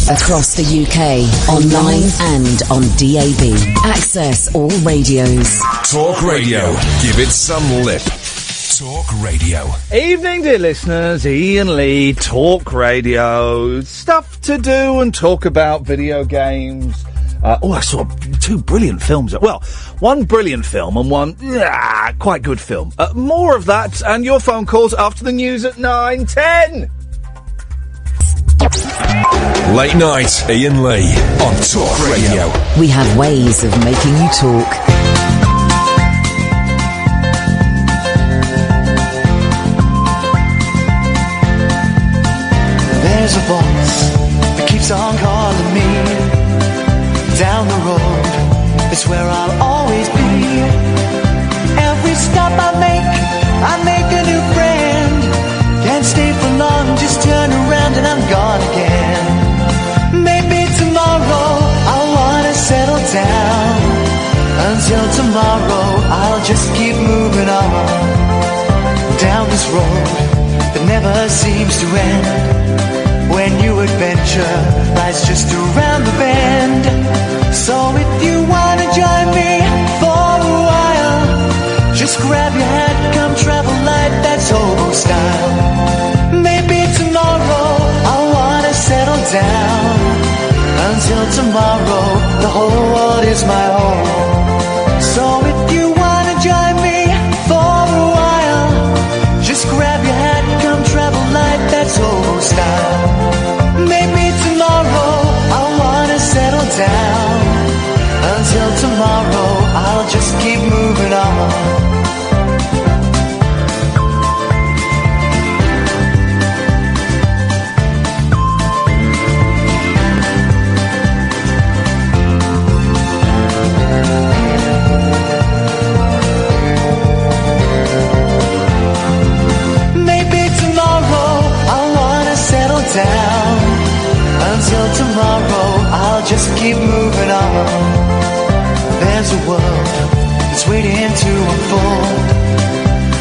Across the UK, online and on DAB. Access all radios. Talk Radio. Give it some lip. Talk Radio. Evening, dear listeners. Iain Lee, Talk Radio. Stuff to do and talk about video games. I saw two brilliant films. Well, one brilliant film and one quite good film. More of that and your phone calls after the news at 9:10. Late night, Iain Lee on Talk Radio. We have ways of making you talk. There's a voice that keeps on calling me. Down the road, it's where I'll always be. Every stop I make a new friend. Can't stay for long, just turn around and I'm gone again. Maybe tomorrow I'll wanna settle down. Until tomorrow I'll just keep moving on. Down this road that never seems to end. When new adventure lies just around the bend. So if you wanna join me for a while, just grab your hat, come travel light, that's hobo style. Maybe tomorrow I'll wanna settle down. Until tomorrow, the whole world is my home. So if you wanna join me for a while, just grab your hat, come travel light, that's hobo style. Maybe tomorrow I'll wanna settle down. Until tomorrow, I'll just keep moving on. Maybe tomorrow I'll wanna settle down. Until tomorrow, I'll just keep moving on. There's a world that's waiting to unfold.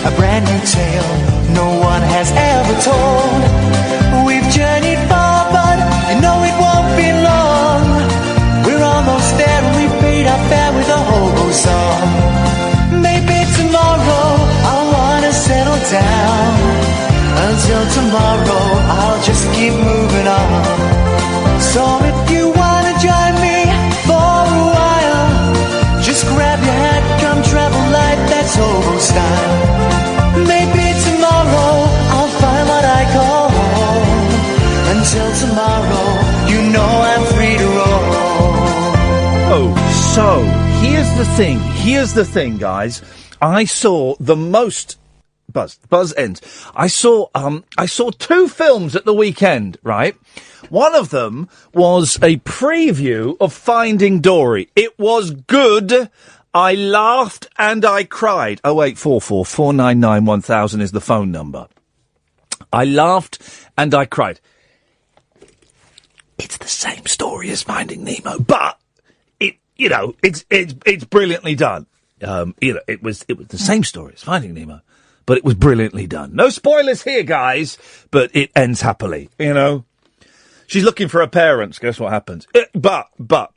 A brand new tale no one has ever told. We've journeyed far, but you know it won't be long. We're almost there and we paid our fare with a hobo song. Maybe tomorrow I'll wanna settle down. Until tomorrow, I'll just keep moving on. So if you wanna join me for a while, just grab your hat, come travel light, that's hobo style. Maybe tomorrow I'll find what I call home. Until tomorrow, you know I'm free to roll. Oh, so here's the thing, guys. I saw the most buzz ends. I saw two films at the weekend, right? One of them was a preview of Finding Dory. It was good. I laughed and I cried. 0844 499 1000 is the phone number. I laughed and I cried. It's the same story as Finding Nemo, but it's brilliantly done. It was the same story as Finding Nemo, but it was brilliantly done. No spoilers here, guys, but it ends happily, She's looking for her parents. Guess what happens? But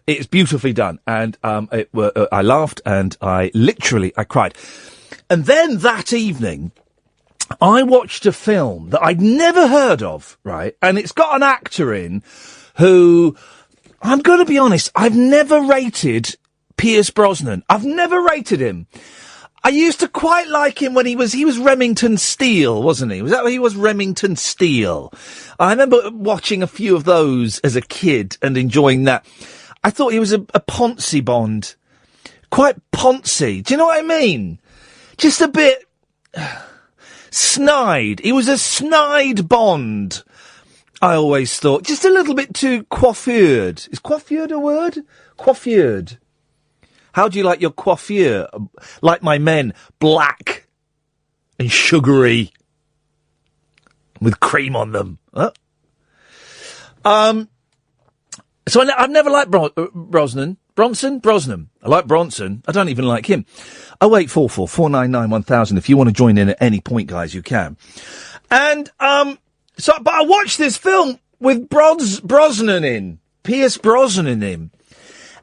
it's beautifully done, and I laughed and I cried. And then that evening, I watched a film that I'd never heard of, right? And it's got an actor in who, I'm going to be honest, I've never rated Pierce Brosnan. I've never rated him. I used to quite like him when he was Remington Steele, wasn't he? Was that what he was, Remington Steele? I remember watching a few of those as a kid and enjoying that. I thought he was a Ponzi Bond. Quite Ponzi. Do you know what I mean? Just a bit snide. He was a snide Bond, I always thought. Just a little bit too coiffured. Is coiffured a word? Coiffured. How do you like your coiffure? Like my men, black and sugary with cream on them. Huh? So I've never liked Brosnan. Brosnan. I like Bronson. I don't even like him. 0844 499 1000. If you want to join in at any point, guys, you can. And, but I watched this film with Brosnan in, Pierce Brosnan in.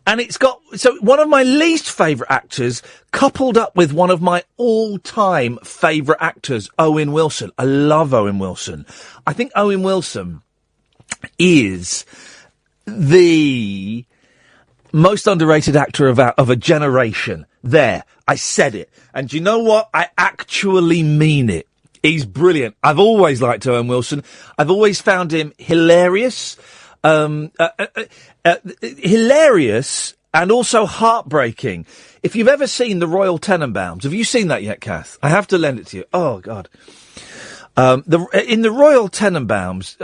And it's got, so one of my least favourite actors coupled up with one of my all-time favourite actors, Owen Wilson. I love Owen Wilson. I think Owen Wilson is the most underrated actor of a generation. There, I said it. And do you know what? I actually mean it. He's brilliant. I've always liked Owen Wilson. I've always found him hilarious. Hilarious and also heartbreaking. If you've ever seen The Royal Tenenbaums, have you seen that yet, Kath? I have to lend it to you. Oh, God. In The Royal Tenenbaums,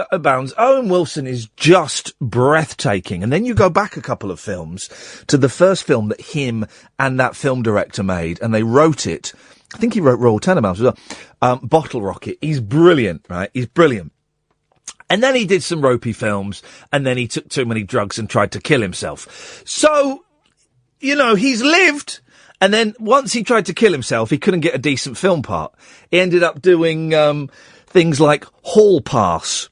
Owen Wilson is just breathtaking. And then you go back a couple of films to the first film that him and that film director made, and they wrote it. I think he wrote Royal Tenenbaums as well. Bottle Rocket. He's brilliant, right? He's brilliant. And then he did some ropey films, and then he took too many drugs and tried to kill himself. So, you know, he's lived, and then once he tried to kill himself, he couldn't get a decent film part. He ended up doing things like Hall Pass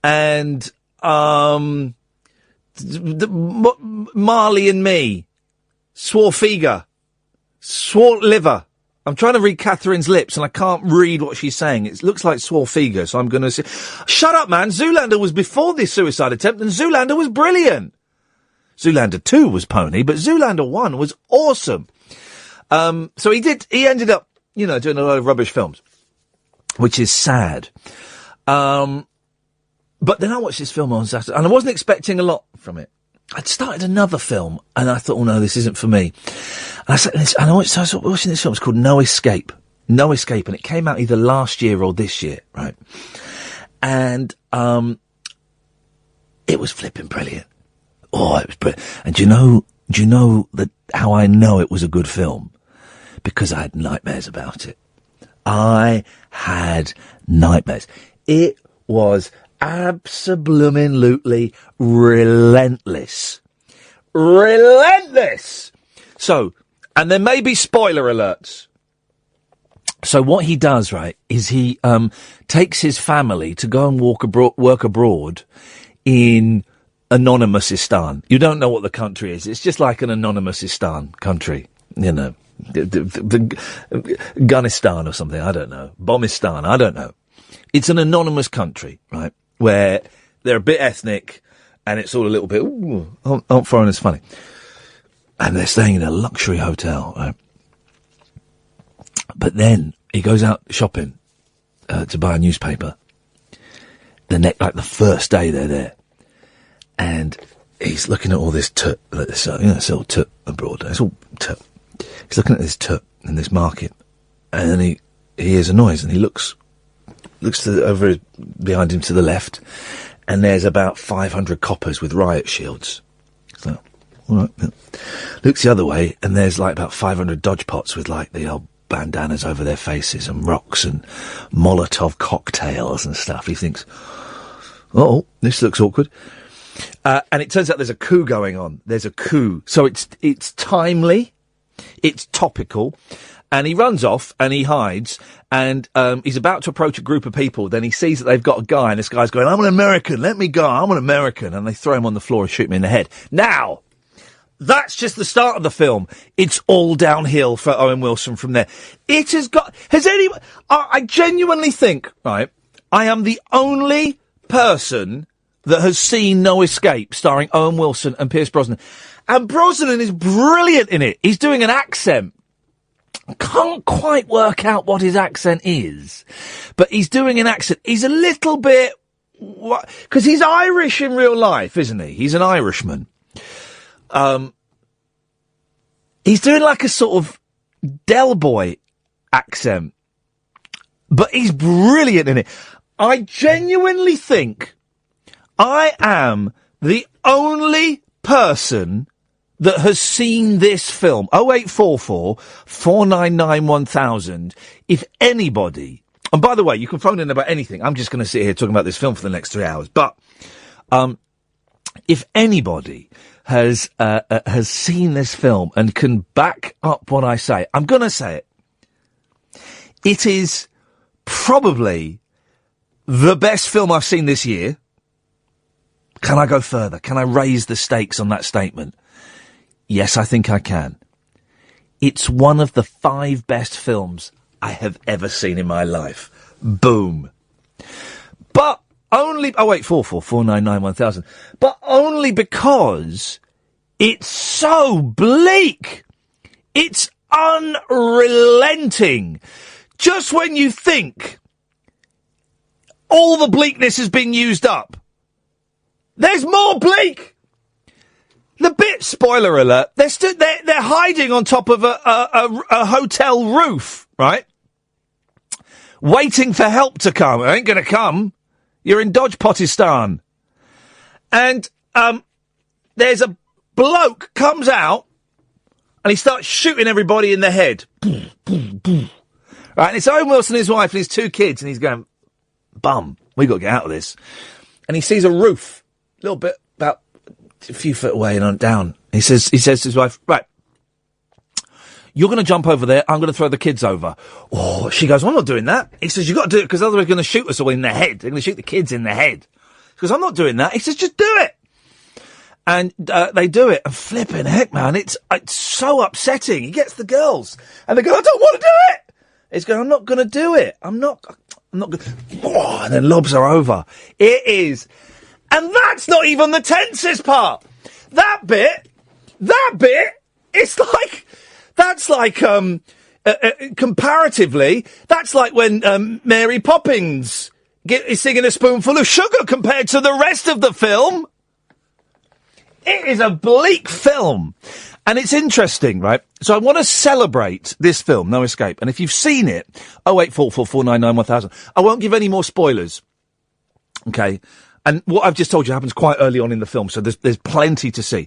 and Marley and Me, Swarfiga, Swart Liver. I'm trying to read Catherine's lips, and I can't read what she's saying. It looks like Swarfiga, so I'm going to say... Shut up, man! Zoolander was before this suicide attempt, and Zoolander was brilliant! Zoolander 2 was pony, but Zoolander 1 was awesome. So he ended up, you know, doing a lot of rubbish films, which is sad. But then I watched this film on Saturday, and I wasn't expecting a lot from it. I'd started another film, and I thought, oh no, this isn't for me. And I was watching this film. It's called No Escape. No Escape, and it came out either last year or this year, right? And it was flipping brilliant. Oh, it was brilliant. And do you know that how I know it was a good film? Because I had nightmares about it. I had nightmares. It was abso-blooming-lutely relentless. Relentless! So, and there may be spoiler alerts. So what he does, right, is he takes his family to go and work abroad in Anonymousistan. You don't know what the country is. It's just like an Anonymousistan country, you know. The Afghanistan or something, I don't know. Bombistan, I don't know. It's an anonymous country, right, where they're a bit ethnic and it's all a little bit, ooh, aren't foreigners funny? And they're staying in a luxury hotel, right? But then he goes out shopping to buy a newspaper. Like the first day they're there. And he's looking at all this tut, like this, it's all tut abroad. It's all tut. He's looking at this tut in this market, and then he hears a noise, and he looks over behind him to the left, and there's about 500 coppers with riot shields. So, all right. Yeah. Looks the other way, and there's like about 500 dodge pots with like the old bandanas over their faces and rocks and Molotov cocktails and stuff. He thinks, oh, this looks awkward. And it turns out there's a coup going on. There's a coup. So it's timely. It's topical. And he runs off and he hides and he's about to approach a group of people. Then he sees that they've got a guy and this guy's going, I'm an American, let me go, I'm an American. And they throw him on the floor and shoot him in the head. Now, that's just the start of the film. It's all downhill for Owen Wilson from there. I genuinely think, right, I am the only person that has seen No Escape starring Owen Wilson and Pierce Brosnan. And Brosnan is brilliant in it. He's doing an accent. Can't quite work out what his accent is, but he's doing an accent. He's a little bit, because he's Irish in real life, isn't he? He's an Irishman. He's doing like a sort of Del Boy accent, but he's brilliant in it. I genuinely think I am the only person that has seen this film. 0844 499 1000. If anybody, and by the way, you can phone in about anything. I'm just going to sit here talking about this film for the next 3 hours. But if anybody has seen this film and can back up what I say, I'm going to say it. It is probably the best film I've seen this year. Can I go further? Can I raise the stakes on that statement? Yes, I think I can. It's one of the 5 best films I have ever seen in my life. Boom. But only... Oh, wait, 444991000. But only because it's so bleak. It's unrelenting. Just when you think all the bleakness has been used up, there's more bleak. The bit, spoiler alert, they're hiding on top of a hotel roof, right? Waiting for help to come. It ain't gonna come. You're in Dodge-Pottistan. And, there's a bloke comes out and he starts shooting everybody in the head. Right, and it's Owen Wilson, his wife, and his 2 kids, and he's going, bum, we got to get out of this. And he sees a roof, a little bit, about a few foot away and on down. He says to his wife, right, you're going to jump over there, I'm going to throw the kids over. Oh, she goes, I'm not doing that. He says, you've got to do it, because otherwise they're going to shoot us all in the head. They're going to shoot the kids in the head. She goes, I'm not doing that. He says, just do it. And they do it, and flipping heck, man, it's so upsetting. He gets the girls, and they go, I don't want to do it. He's going, I'm not going to do it. I'm not going to. Oh, and then lobs are over. It is. And that's not even the tensest part. That bit, it's like, that's like, comparatively, that's like when Mary Poppins is singing A Spoonful of Sugar compared to the rest of the film. It is a bleak film. And it's interesting, right? So I want to celebrate this film, No Escape. And if you've seen it, 08444991000. I won't give any more spoilers. Okay? And what I've just told you happens quite early on in the film, so there's plenty to see.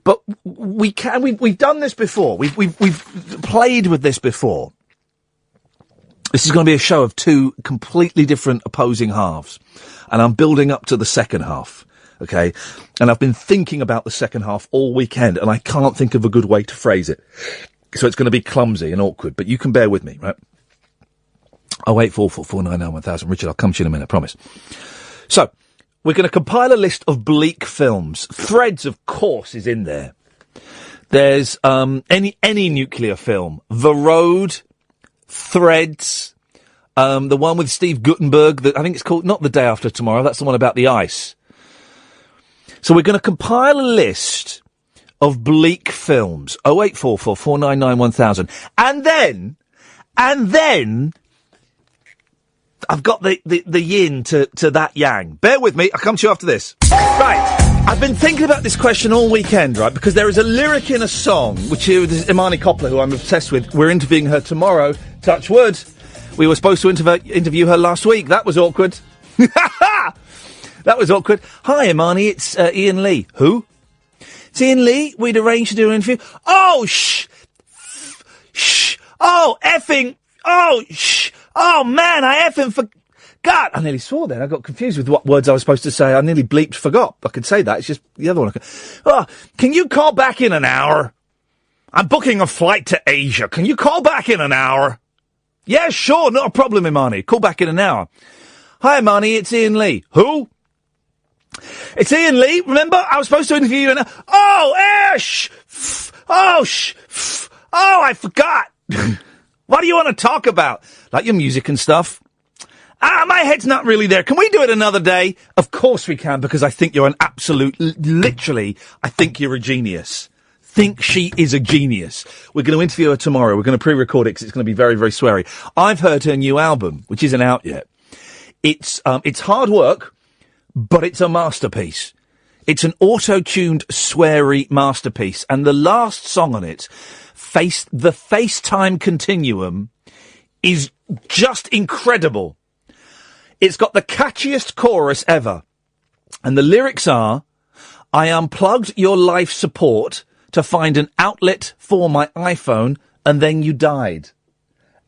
But we've done this before. We've played with this before. This is going to be a show of 2 completely different opposing halves. And I'm building up to the second half. Okay, and I've been thinking about the second half all weekend, and I can't think of a good way to phrase it. So it's going to be clumsy and awkward, but you can bear with me, right? 08444991000. Richard, I'll come to you in a minute, I promise. So, we're going to compile a list of bleak films. Threads, of course, is in there. There's any nuclear film. The Road, Threads, the one with Steve Guttenberg, I think it's called, not The Day After Tomorrow, that's the one about the ice. So we're going to compile a list of bleak films. 08444991000. And then, I've got the yin to that yang. Bear with me, I'll come to you after this. Right, I've been thinking about this question all weekend, right, because there is a lyric in a song, which is Imani Coppola, who I'm obsessed with. We're interviewing her tomorrow, touch wood. We were supposed to interview her last week, that was awkward. That was awkward. Hi, Imani, it's Iain Lee. Who? It's Iain Lee. We'd arranged to do an interview. Oh, shh. Oh, effing. Oh, shh. Oh, man, I effing forgot. I nearly swore then. I got confused with what words I was supposed to say. I nearly bleeped forgot. I could say that. It's just the other one. Oh, can you call back in an hour? I'm booking a flight to Asia. Can you call back in an hour? Yeah, sure. Not a problem, Imani. Call back in an hour. Hi, Imani, it's Iain Lee. Who? It's Iain Lee. Remember, I was supposed to interview you. Oh, I forgot. What do you want to talk about? Like your music and stuff. My head's not really there. Can we do it another day? Of course we can, because I think you're an absolute, literally, I think you're a genius. Think she is a genius. We're going to interview her tomorrow. We're going to pre-record it because it's going to be very, very sweary. I've heard her new album, which isn't out yet. It's hard work, but it's a masterpiece. It's an auto-tuned, sweary masterpiece. And the last song on it, the FaceTime Continuum, is just incredible. It's got the catchiest chorus ever. And the lyrics are, I unplugged your life support to find an outlet for my iPhone, and then you died.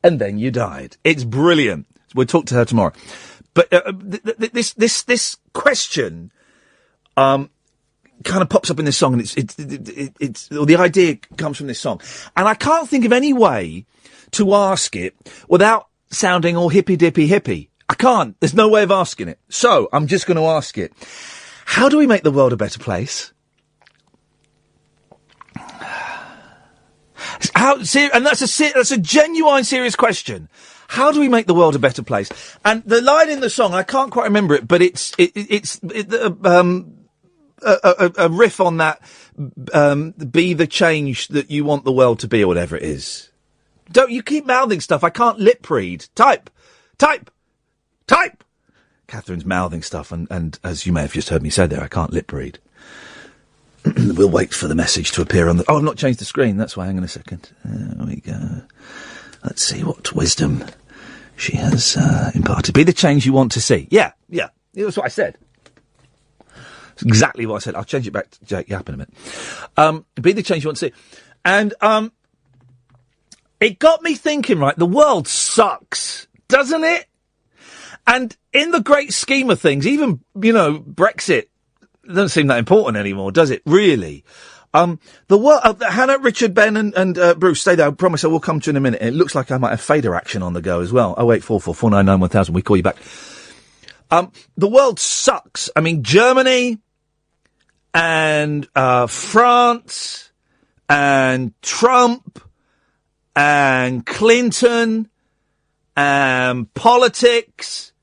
And then you died. It's brilliant. We'll talk to her tomorrow. But this question kind of pops up in this song, and it's the idea comes from this song, and I can't think of any way to ask it without sounding all hippy dippy hippie. I can't. There's no way of asking it. So I'm just going to ask it. How do we make the world a better place? And that's a genuine, serious question. How do we make the world a better place? And the line in the song, I can't quite remember it, but it's a riff on that. Be the change that you want the world to be, or whatever it is. Don't you keep mouthing stuff? I can't lip read. Type. Catherine's mouthing stuff, and as you may have just heard me say there, I can't lip read. We'll wait for the message to appear on the... Oh, I've not changed the screen, that's why. Hang on a second. There we go. Let's see what wisdom she has imparted. Be the change you want to see. Yeah. That's what I said. That's exactly what I said. I'll change it back to Jake Yapp in a minute. Be the change you want to see. And it got me thinking, right, the world sucks, doesn't it? And in the great scheme of things, even, Brexit doesn't seem that important anymore, does it? Really? The world, Hannah, Richard, Ben and Bruce, stay there. I promise I will come to you in a minute. It looks like I might have fader action on the go as well. 0844 499 1000. We call you back. The world sucks. I mean, Germany and France and Trump and Clinton and politics.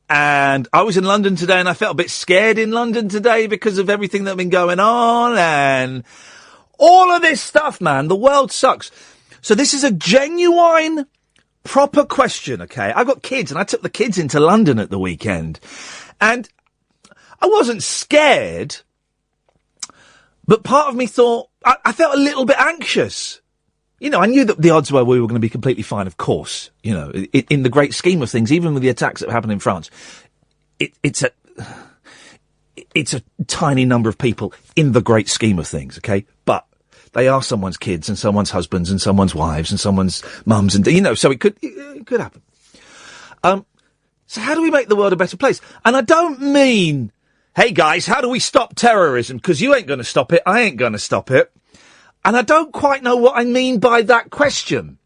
And I was in London today and I felt a bit scared in London today because of everything that's been going on and all of this stuff, man. The world sucks. So this is a genuine, proper question, okay? I've got kids and I took the kids into London at the weekend and I wasn't scared, but part of me thought, I felt a little bit anxious. I knew that the odds were we were going to be completely fine, of course. In the great scheme of things, even with the attacks that happened in France, it's a tiny number of people in the great scheme of things, okay? But they are someone's kids and someone's husbands and someone's wives and someone's mums and, so it could happen. So how do we make the world a better place? And I don't mean, hey guys, how do we stop terrorism? Because you ain't going to stop it, I ain't going to stop it. And I don't quite know what I mean by that question.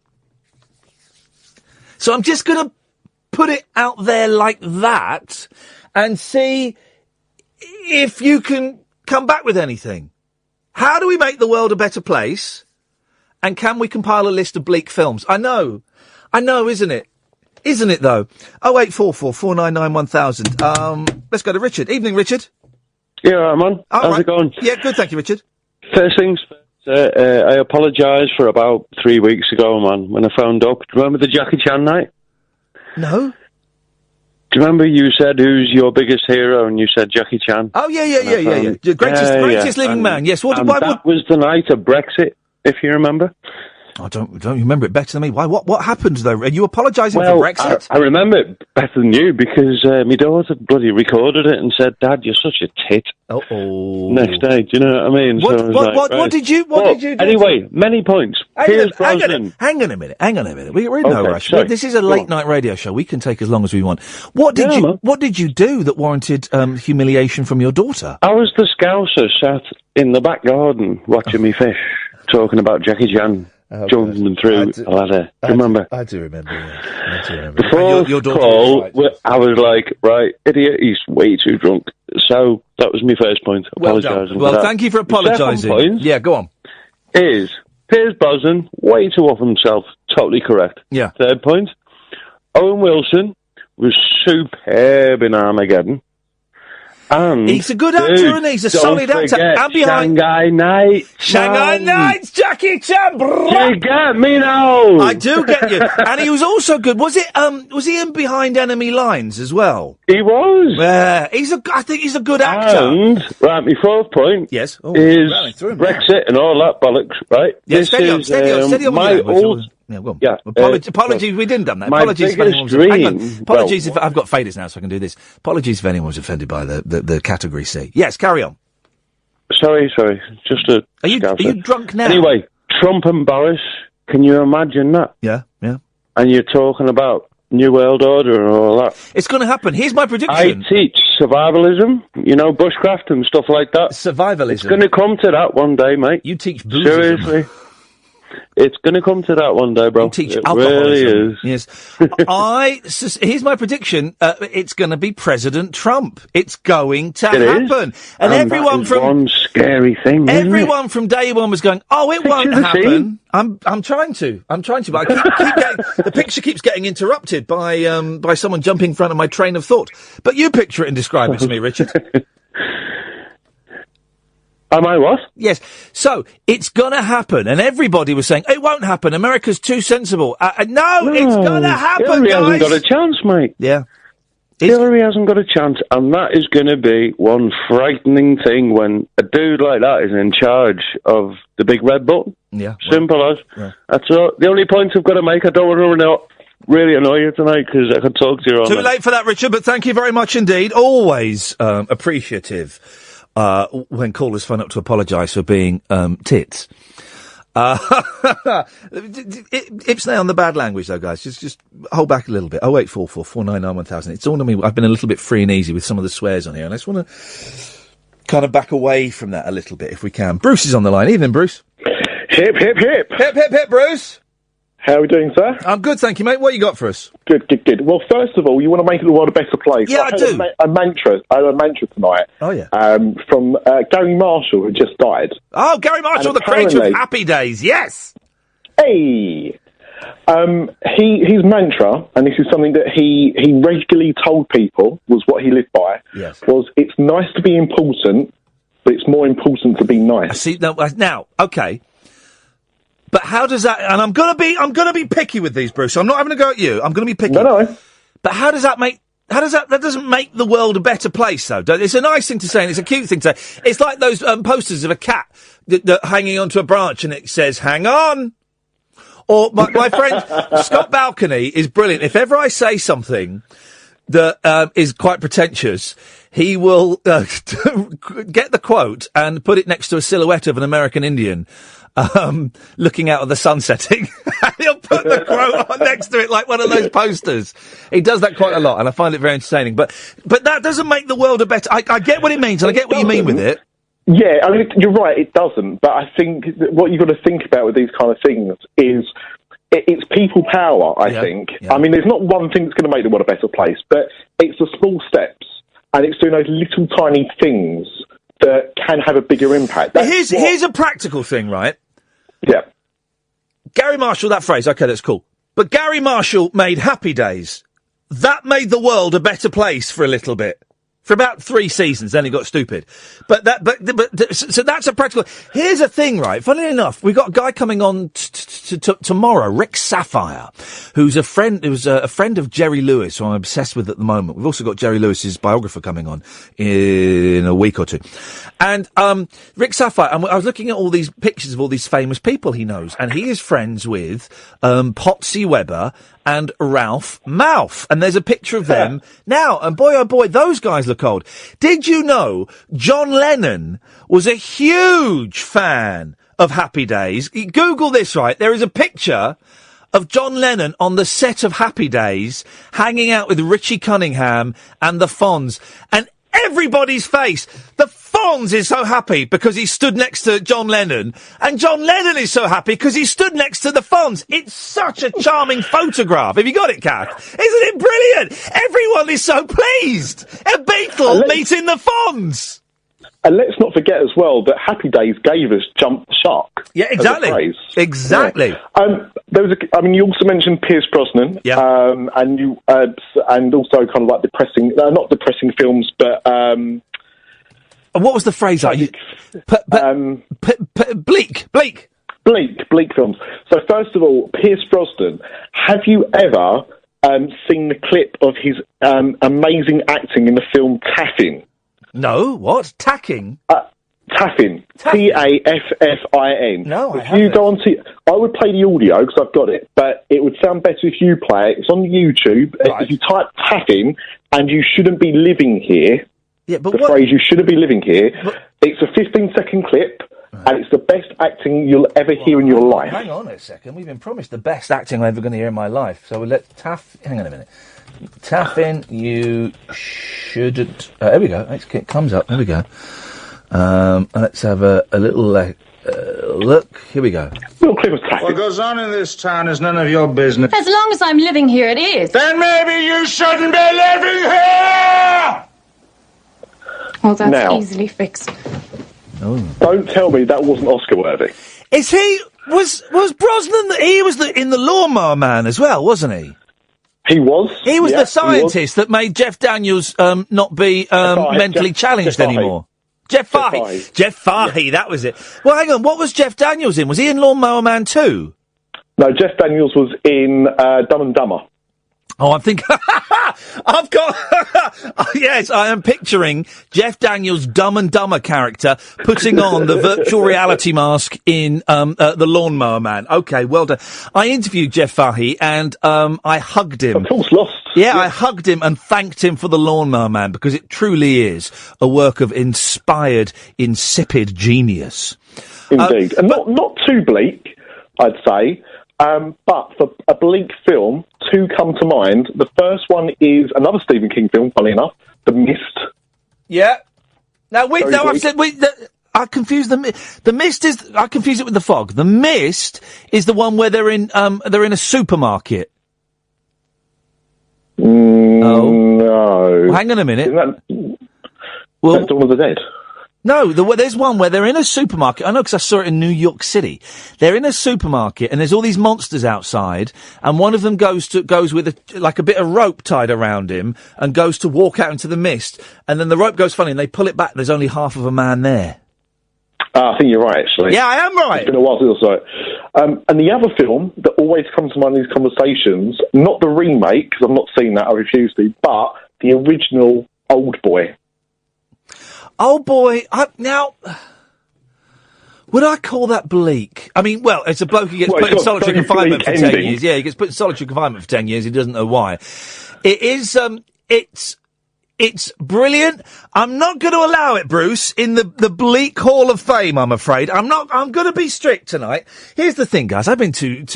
So I'm just going to put it out there like that and see if you can come back with anything. How do we make the world a better place? And can we compile a list of bleak films? I know, isn't it? Isn't it, though? 0844 499 1000. Let's go to Richard. Evening, Richard. Yeah, I'm on. How's it going? Yeah, good, thank you, Richard. First things first. I apologise for about 3 weeks ago, man, when I phoned up. Do you remember the Jackie Chan night? No. Do you remember you said, who's your biggest hero? And you said Jackie Chan. Oh, yeah. Greatest living man, yes. That was the night of Brexit, if you remember. I don't remember it better than me. Why? What happened, though? Are you apologising for Brexit? I remember it better than you because my daughter bloody recorded it and said, Dad, you're such a tit. Oh. Next day, do you know what I mean? What did you do? Anyway, many points. Hang on a minute. We're in no rush. Sorry. This is a late night radio show. We can take as long as we want. What did you do that warranted humiliation from your daughter? I was the scouser sat in the back garden watching me fish, talking about Jackie Chan. Jumping them through a ladder. Remember? I do remember, yeah. The fourth call, I was like, right, idiot, he's way too drunk. So, that was my first point. Apologising. Well, thank you for apologising. Point, yeah, go on. Is Piers Brosnan way too off himself. Totally correct. Yeah. Third point, Owen Wilson was superb in Armageddon. And he's a good actor, and he's a solid actor. And behind Shanghai Nights. Shanghai Nights, Jackie Chan. You get me now. I do get you. And he was also good. Was he in Behind Enemy Lines as well? He was. Yeah, I think he's a good actor. And right, my fourth point. Yes. Is Brexit and all that bollocks, right? Yeah, steady on. My old. Yeah, well, yeah. Apologies, we didn't done that. Apologies if anyone was Apologies if I've got faders now, so I can do this. Apologies if anyone was offended by the category C. Yes, carry on. Sorry. Just a. Are you drunk now? Anyway, Trump and Boris. Can you imagine that? Yeah. And you're talking about New World Order and all that. It's going to happen. Here's my prediction. I teach survivalism. Bushcraft and stuff like that. Survivalism. It's going to come to that one day, mate. You teach boozism. Seriously. It's going to come to that one day, bro. Teach it alcoholism. really is. Yes. Here's my prediction. It's going to be President Trump. It's going to happen. And everyone from one scary thing. Everyone from day one was going, "Oh, it won't happen." I'm trying to, but I keep getting, the picture keeps getting interrupted by someone jumping in front of my train of thought. But you picture it and describe it to me, Richard. Am I what? Yes. So, it's gonna happen, and everybody was saying, it won't happen, America's too sensible. No, it's gonna happen, Hillary guys! hasn't got a chance, mate. Yeah. Hillary hasn't got a chance, and that is gonna be one frightening thing when a dude like that is in charge of the big red button. Yeah. Simple as. Yeah. That's all. The only point I've got to make, I don't want to really annoy you tonight, because I could talk to you on Too late for that, Richard, but thank you very much indeed. Always appreciative when callers phone up to apologise for being tits. Ipsnay on the bad language, though, guys. Just hold back a little bit. 0844 499 1000. It's all on me. I've been a little bit free and easy with some of the swears on here, and I just want to kind of back away from that a little bit if we can. Bruce is on the line. Evening, Bruce. Hip, hip, hip. Hip, hip, hip, Bruce. How are we doing, sir? I'm good, thank you, mate. What you got for us? Good. Well, first of all, you want to make the world a better place. Yeah, I do. I had a mantra tonight. Oh, yeah. From Gary Marshall, who just died. Oh, Gary Marshall, the creator of Happy Days, yes! Hey! His mantra, and this is something that he regularly told people, was what he lived by, yes, was, it's nice to be important, but it's more important to be nice. See, now, okay. But how does that? And I'm gonna be picky with these, Bruce. I'm not having a go at you. I'm gonna be picky. No. But how does that make? That doesn't make the world a better place, though. It's a nice thing to say, and it's a cute thing to say. It's like those posters of a cat that hanging onto a branch, and it says "Hang on." Or my friend Scott Balcony is brilliant. If ever I say something that is quite pretentious, he will get the quote and put it next to a silhouette of an American Indian. Looking out at the sun setting. He'll put the quote on next to it like one of those posters. He does that quite a lot, and I find it very entertaining. But that doesn't make the world a better... I get what it means, and I get what you mean with it. Yeah, I mean, you're right, it doesn't. But I think that what you've got to think about with these kind of things is it's people power, I think. Yeah. I mean, there's not one thing that's going to make the world a better place, but it's the small steps, and it's doing those little tiny things that can have a bigger impact. Here's a practical thing, right? Yeah. Gary Marshall, that phrase, okay, that's cool. But Gary Marshall made Happy Days. That made the world a better place for a little bit. For about 3 seasons, then it got stupid. So that's a practical... Here's a thing, right? Funnily enough, we've got a guy coming on tomorrow, Rick Sapphire, who's a friend of Jerry Lewis, who I'm obsessed with at the moment. We've also got Jerry Lewis's biographer coming on in a week or two. And Rick Sapphire, and I was looking at all these pictures of all these famous people he knows, and he is friends with Potsy Weber and Ralph Mouth. And there's a picture of them now, and boy, oh boy, those guys look old. Did you know John Lennon was a huge fan of Happy Days? Google this, right? There is a picture of John Lennon on the set of Happy Days, hanging out with Richie Cunningham and the Fonz. And everybody's face. The Fonz is so happy because he stood next to John Lennon, and John Lennon is so happy because he stood next to the Fonz. It's such a charming photograph. Have you got it, Kath? Isn't it brilliant? Everyone is so pleased. A Beatle meeting the Fonz. And let's not forget as well that Happy Days gave us Jump the Shark. Yeah, exactly. Exactly. Yeah. You also mentioned Pierce Brosnan. Yeah. And also kind of like depressing, not depressing films, but. And what was the phrase? Bleak. Bleak films. So first of all, Pierce Brosnan. Have you ever seen the clip of his amazing acting in the film Taffin? No, what? Taffin? Taffin. Taffin. No, I if haven't. you go on I would play the audio because I've got it, but it would sound better if you play it. It's on YouTube. Right. If you type Taffin and you shouldn't be living here, but phrase you shouldn't be living here, it's a 15-second clip, and it's the best acting you'll ever hear in your life. Hang on a second. We've been promised the best acting I'm ever going to hear in my life. So we'll let hang on a minute. Taffin, you shouldn't... there we go. It comes up. There we go. Let's have a little look. Here we go. little clip of tactics. What goes on in this town is none of your business. As long as I'm living here, it is. Then maybe you shouldn't be living here! Well, that's Now. easily fixed. Don't tell me that wasn't Oscar-worthy. Is he... Was Brosnan... He was in the Lawnmower Man as well, wasn't he? He was. He was Yeah, the scientist that made Jeff Daniels not be mentally challenged Jeff anymore. Jeff Fahey. Jeff Fahey, that was it. Well, hang on, what was Jeff Daniels in? Was he in Lawnmower Man 2? No, Jeff Daniels was in Dumb and Dumber. Oh, I'm thinking... I've got... yes, I am picturing Jeff Daniels' Dumb and Dumber character putting on the virtual reality mask in The Lawnmower Man. Okay, well done. I interviewed Jeff Fahey and I hugged him. Of course, lost. Yeah, I hugged him and thanked him for The Lawnmower Man because it truly is a work of inspired, insipid genius. Indeed. And not too bleak, I'd say. But for a bleak film, two come to mind. The first one is another Stephen King film, funny enough, The Mist. Yeah. Now, I've said I confuse the Mist is I confuse it with The Fog. The Mist is the one where they're in a supermarket. No. Well, hang on a minute. That's Dawn of the Dead. No, there's one where they're in a supermarket. I know because I saw it in New York City. They're in a supermarket and there's all these monsters outside, and one of them goes with a bit of rope tied around him and goes to walk out into the mist, and then the rope goes funny and they pull it back. There's only half of a man there. I think you're right, actually. Yeah, I am right. It's been a while since I saw it. And the other film that always comes to mind in these conversations, not the remake, because I've not seen that, I refuse to, but the original Old Boy. Oh boy, now, would I call that bleak? I mean, well, it's a bloke who gets put in solitary confinement for 10 years. Yeah, he gets put in solitary confinement for 10 years. He doesn't know why. It is, it's brilliant. I'm not going to allow it, Bruce, in the bleak Hall of Fame, I'm afraid. I'm going to be strict tonight. Here's the thing, guys. I've been too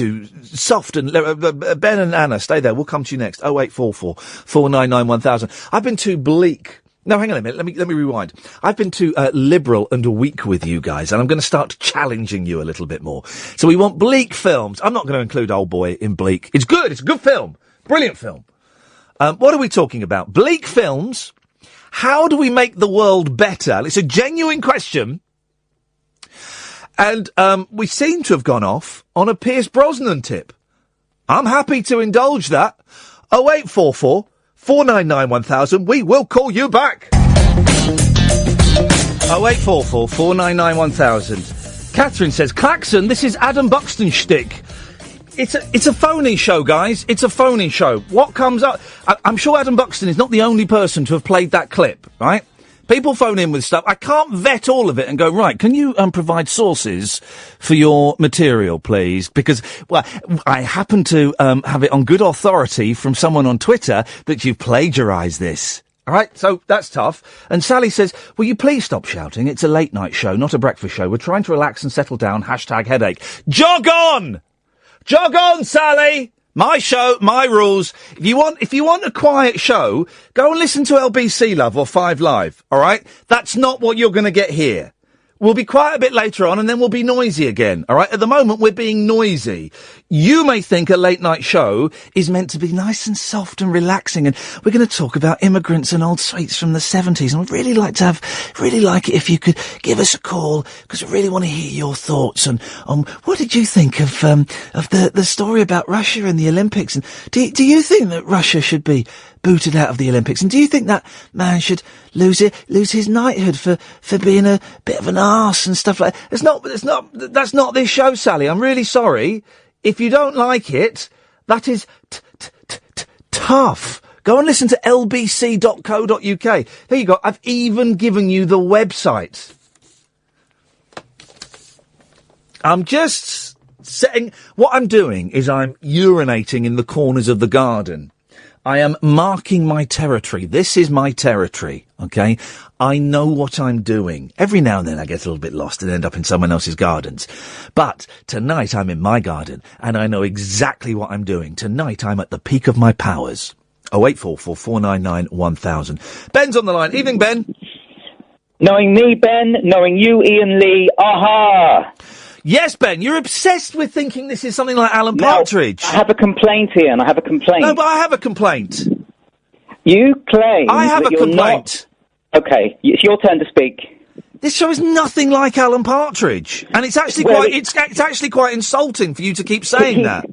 soft and, Ben and Anna, stay there. We'll come to you next. 0844 499 1000. I've been too bleak. No, hang on a minute. Let me rewind. I've been too liberal and weak with you guys, and I'm going to start challenging you a little bit more. So we want bleak films. I'm not going to include Old Boy in bleak. It's good. It's a good film. Brilliant film. What are we talking about? Bleak films. How do we make the world better? It's a genuine question. And we seem to have gone off on a Pierce Brosnan tip. I'm happy to indulge that. 0844 499 1000. We will call you back. 0844 499 1000. Catherine says, Klaxon, this is Adam Buxton shtick. It's a phony show, guys. It's a phony show. What comes up... I'm sure Adam Buxton is not the only person to have played that clip, right? People phone in with stuff. I can't vet all of it and go, right, can you provide sources for your material, please? Because, well, I happen to have it on good authority from someone on Twitter that you've plagiarised this. All right, so that's tough. And Sally says, will you please stop shouting? It's a late night show, not a breakfast show. We're trying to relax and settle down. #headache. Jog on! Jog on, Sally! My show, my rules. If you want a quiet show, go and listen to LBC Love or 5 Live, alright? That's not what you're gonna get here. We'll be quiet a bit later on and then we'll be noisy again, alright? At the moment, we're being noisy. You may think a late night show is meant to be nice and soft and relaxing, and we're gonna talk about immigrants and old sweets from the 70s, and I'd really like it if you could give us a call, because I really want to hear your thoughts on what did you think of the story about Russia and the Olympics, and do you think that Russia should be booted out of the Olympics, and do you think that man should lose his knighthood for being a bit of an arse and stuff like that? That's not this show, Sally. I'm really sorry. If you don't like it, that is tough. Go and listen to lbc.co.uk. There you go. I've even given you the website. I'm just saying, what I'm doing is I'm urinating in the corners of the garden. I am marking my territory. This is my territory, okay? I know what I'm doing. Every now and then I get a little bit lost and end up in someone else's gardens. But tonight I'm in my garden and I know exactly what I'm doing. Tonight I'm at the peak of my powers. 0844 499 1000. Ben's on the line. Evening, Ben. Knowing me, Ben. Knowing you, Iain Lee. Aha! Yes, Ben, you're obsessed with thinking this is something like Alan Partridge. I have a complaint, Ian. I have a complaint. No, but I have a complaint. You claim I have that a you're complaint. Not... Okay, it's your turn to speak. This show is nothing like Alan Partridge, and it's actually it's actually quite insulting for you to keep saying that.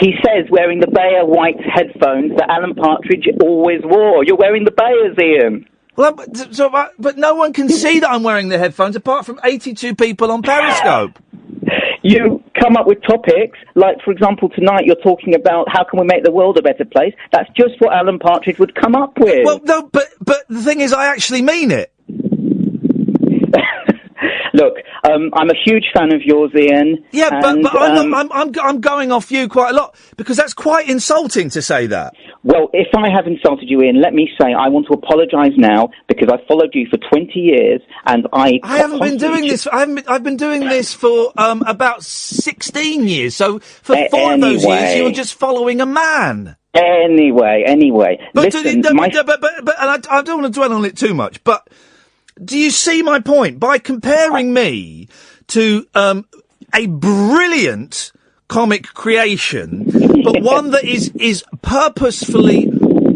He says wearing the Bayer white headphones that Alan Partridge always wore. You're wearing the Bayers, Ian. Well, but no one can see that I'm wearing the headphones apart from 82 people on Periscope. You come up with topics, like, for example, tonight you're talking about how can we make the world a better place. That's just what Alan Partridge would come up with. Well, no, but the thing is, I actually mean it. Look, I'm a huge fan of yours, Ian. Yeah, but I'm going off you quite a lot, because that's quite insulting to say that. Well, if I have insulted you, Ian, let me say I want to apologise now, because I followed you for 20 years, and I haven't been doing this. I've been doing this for about 16 years. So for 4 of those years, you were just following a man. Anyway. But listen, and I don't want to dwell on it too much, but do you see my point? By comparing me to a brilliant comic creation, but one that is purposefully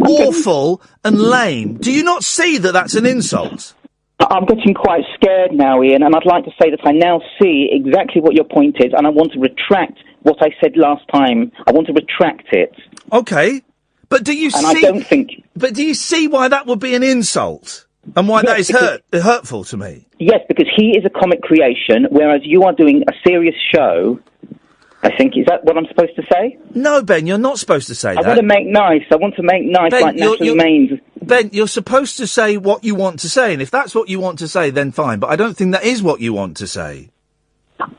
awful and lame, do you not see that that's an insult? I'm getting quite scared now, Ian, and I'd like to say that I now see exactly what your point is, and I want to retract what I said last time. I want to retract it. Okay, but do you I don't think... But do you see why that would be an insult? And why that is hurtful to me? Yes, because he is a comic creation, whereas you are doing a serious show. I think, is that what I'm supposed to say? No, Ben, you're not supposed to say that. I want to make nice. Ben, like Natalie Maines. Ben, you're supposed to say what you want to say, and if that's what you want to say, then fine. But I don't think that is what you want to say.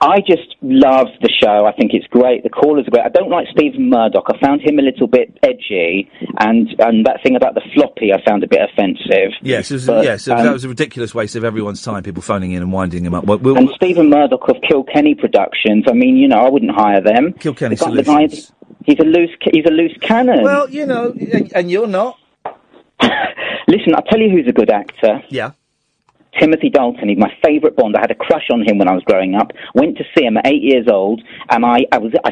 I just love the show. I think it's great. The callers are great. I don't like Stephen Murdoch. I found him a little bit edgy, and that thing about the floppy I found a bit offensive. Yes, that was a ridiculous waste of everyone's time, people phoning in and winding him up. And Stephen Murdoch of Kilkenny Productions, I mean, you know, I wouldn't hire them. Kilkenny Solutions. He's a loose cannon. Well, you know, and you're not. Listen, I'll tell you who's a good actor. Yeah. Timothy Dalton, he's my favourite Bond. I had a crush on him when I was growing up. Went to see him at 8 years old, and I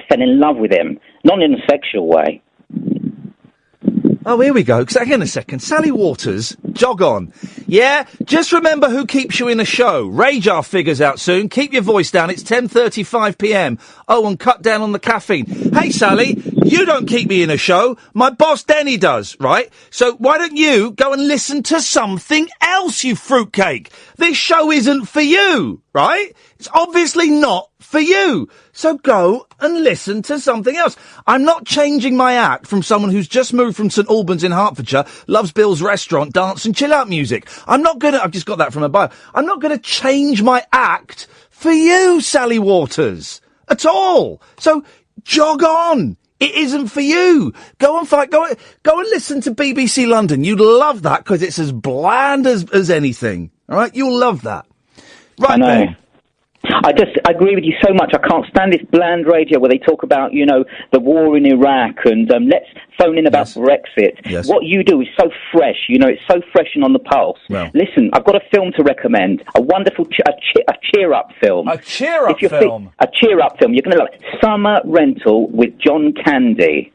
fell in love with him. Not in a sexual way. Oh, here we go. Hang on a second. Sally Waters, jog on. Yeah? Just remember who keeps you in a show. Radar figures out soon. Keep your voice down. It's 10:35 p.m. Oh, and cut down on the caffeine. Hey, Sally, you don't keep me in a show. My boss Denny does, right? So why don't you go and listen to something else, you fruitcake? This show isn't for you, right? It's obviously not for you. So go and listen to something else. I'm not changing my act from someone who's just moved from St Albans in Hertfordshire, loves Bill's restaurant, dance and chill out music. I've just got that from a bio. I'm not gonna change my act for you, Sally Waters. At all. So jog on. It isn't for you. Go and fight. Go and listen to BBC London. You'd love that because it's as bland as anything. All right, you'll love that. Right, I know. Ben. I agree with you so much. I can't stand this bland radio where they talk about, you know, the war in Iraq and let's phone in about Brexit. Yes. What you do is so fresh. You know, it's so fresh and on the pulse. Well. Listen, I've got a film to recommend. A wonderful a cheer-up film. A cheer-up film? A cheer-up film. You're going to love it. Summer Rental with John Candy.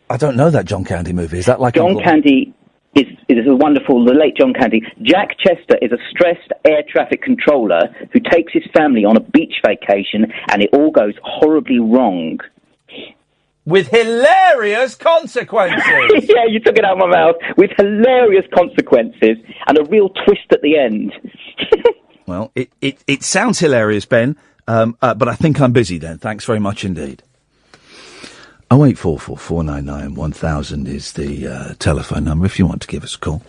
I don't know that John Candy movie. Is that like John Candy is a wonderful, the late John Candy. Jack Chester is a stressed air traffic controller who takes his family on a beach vacation and it all goes horribly wrong. With hilarious consequences. Yeah, you took it out of my mouth. With hilarious consequences and a real twist at the end. Well, it sounds hilarious, Ben, but I think I'm busy then. Thanks very much indeed. 0844 499 1000 is the telephone number if you want to give us a call.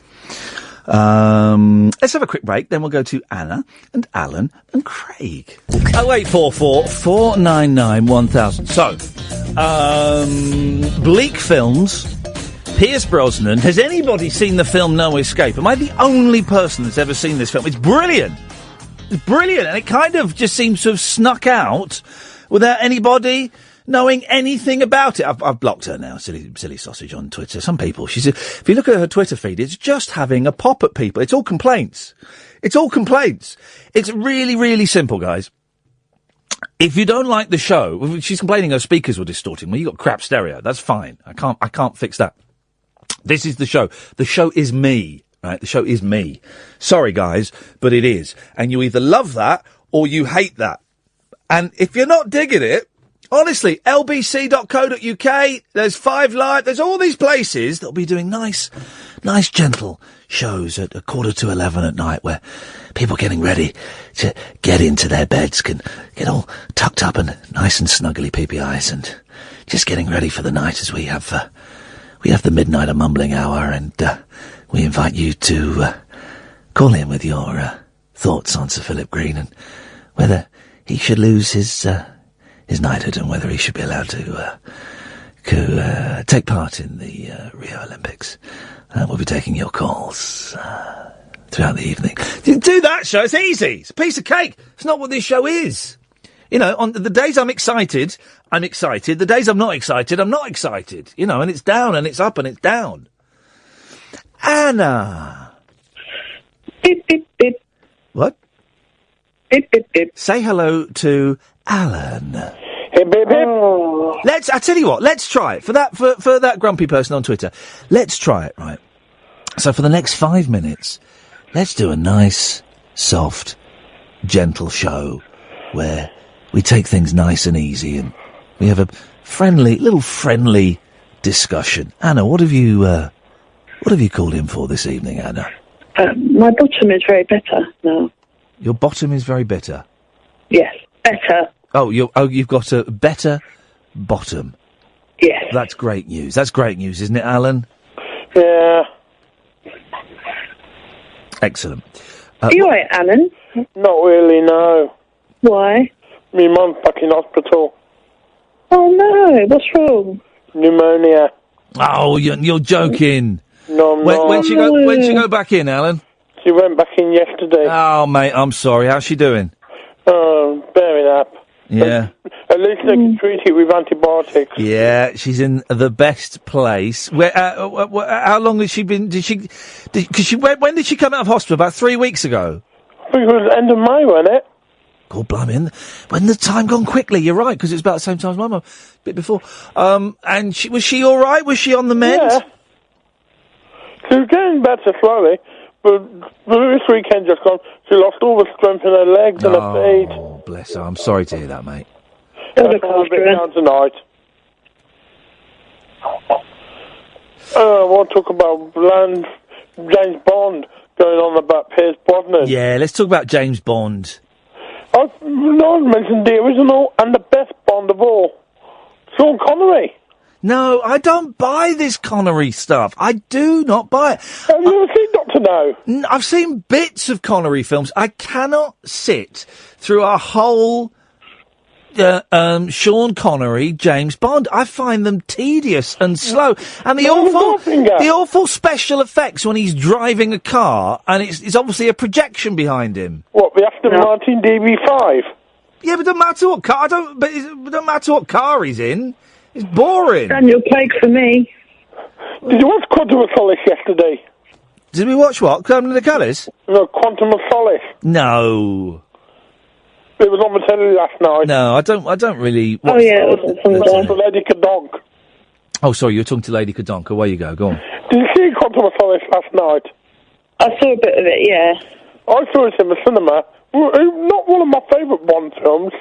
Let's have a quick break, then we'll go to Anna and Alan and Craig. 0844 499 1000. So, Bleak Films, Pierce Brosnan. Has anybody seen the film No Escape? Am I the only person that's ever seen this film? It's brilliant. It's brilliant, and it kind of just seems to have snuck out without anybody knowing anything about it. I've blocked her now, silly sausage on Twitter. Some people, if you look at her Twitter feed, it's just having a pop at people. It's all complaints. It's really, really simple, guys. If you don't like the show, she's complaining her speakers were distorting. Well, you got crap stereo. That's fine. I can't fix that. This is the show. The show is me, right? The show is me. Sorry, guys, but it is. And you either love that or you hate that. And if you're not digging it, honestly, lbc.co.uk, there's 5 Live, there's all these places that'll be doing nice, gentle shows at 11:15 at night where people getting ready to get into their beds can get all tucked up and nice and snuggly PPIs and just getting ready for the night as we have the midnight mumbling hour, and we invite you to call in with your thoughts on Sir Philip Green and whether he should lose his knighthood and whether he should be allowed to take part in the Rio Olympics. We'll be taking your calls throughout the evening. Do that show. It's easy. It's a piece of cake. It's not what this show is. You know, on the days I'm excited, I'm excited. The days I'm not excited, I'm not excited. You know, and it's down and it's up and it's down. Anna. Beep, beep, beep. What? Beep, beep, beep. Say hello to Alan. Hey, beep, beep. Oh. I tell you what, let's try it. For that grumpy person on Twitter, let's try it, right? So for the next 5 minutes, let's do a nice, soft, gentle show where we take things nice and easy and we have a little friendly discussion. Anna, what have you called in for this evening, Anna? My bottom is very bitter now. Your bottom is very bitter? Yes, better. You've got a better bottom. Yes. That's great news. That's great news, isn't it, Alan? Yeah. Excellent. Are you alright, Alan? Not really, no. Why? Me mum's back in hospital. Oh no, what's wrong? Pneumonia. Oh, you're joking. No, I'm not. When'd she go back in, Alan? She went back in yesterday. Oh, mate, I'm sorry. How's she doing? Bearing up. Yeah. At least they can treat it with antibiotics. Yeah, she's in the best place. Where? How long has she been? When did she come out of hospital? About 3 weeks ago. I think it was end of May, wasn't it? God blimey! When the time gone quickly. You're right, because it was about the same time as my mum, a bit before. And was she all right? Was she on the mend? Yeah. She was getting better slowly, but this weekend just gone, she lost all the strength in her legs and her feet. Oh, bless her. I'm sorry to hear that, mate. I'm a bit down tonight. I want to talk about James Bond going on about Pierce Brosnan. Yeah, let's talk about James Bond. I've not mentioned the original and the best Bond of all, Sean Connery. No, I don't buy this Connery stuff. I do not buy it. Have you ever seen Dr. No? I've seen bits of Connery films. I cannot sit through a whole Sean Connery, James Bond. I find them tedious and slow. And the awful special effects when he's driving a car and it's obviously a projection behind him. What, the Aston Martin DB5? Yeah, but it doesn't matter what car. It doesn't matter what car he's in. It's boring. Daniel Craig for me. Did you watch Quantum of Solace yesterday? Did we watch what? Quantum of Solace? No, Quantum of Solace. No. It was on the telly last night. No, I don't really watch. Oh yeah, it was on Talking to Lady Cadonk. Oh, sorry, you were talking to Lady Cadonk. Away you go. Go on. Did you see Quantum of Solace last night? I saw a bit of it, yeah. I saw it in the cinema. Not one of my favourite Bond films.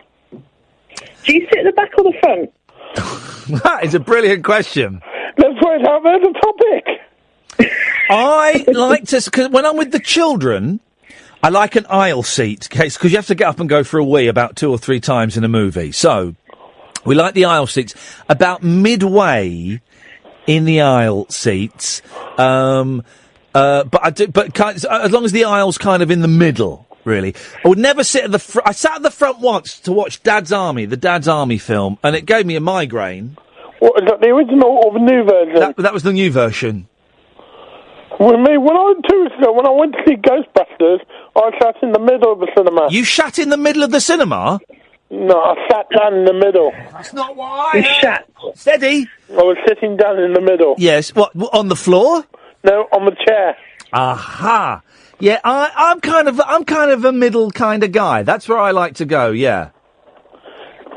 Do you sit at the back or the front? That is a brilliant question. Let's wait out there the topic. I like to, cause when I'm with the children, I like an aisle seat, because you have to get up and go for a wee about 2 or 3 times in a movie. So, we like the aisle seats. About midway in the aisle seats, but as long as the aisle's kind of in the middle, really. I would never sit at the front. I sat at the front once to watch the Dad's Army film, and it gave me a migraine. What, is that the original or the new version? That was the new version. With me, when I went to see Ghostbusters, I sat in the middle of the cinema. You sat in the middle of the cinema? No, I sat down in the middle. That's not what You sat. Steady. I was sitting down in the middle. Yes. What, on the floor? No, on the chair. Aha. Yeah, I'm kind of a middle kind of guy. That's where I like to go, yeah.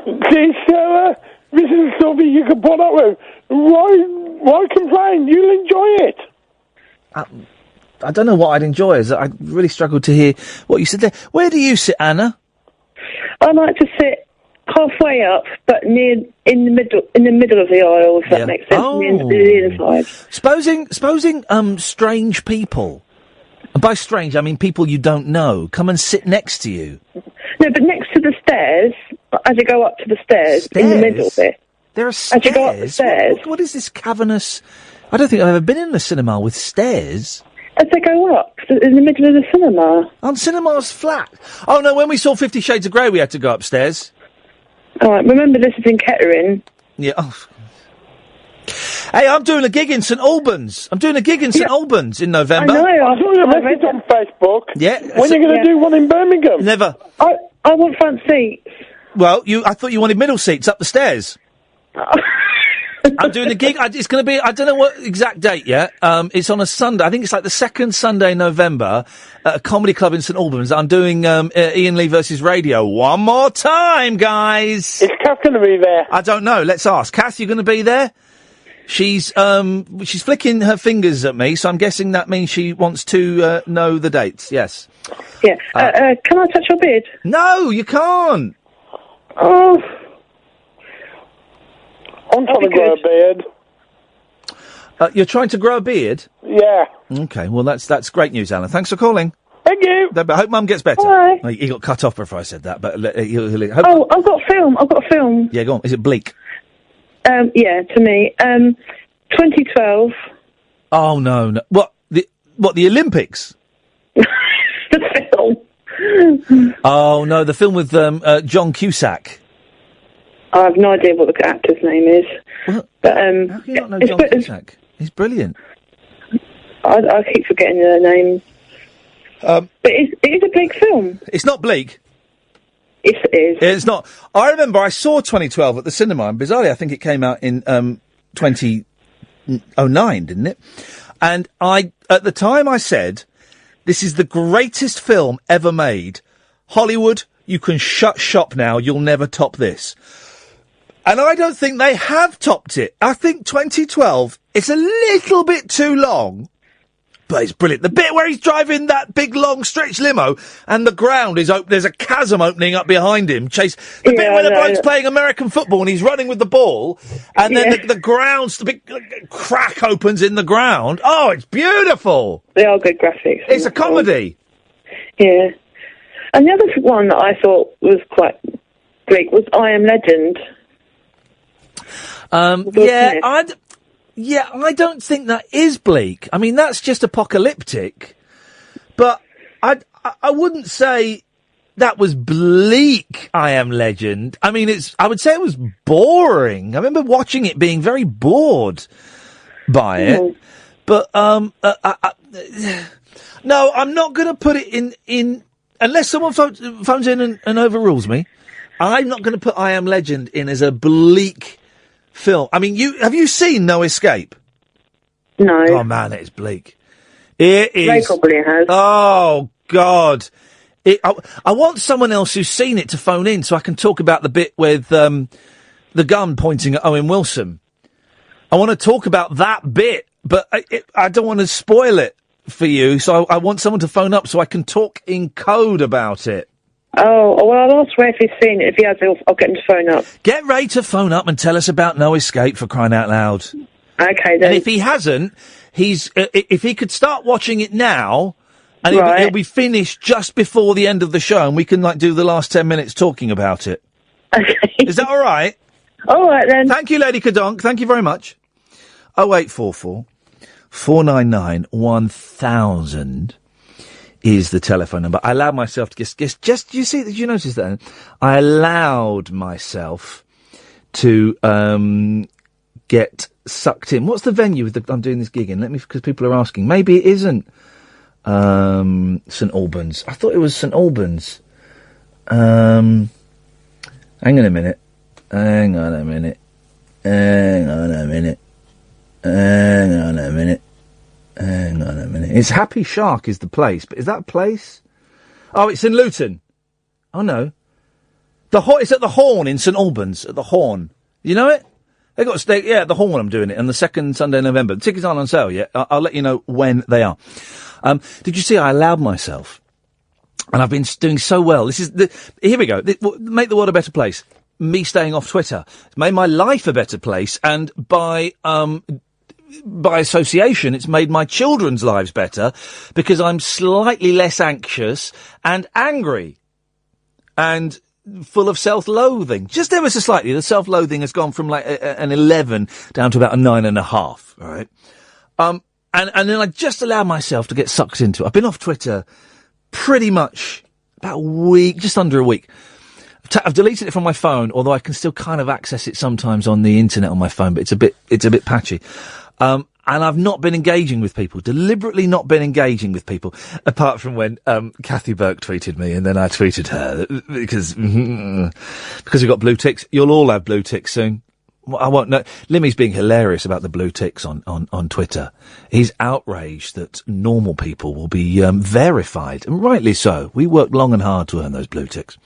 See, Sarah, this is something you can put up with. Why complain? You'll enjoy it. I don't know what I'd enjoy. I really struggled to hear what you said there. Where do you sit, Anna? I like to sit halfway up, but in the middle of the aisle, if that makes sense. The inside. Supposing strange people, and by strange I mean people you don't know, come and sit next to you. No, but next to the stairs, as you go up to the stairs? In the middle bit. There are stairs? As you go up the stairs. What is this cavernous... I don't think I've ever been in a cinema with stairs. As they go up, in the middle of the cinema. Aren't cinemas flat? Oh, no, when we saw 50 Shades of Grey, we had to go upstairs. All right, remember this is in Kettering. Yeah, Hey, I'm doing a gig in St Albans. I'm doing a gig in St Albans in November. I know, I saw your message on Facebook. Yeah. When are you going to do one in Birmingham? Never. I want front seats. Well, I thought you wanted middle seats up the stairs. I'm doing a gig. It's going to be, I don't know what exact date yet. It's on a Sunday. I think it's like the second Sunday in November at a comedy club in St Albans. I'm doing Iain Lee versus Radio one more time, guys. Is Kath going to be there? I don't know. Let's ask. Kath, you going to be there? She's flicking her fingers at me, so I'm guessing that means she wants to know the dates. Yes. Yeah. Can I touch your beard? No, you can't. Oh. I'm trying to grow a beard. You're trying to grow a beard? Yeah. Okay, well, that's great news, Alan. Thanks for calling. Thank you. I hope Mum gets better. Bye. Oh, he got cut off before I said that, but I've got film. Yeah, go on. Is it bleak? Yeah, to me. 2012. Oh, no. What, the Olympics? The film. Oh, no, the film with John Cusack. I have no idea what the actor's name is. What? But, How can you not know John Cusack? He's brilliant. I keep forgetting their name. But it is a bleak film. It's not bleak. Yes, it is. It's not. I remember I saw 2012 at the cinema, and bizarrely I think it came out in 2009, didn't it? And at the time I said, this is the greatest film ever made. Hollywood, you can shut shop now, you'll never top this. And I don't think they have topped it. I think 2012, it's a little bit too long, but it's brilliant. The bit where he's driving that big, long, stretch limo, and the ground is open, there's a chasm opening up behind him. The bit where the bloke's playing American football and he's running with the ball, and then the ground's, the big crack opens in the ground. Oh, it's beautiful. They are good graphics. It's a comedy. Yeah. And the other one that I thought was quite bleak was I Am Legend. I don't think that is bleak. I mean, that's just apocalyptic. But I wouldn't say that was bleak, I Am Legend. I mean, I would say it was boring. I remember watching it being very bored by it. But, no, I'm not going to put it in, unless someone phones in and overrules me. I'm not going to put I Am Legend in as a bleak film. I mean, have you seen No Escape? No. Oh man, it's bleak. It is. Ray probably has. Oh God. I want someone else who's seen it to phone in so I can talk about the bit with the gun pointing at Owen Wilson. I want to talk about that bit, but I don't want to spoil it for you. So I want someone to phone up so I can talk in code about it. Oh, well, I'll ask Ray if he's seen it. If he has, I'll get him to phone up. Get Ray to phone up and tell us about No Escape, for crying out loud. Okay, then. And if he hasn't, if he could start watching it now, and it'll be finished just before the end of the show, and we can, do the last 10 minutes talking about it. Okay. Is that all right? All right, then. Thank you, Lady Kadonk. Thank you very much. 0844 499 1000 is the telephone number. I allowed myself to did you notice that? I allowed myself to get sucked in. What's the venue I'm doing this gig in? Because people are asking. Maybe it isn't St Albans. I thought it was St Albans. Hang on a minute. It's Happy Shark is the place, but is that a place? Oh, it's in Luton. Oh no. It's at the Horn in St Albans, at the Horn. You know it? They got at the Horn I'm doing it, on the second Sunday in November. The tickets aren't on sale yet. I'll let you know when they are. Did you see I allowed myself? And I've been doing so well. Here we go. Make the world a better place. Me staying off Twitter. It's made my life a better place, and by association, it's made my children's lives better, because I'm slightly less anxious and angry. And full of self-loathing. Just ever so slightly. The self-loathing has gone from like an 11 down to about a 9.5, right? And then I just allow myself to get sucked into it. I've been off Twitter pretty much about a week, just under a week. I've deleted it from my phone, although I can still kind of access it sometimes on the internet on my phone, but it's a bit patchy. And I've not been engaging with people, deliberately not been engaging with people, apart from when Kathy Burke tweeted me, and then I tweeted her, because we've got blue ticks. You'll all have blue ticks soon. I won't know. Limmy's being hilarious about the blue ticks on Twitter. He's outraged that normal people will be verified, and rightly so. We worked long and hard to earn those blue ticks.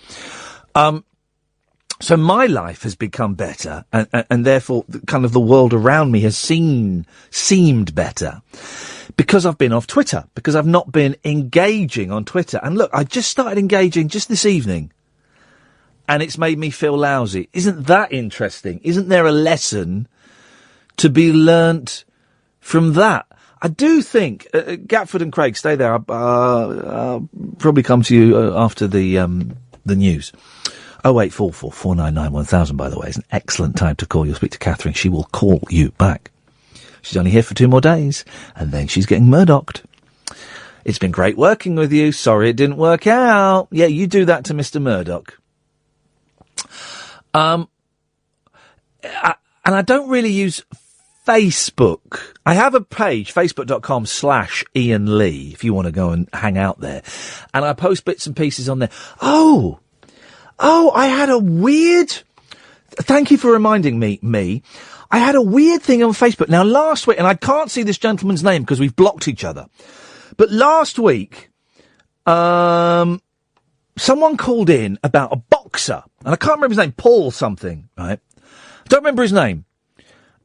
So my life has become better, and therefore kind of the world around me has seemed better, because I've been off Twitter, because I've not been engaging on Twitter. And look, I just started engaging just this evening, and it's made me feel lousy. Isn't that interesting? Isn't there a lesson to be learnt from that? I do think, Gatford and Craig, stay there. I'll probably come to you after the news. 0844 499 1000, by the way, is an excellent time to call. You'll speak to Catherine. She will call you back. She's only here for 2 more days, and then she's getting Murdocked. It's been great working with you. Sorry it didn't work out. Yeah, you do that to Mr. Murdoch. And I don't really use Facebook. I have a page, facebook.com/Iain Lee, if you want to go and hang out there. And I post bits and pieces on there. Oh, I had a weird... Thank you for reminding me. I had a weird thing on Facebook. Now, last week, and I can't see this gentleman's name because we've blocked each other, but last week, someone called in about a boxer, and I can't remember his name, Paul something, right? I don't remember his name.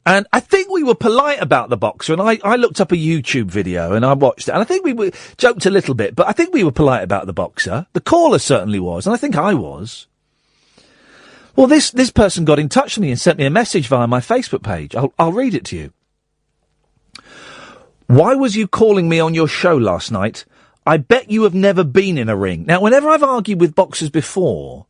And I think we were polite about the boxer, and I looked up a YouTube video, and I watched it, and I think we joked a little bit, but I think we were polite about the boxer. The caller certainly was, and I think I was. Well, this person got in touch with me and sent me a message via my Facebook page. I'll read it to you. Why was you calling me on your show last night? I bet you have never been in a ring. Now, whenever I've argued with boxers before,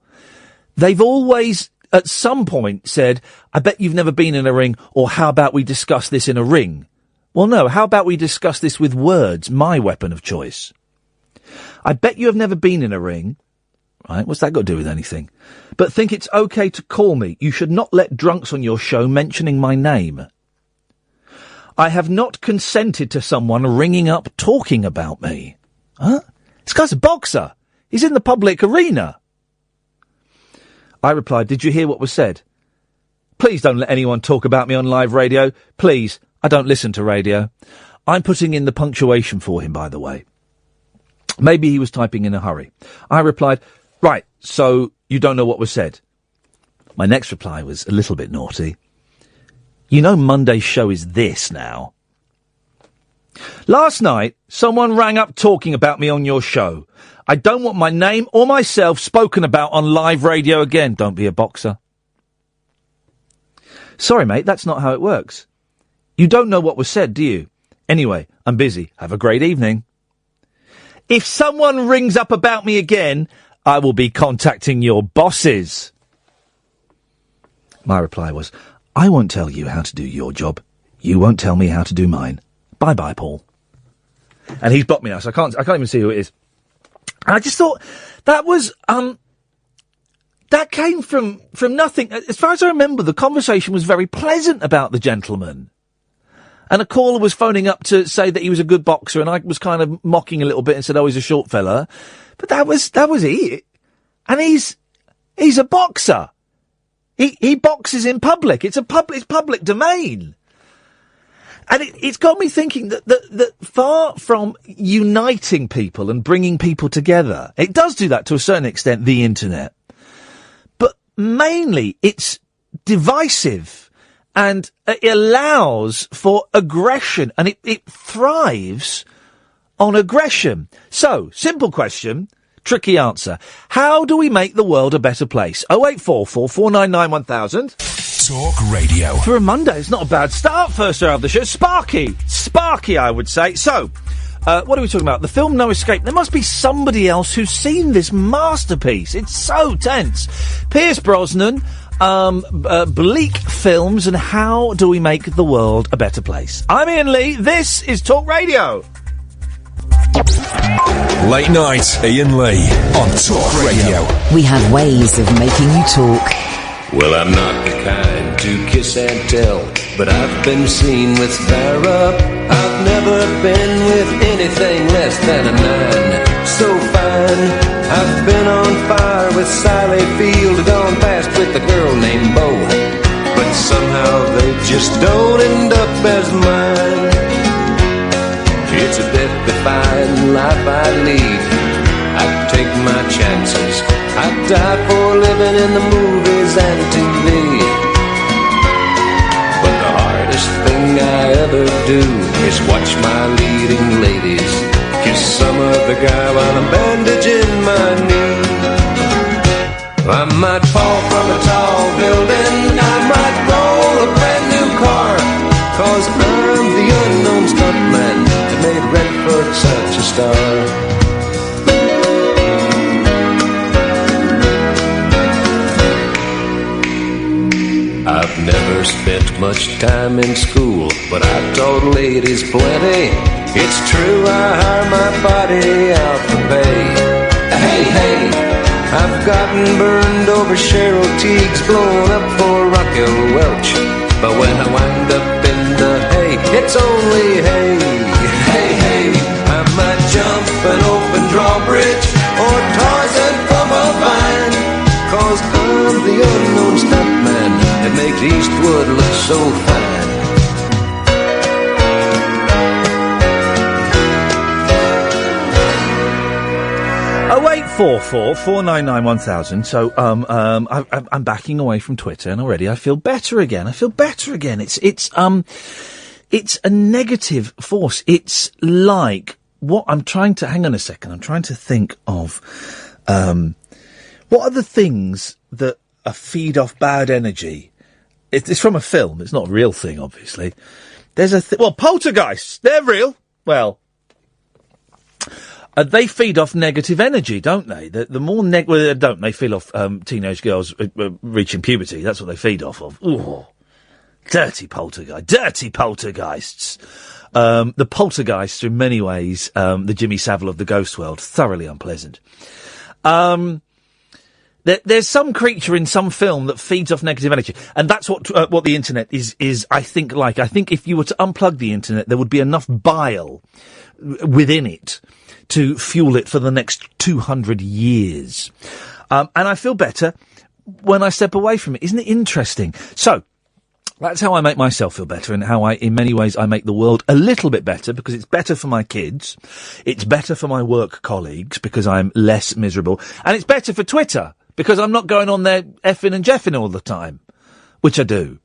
they've always... at some point said, I bet you've never been in a ring, or how about we discuss this in a ring? Well, no, how about we discuss this with words, my weapon of choice? I bet you have never been in a ring. Right, what's that got to do with anything? But think it's okay to call me. You should not let drunks on your show mentioning my name. I have not consented to someone ringing up talking about me. Huh? This guy's a boxer. He's in the public arena. I replied, did you hear what was said? Please don't let anyone talk about me on live radio. Please, I don't listen to radio. I'm putting in the punctuation for him, by the way. Maybe he was typing in a hurry. I replied, right, so you don't know what was said. My next reply was a little bit naughty. You know Monday's show is this now. Last night, someone rang up talking about me on your show. I don't want my name or myself spoken about on live radio again. Don't be a boxer. Sorry, mate, that's not how it works. You don't know what was said, do you? Anyway, I'm busy. Have a great evening. If someone rings up about me again, I will be contacting your bosses. My reply was, I won't tell you how to do your job. You won't tell me how to do mine. Bye-bye, Paul. And he's blocked me now, so I can't even see who it is. And I just thought that was, that came from nothing. As far as I remember, the conversation was very pleasant about the gentleman. And a caller was phoning up to say that he was a good boxer, and I was kind of mocking a little bit and said, oh, he's a short fella. But that was it. And he's a boxer. He boxes in public. It's public domain. And it's got me thinking that far from uniting people and bringing people together, it does do that to a certain extent, the internet. But mainly it's divisive and it allows for aggression, and it thrives on aggression. So, simple question, tricky answer. How do we make the world a better place? 0844 499 1000. Talk Radio. For a Monday, it's not a bad start. First hour of the show. Sparky, I would say. So, what are we talking about? The film No Escape. There must be somebody else who's seen this masterpiece. It's so tense. Pierce Brosnan, bleak films, and how do we make the world a better place? I'm Iain Lee. This is Talk Radio. Late night, Iain Lee on Talk Radio. We have ways of making you talk. Well, I'm not the kind to kiss and tell, but I've been seen with Farrah. I've never been with anything less than a 9. So fine, I've been on fire with Sally Field, gone past with a girl named Bo, but somehow they just don't end up as mine. It's a death-defying life I lead. I take my chances. I die for living in the movies and TV. But the hardest thing I ever do is watch my leading ladies kiss some other guy while I'm bandaging my knee. I might fall from a tall building, I might roll a brand new car, 'cause I'm the unknown stuntman that made Redford such a star. I've never spent much time in school, but I've taught ladies plenty. It's true, I hire my body out for pay. Hey, hey, I've gotten burned over Cheryl Teague's, blown up for Raquel Welch. But when I wind up in the hay, it's only hay. Hey, hey, I might jump an open drawbridge or Tarzan from a vine, 'cause I'm the unknown stuntman that makes Eastwood look so fine. 0844 499 1000. So, I'm backing away from Twitter, and already I feel better again. It's a negative force. It's like what I'm trying to, hang on a second, I'm trying to think of, what are the things that feed off bad energy? It's from a film. It's not a real thing, obviously. There's well, poltergeists. They're real. Well, they feed off negative energy, don't they? The more well, don't they feed off teenage girls reaching puberty? That's what they feed off of. Ooh, dirty poltergeists. The poltergeists are in many ways the Jimmy Savile of the ghost world. Thoroughly unpleasant. There's some creature in some film that feeds off negative energy, and that's what the internet is. I think like. I think if you were to unplug the internet, there would be enough bile within it to fuel it for the next 200 years. And I feel better when I step away from it. Isn't it interesting? So, that's how I make myself feel better, and how in many ways, I make the world a little bit better, because it's better for my kids, it's better for my work colleagues, because I'm less miserable, and it's better for Twitter, because I'm not going on there effing and jeffing all the time, which I do.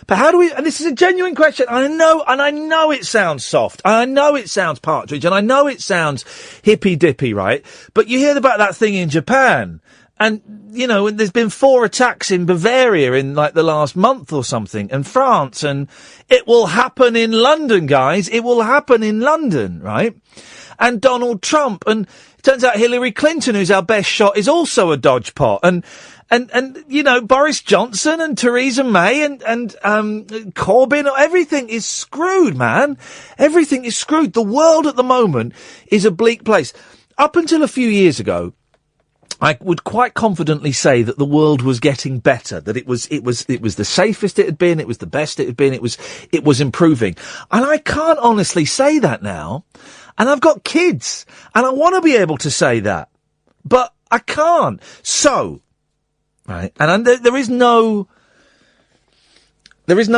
But how do we, and this is a genuine question, I know it sounds soft, I know it sounds partridge, and I know it sounds hippy-dippy, right? But you hear about that thing in Japan, and, you know, there's been 4 attacks in Bavaria in, like, the last month or something, and France, and it will happen in London, guys, it will happen in London, right? And Donald Trump, and it turns out Hillary Clinton, who's our best shot, is also a dodge pot, and you know, Boris Johnson and Theresa May and Corbyn, everything is screwed, man. Everything is screwed. The world at the moment is a bleak place. Up until a few years ago, I would quite confidently say that the world was getting better, that it was the safest it had been, it was the best it had been, it was improving. And I can't honestly say that now. And I've got kids, and I want to be able to say that, but I can't. So, right, and there is no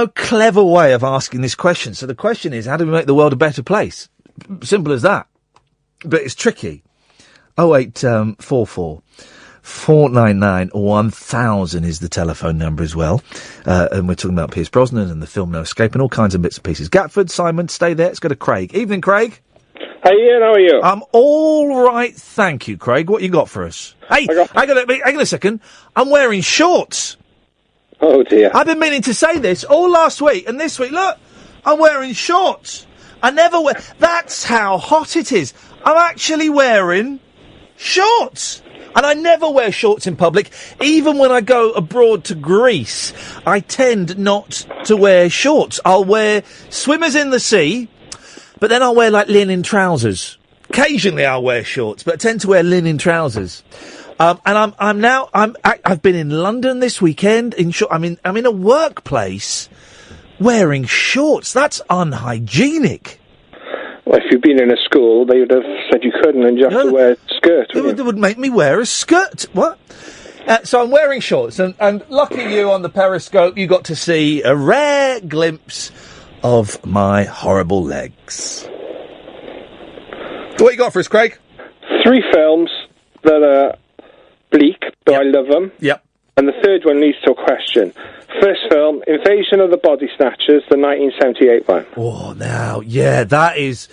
clever way of asking this question. So the question is, how do we make the world a better place? Simple as that. But it's tricky. 0844 499 1000 is the telephone number as well. And we're talking about Pierce Brosnan and the film No Escape and all kinds of bits and pieces. Gatford, Simon, stay there. Let's go to Craig. Evening, Craig. Hey, Ian, how are you? I'm all right, thank you, Craig. What you got for us? Hey, hang on a second. I'm wearing shorts. Oh, dear. I've been meaning to say this all last week and this week. Look, I'm wearing shorts. I never wear... That's how hot it is. I'm actually wearing shorts. And I never wear shorts in public. Even when I go abroad to Greece, I tend not to wear shorts. I'll wear swimmers in the sea, but then I'll wear, like, linen trousers. Occasionally I'll wear shorts, but I tend to wear linen trousers. And I've been in London this weekend I'm in a workplace wearing shorts. That's unhygienic. Well, if you'd been in a school, they would have said you couldn't and you have to wear a skirt. They would make me wear a skirt. What? So I'm wearing shorts, and lucky you on the Periscope, you got to see a rare glimpse of my horrible legs. What you got for us, Craig? 3 films that are bleak, but I love them. Yep. And the third one leads to a question. First film, Invasion of the Body Snatchers, the 1978 one. Oh, now, yeah, that is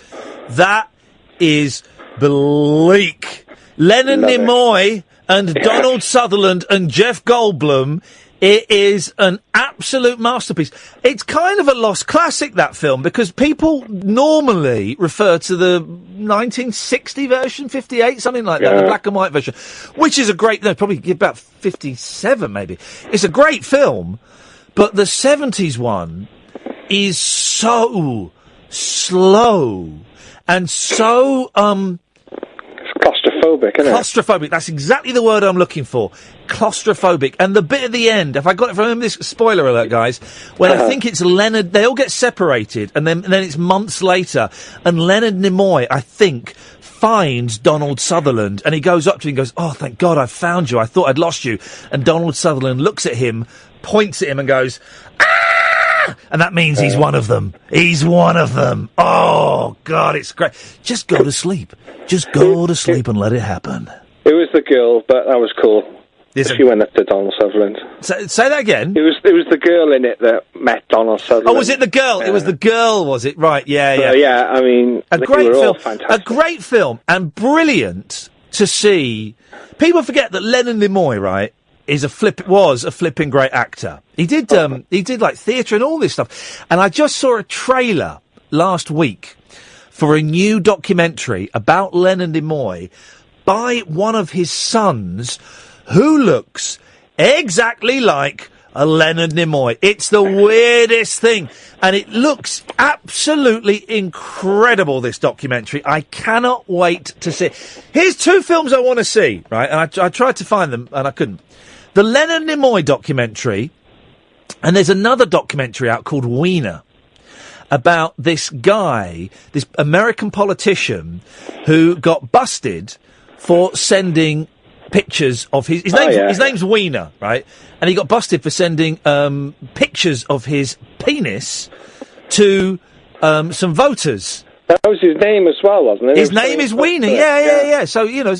bleak. Leonard Nimoy and Donald Sutherland and Jeff Goldblum. It is an absolute masterpiece. It's kind of a lost classic, that film, because people normally refer to the 1960 version, 58, something like that, the black and white version, which is a great, probably about 57 maybe. It's a great film, but the 70s one is so slow and so, claustrophobic, isn't it? Claustrophobic, that's exactly the word I'm looking for. Claustrophobic. And the bit at the end, if I got it from this, spoiler alert, guys, when I think it's Leonard, they all get separated, and then it's months later, and Leonard Nimoy, I think, finds Donald Sutherland, and he goes up to him and goes, "Oh, thank God I found you. I thought I'd lost you." And Donald Sutherland looks at him, points at him, and goes, "Ah!" And that means he's one of them. He's one of them. Oh, God, it's great. Just go to sleep. Just go to sleep and let it happen. It was the girl, but that was cool. She went up to Donald Sutherland. Say that again? It was the girl in it that met Donald Sutherland. Oh, was it the girl? It was the girl, was it? Right, yeah. Yeah, I mean, a great film. A great film, and brilliant to see. People forget that Leonard Nimoy, right, was a flipping great actor. He did like theatre and all this stuff. And I just saw a trailer last week for a new documentary about Leonard Nimoy by one of his sons, who looks exactly like a Leonard Nimoy. It's the weirdest thing. And it looks absolutely incredible, this documentary. I cannot wait to see it. Here's 2 films I want to see, right? And I tried to find them, and I couldn't. The Leonard Nimoy documentary, and there's another documentary out called Wiener, about this guy, this American politician, who got busted for sending pictures of his name's Wiener, right? And he got busted for sending pictures of his penis to some voters. That was his name as well, wasn't it? His name is Wiener, yeah. So, you know,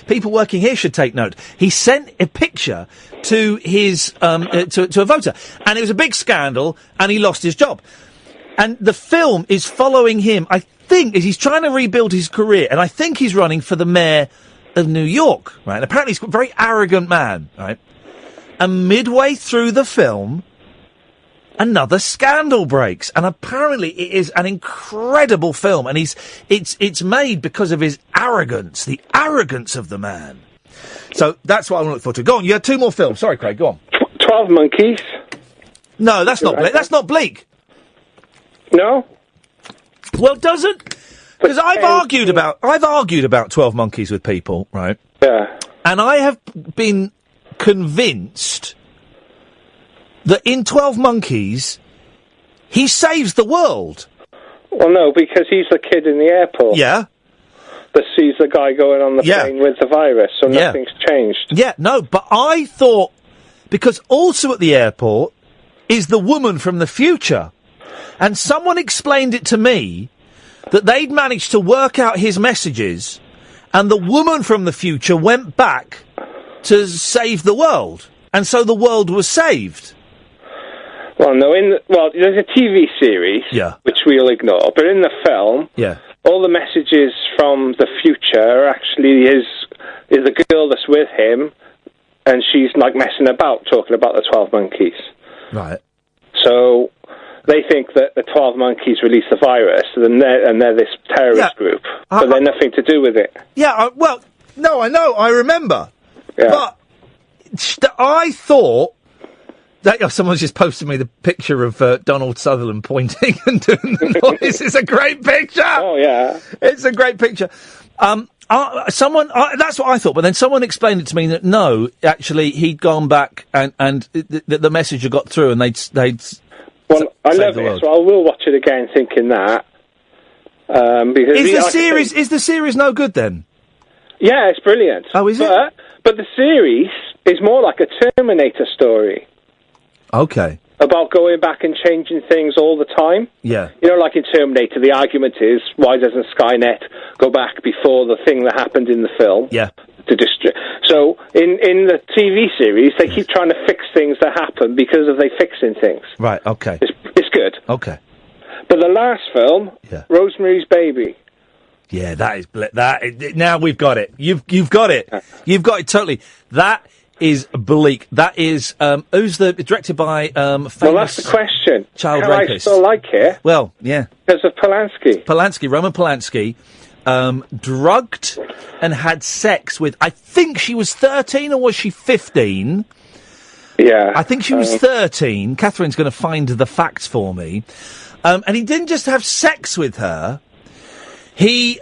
people working here should take note. He sent a picture to his to a voter, and it was a big scandal, and he lost his job. And the film is following him, I think, as he's trying to rebuild his career, and I think he's running for the mayor of New York, right? And apparently he's a very arrogant man, right? And midway through the film, another scandal breaks, and apparently it is an incredible film, and it's made because of his arrogance, the arrogance of the man. So that's what I want to look forward to. Go on, you had 2 more films. Sorry, Craig, go on. 12 Monkeys. No, that's not bleak. That's not bleak. No? Well, doesn't... Because I've argued about 12 Monkeys with people, right? Yeah. And I have been convinced that in 12 Monkeys, he saves the world. Well, no, because he's the kid in the airport. Yeah. That sees the guy going on the plane with the virus, so nothing's changed. Yeah, no, but I thought, because also at the airport is the woman from the future. And someone explained it to me that they'd managed to work out his messages and the woman from the future went back to save the world, and so the world was saved. Well, no, there's a TV series, which we'll ignore, but in the film, all the messages from the future are actually is the girl that's with him, and she's like messing about, talking about the 12 monkeys. Right. So they think that the 12 monkeys released the virus, and they're this terrorist group, but they're nothing to do with it. Yeah, well, no, I know, I remember. Yeah. But I thought that someone's just posted me the picture of Donald Sutherland pointing and doing the noise. It's a great picture. Oh yeah, it's a great picture. That's what I thought, but then someone explained it to me that no, actually he'd gone back and the message had got through, and they'd. Well, I love it, so I will watch it again, thinking that. Because is the series no good then? Yeah, it's brilliant. Oh, is it? But the series is more like a Terminator story. Okay. About going back and changing things all the time. Yeah. You know, like in Terminator, the argument is, why doesn't Skynet go back before the thing that happened in the film? Yeah. So, in the TV series, they keep trying to fix things that happen because of they fixing things. Right, okay. It's good. Okay. But the last film, Rosemary's Baby. Yeah, now we've got it. You've got it. You've got it totally. That is bleak. That is, directed by, famous... Well, that's the question. Child Can rapist. I still like it? Well, yeah. Because of Polanski. Roman Polanski, drugged and had sex with, I think she was 13 or was she 15? Yeah. I think she was 13. Catherine's going to find the facts for me. And he didn't just have sex with her. You've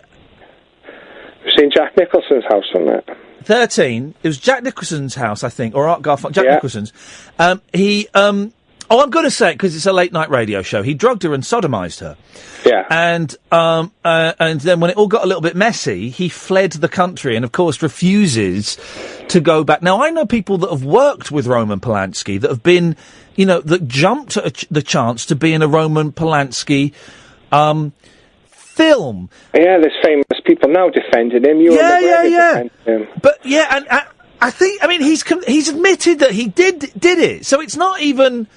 seen Jack Nicholson's house on that. 13. It was Jack Nicholson's house, I think, or Art Garfunkel. Jack Nicholson's. I'm going to say it because it's a late night radio show. He drugged her and sodomised her. Yeah. And then when it all got a little bit messy, he fled the country and, of course, refuses to go back. Now, I know people that have worked with Roman Polanski that have been, that jumped at the chance to be in a Roman Polanski film. Yeah, there's famous people now defending him. Defending him. But and I think, he's admitted that he did it. So it's not even,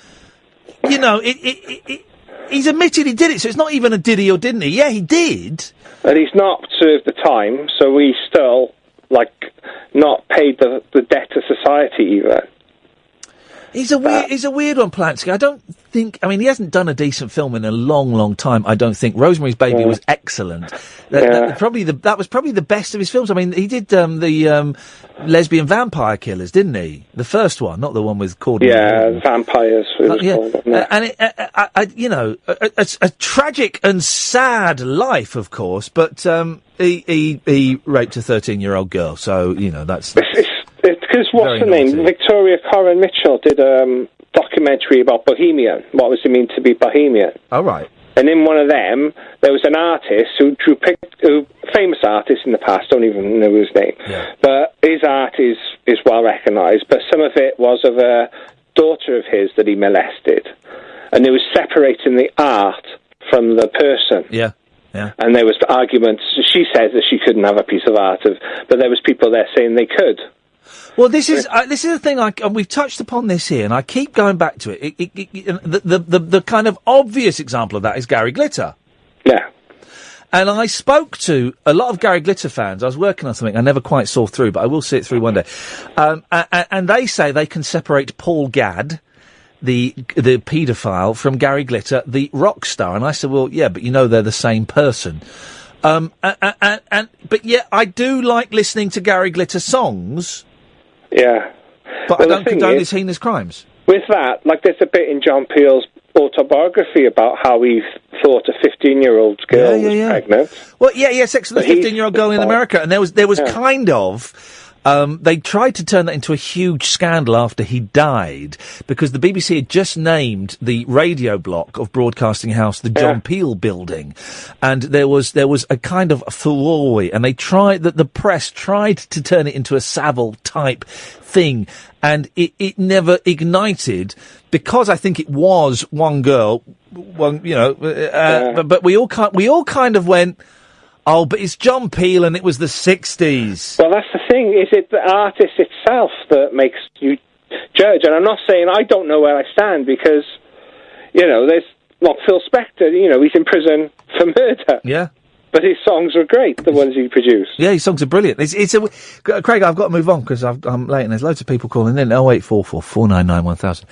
he's admitted he did it. So it's not even a did he or didn't he? Yeah, he did. And he's not served the time, so he's still not paid the debt to society either. He's a weird one, Polanski. I don't think. He hasn't done a decent film in a long, long time. I don't think. Rosemary's Baby was excellent. That was probably the best of his films. He did the Lesbian Vampire Killers, didn't he? The first one, not the one with Courtney. Yeah, Vampires. And a tragic and sad life, of course. But he raped a 13-year-old girl. So that's. Because what's her name? Victoria Coren Mitchell did a documentary about Bohemian. What does it mean to be Bohemian? Oh, right. And in one of them, there was an artist who famous artist in the past, don't even know his name. Yeah. But his art is well recognised, but some of it was of a daughter of his that he molested. And it was separating the art from the person. Yeah. Yeah. And there was arguments. She says that she couldn't have a piece of art, but there was people there saying they could. Well, this is the thing. We've touched upon this here, and I keep going back to it. The kind of obvious example of that is Gary Glitter. Yeah. And I spoke to a lot of Gary Glitter fans. I was working on something I never quite saw through, but I will see it through one day. And they say they can separate Paul Gadd, the paedophile, from Gary Glitter, the rock star. And I said, well, yeah, but they're the same person. But yeah, I do like listening to Gary Glitter songs. Yeah. But I don't condone his heinous crimes. With that, there's a bit in John Peel's autobiography about how he thought a 15-year-old girl was pregnant. Well, sex with a 15-year-old girl in America. And there was kind of... they tried to turn that into a huge scandal after he died, because the BBC had just named the radio block of Broadcasting House the John Peel building, and there was a kind of furore, and the press tried to turn it into a Savile type thing, and it never ignited, because I think it was one girl, but we all kind of went, Oh, but it's John Peel and it was the 60s. Well, that's the thing. Is it the artist itself that makes you judge? And I'm not saying I don't know where I stand because, there's Phil Spector, he's in prison for murder. Yeah. But his songs are great, the ones he produced. Yeah, his songs are brilliant. Craig, I've got to move on because I'm late and there's loads of people calling in. 0844 499 1000.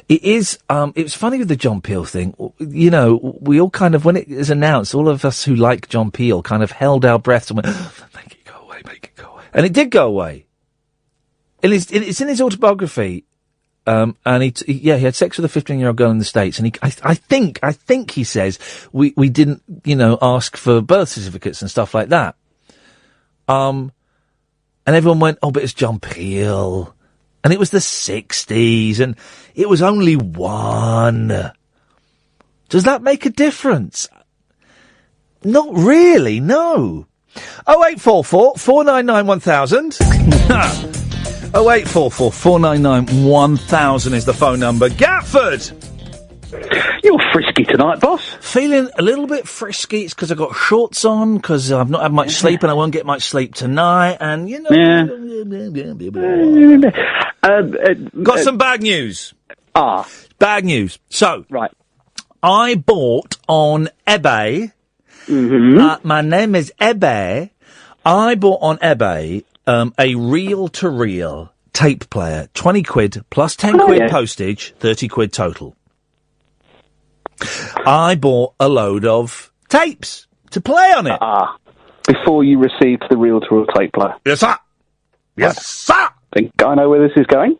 It was funny with the John Peel thing. We all kind of, when it was announced, all of us who like John Peel kind of held our breaths and went, make it go away. And it did go away. And it's in his autobiography. And he had sex with a 15-year-old girl in the States, and I think he says we didn't, ask for birth certificates and stuff like that. And everyone went, oh, but it's John Peel, and it was the 60s, and it was only one. Does that make a difference? Not really, no. 0844 499 1000. 0844 499 1000 is the phone number. Gatford! You're frisky tonight, boss. Feeling a little bit frisky. It's because I've got shorts on, because I've not had much sleep and I won't get much sleep tonight, and, got some bad news. Bad news. So, right. I bought on eBay. Mm-hmm. My name is eBay. I bought on eBay a reel-to-reel tape player, 20 quid plus 10 quid postage, 30 quid total. I bought a load of tapes to play on it. Before you received the reel-to-reel tape player? Yes, sir. Yes, sir. I think I know where this is going.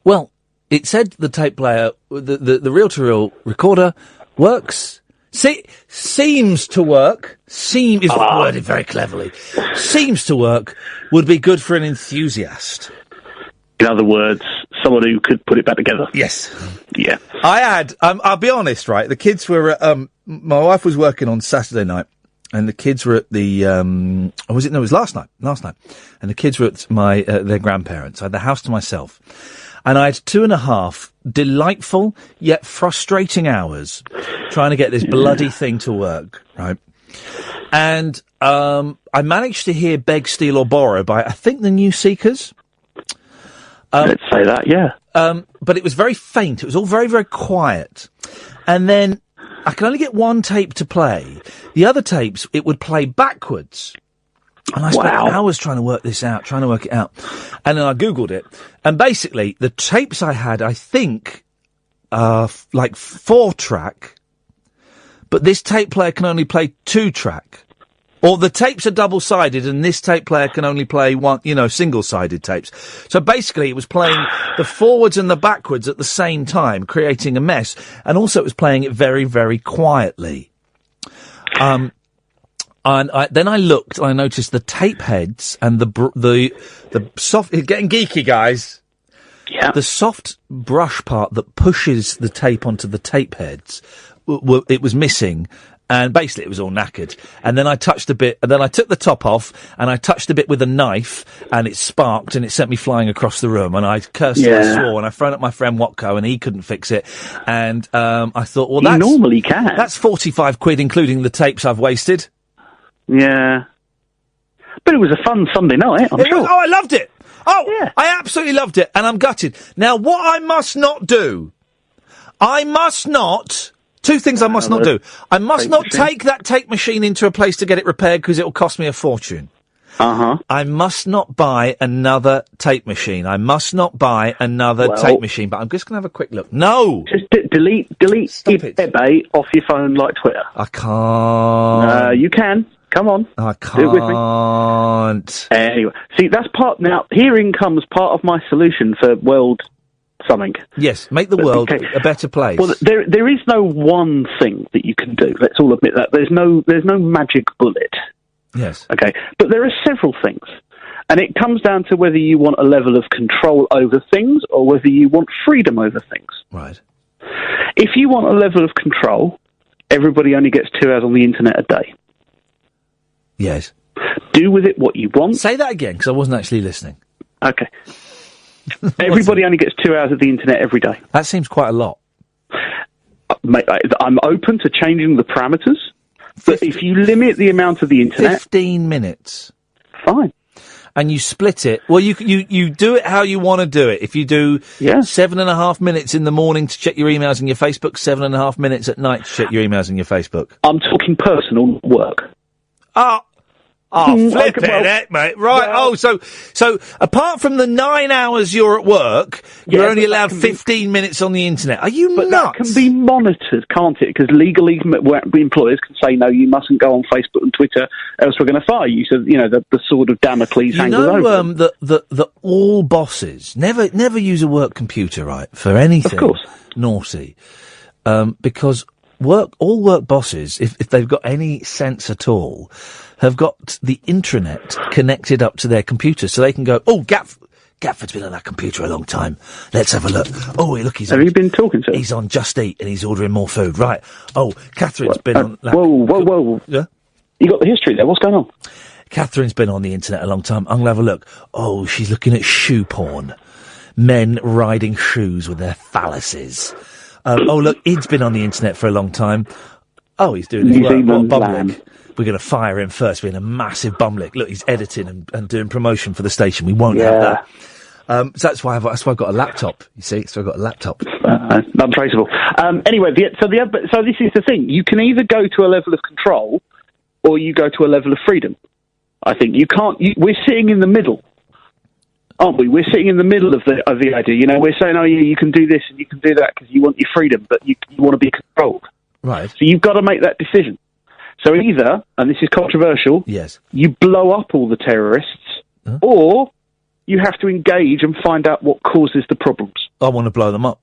Well, it said the tape player, the reel-to-reel recorder works. Seems to work. Is worded very cleverly. Seems to work. Would be good for an enthusiast. In other words, someone who could put it back together. Yes. Yeah. I had. I'll be honest, right? The kids were at, my wife was working on Saturday night, and the kids were at the. It was last night. And the kids were at my their grandparents. I had the house to myself. And I had 2.5 delightful yet frustrating hours trying to get this bloody thing to work, right? And I managed to hear Beg, Steal or Borrow by, I think, the New Seekers. Let's say that, yeah. But it was very faint. It was all very, very quiet. And then I could only get one tape to play. The other tapes, it would play backwards. And I spent hours trying to work it out. And then I Googled it. And basically, the tapes I had, I think, like 4-track. But this tape player can only play 2-track. Or the tapes are double-sided and this tape player can only play one, single-sided tapes. So basically, it was playing the forwards and the backwards at the same time, creating a mess. And also, it was playing it very, very quietly. And then I looked, and I noticed the tape heads and the soft. It's getting geeky, guys. Yeah. The soft brush part that pushes the tape onto the tape heads, it was missing, and basically it was all knackered. And then I touched a bit, and then I took the top off, and I touched a bit with a knife, and it sparked, and it sent me flying across the room. And I cursed and I swore, and I phoned up my friend Watco, and he couldn't fix it. And I thought, well, he normally can. That's 45 quid, including the tapes I've wasted. Yeah. But it was a fun Sunday night, I'm sure. I loved it. Yeah. I absolutely loved it, and I'm gutted. Now, what I must not do, two things I must not do. I must not take that tape machine into a place to get it repaired because it will cost me a fortune. I must not buy another tape machine. But I'm just going to have a quick look. No! Just delete eBay off your phone like Twitter. I can't. You can. Come on. I can't. Do it with me. Anyway, see, that's now, herein comes part of my solution for world something. Yes, make the world a better place. Well, there is no one thing that you can do. Let's all admit that. There's no magic bullet. Yes. Okay, but there are several things. And it comes down to whether you want a level of control over things or whether you want freedom over things. Right. If you want a level of control, everybody only gets 2 hours on the internet a day. Yes. Do with it what you want. Say that again, because I wasn't actually listening. Okay. Everybody only gets 2 hours of the internet every day. That seems quite a lot. Mate, I'm open to changing the parameters, But if you limit the amount of the internet... 15 minutes. Fine. And you split it. Well, you do it how you want to do it. If you do 7.5 minutes in the morning to check your emails and your Facebook, 7.5 minutes at night to check your emails and your Facebook. I'm talking personal work. Flip it, mate. Right. So apart from the 9 hours you're at work, you're only allowed 15 minutes on the internet. Are you nuts? That can be monitored, can't it? Because legally, employers can say, no, you mustn't go on Facebook and Twitter, else we're going to fire you. So, the sword of Damocles hangs over. That all bosses never use a work computer, right, for anything naughty. Because all work bosses, if they've got any sense at all, have got the intranet connected up to their computer, so they can go, Gatford's been on that computer a long time. Let's have a look. Oh, look, Have you been talking to him? He's on Just Eat and he's ordering more food. Right. Oh, Catherine's been on that. Whoa. Yeah? You got the history there. What's going on? Catherine's been on the internet a long time. I'm going to have a look. Oh, she's looking at shoe porn. Men riding shoes with their phalluses. Look, Id's been on the internet for a long time. Oh, he's doing his work. What bumlick. We're going to fire him first. We're in a massive bumlick. Look, he's editing and doing promotion for the station. We won't have that. So that's why I've got a laptop. You see, so I've got a laptop. Untraceable. Anyway, so this is the thing. You can either go to a level of control, or you go to a level of freedom. I think you can't. We're sitting in the middle, aren't we? We're sitting in the middle of the idea. We're saying, you can do this and you can do that because you want your freedom, but you want to be controlled. Right. So you've got to make that decision. So either, and this is controversial, you blow up all the terrorists, or you have to engage and find out what causes the problems. I want to blow them up.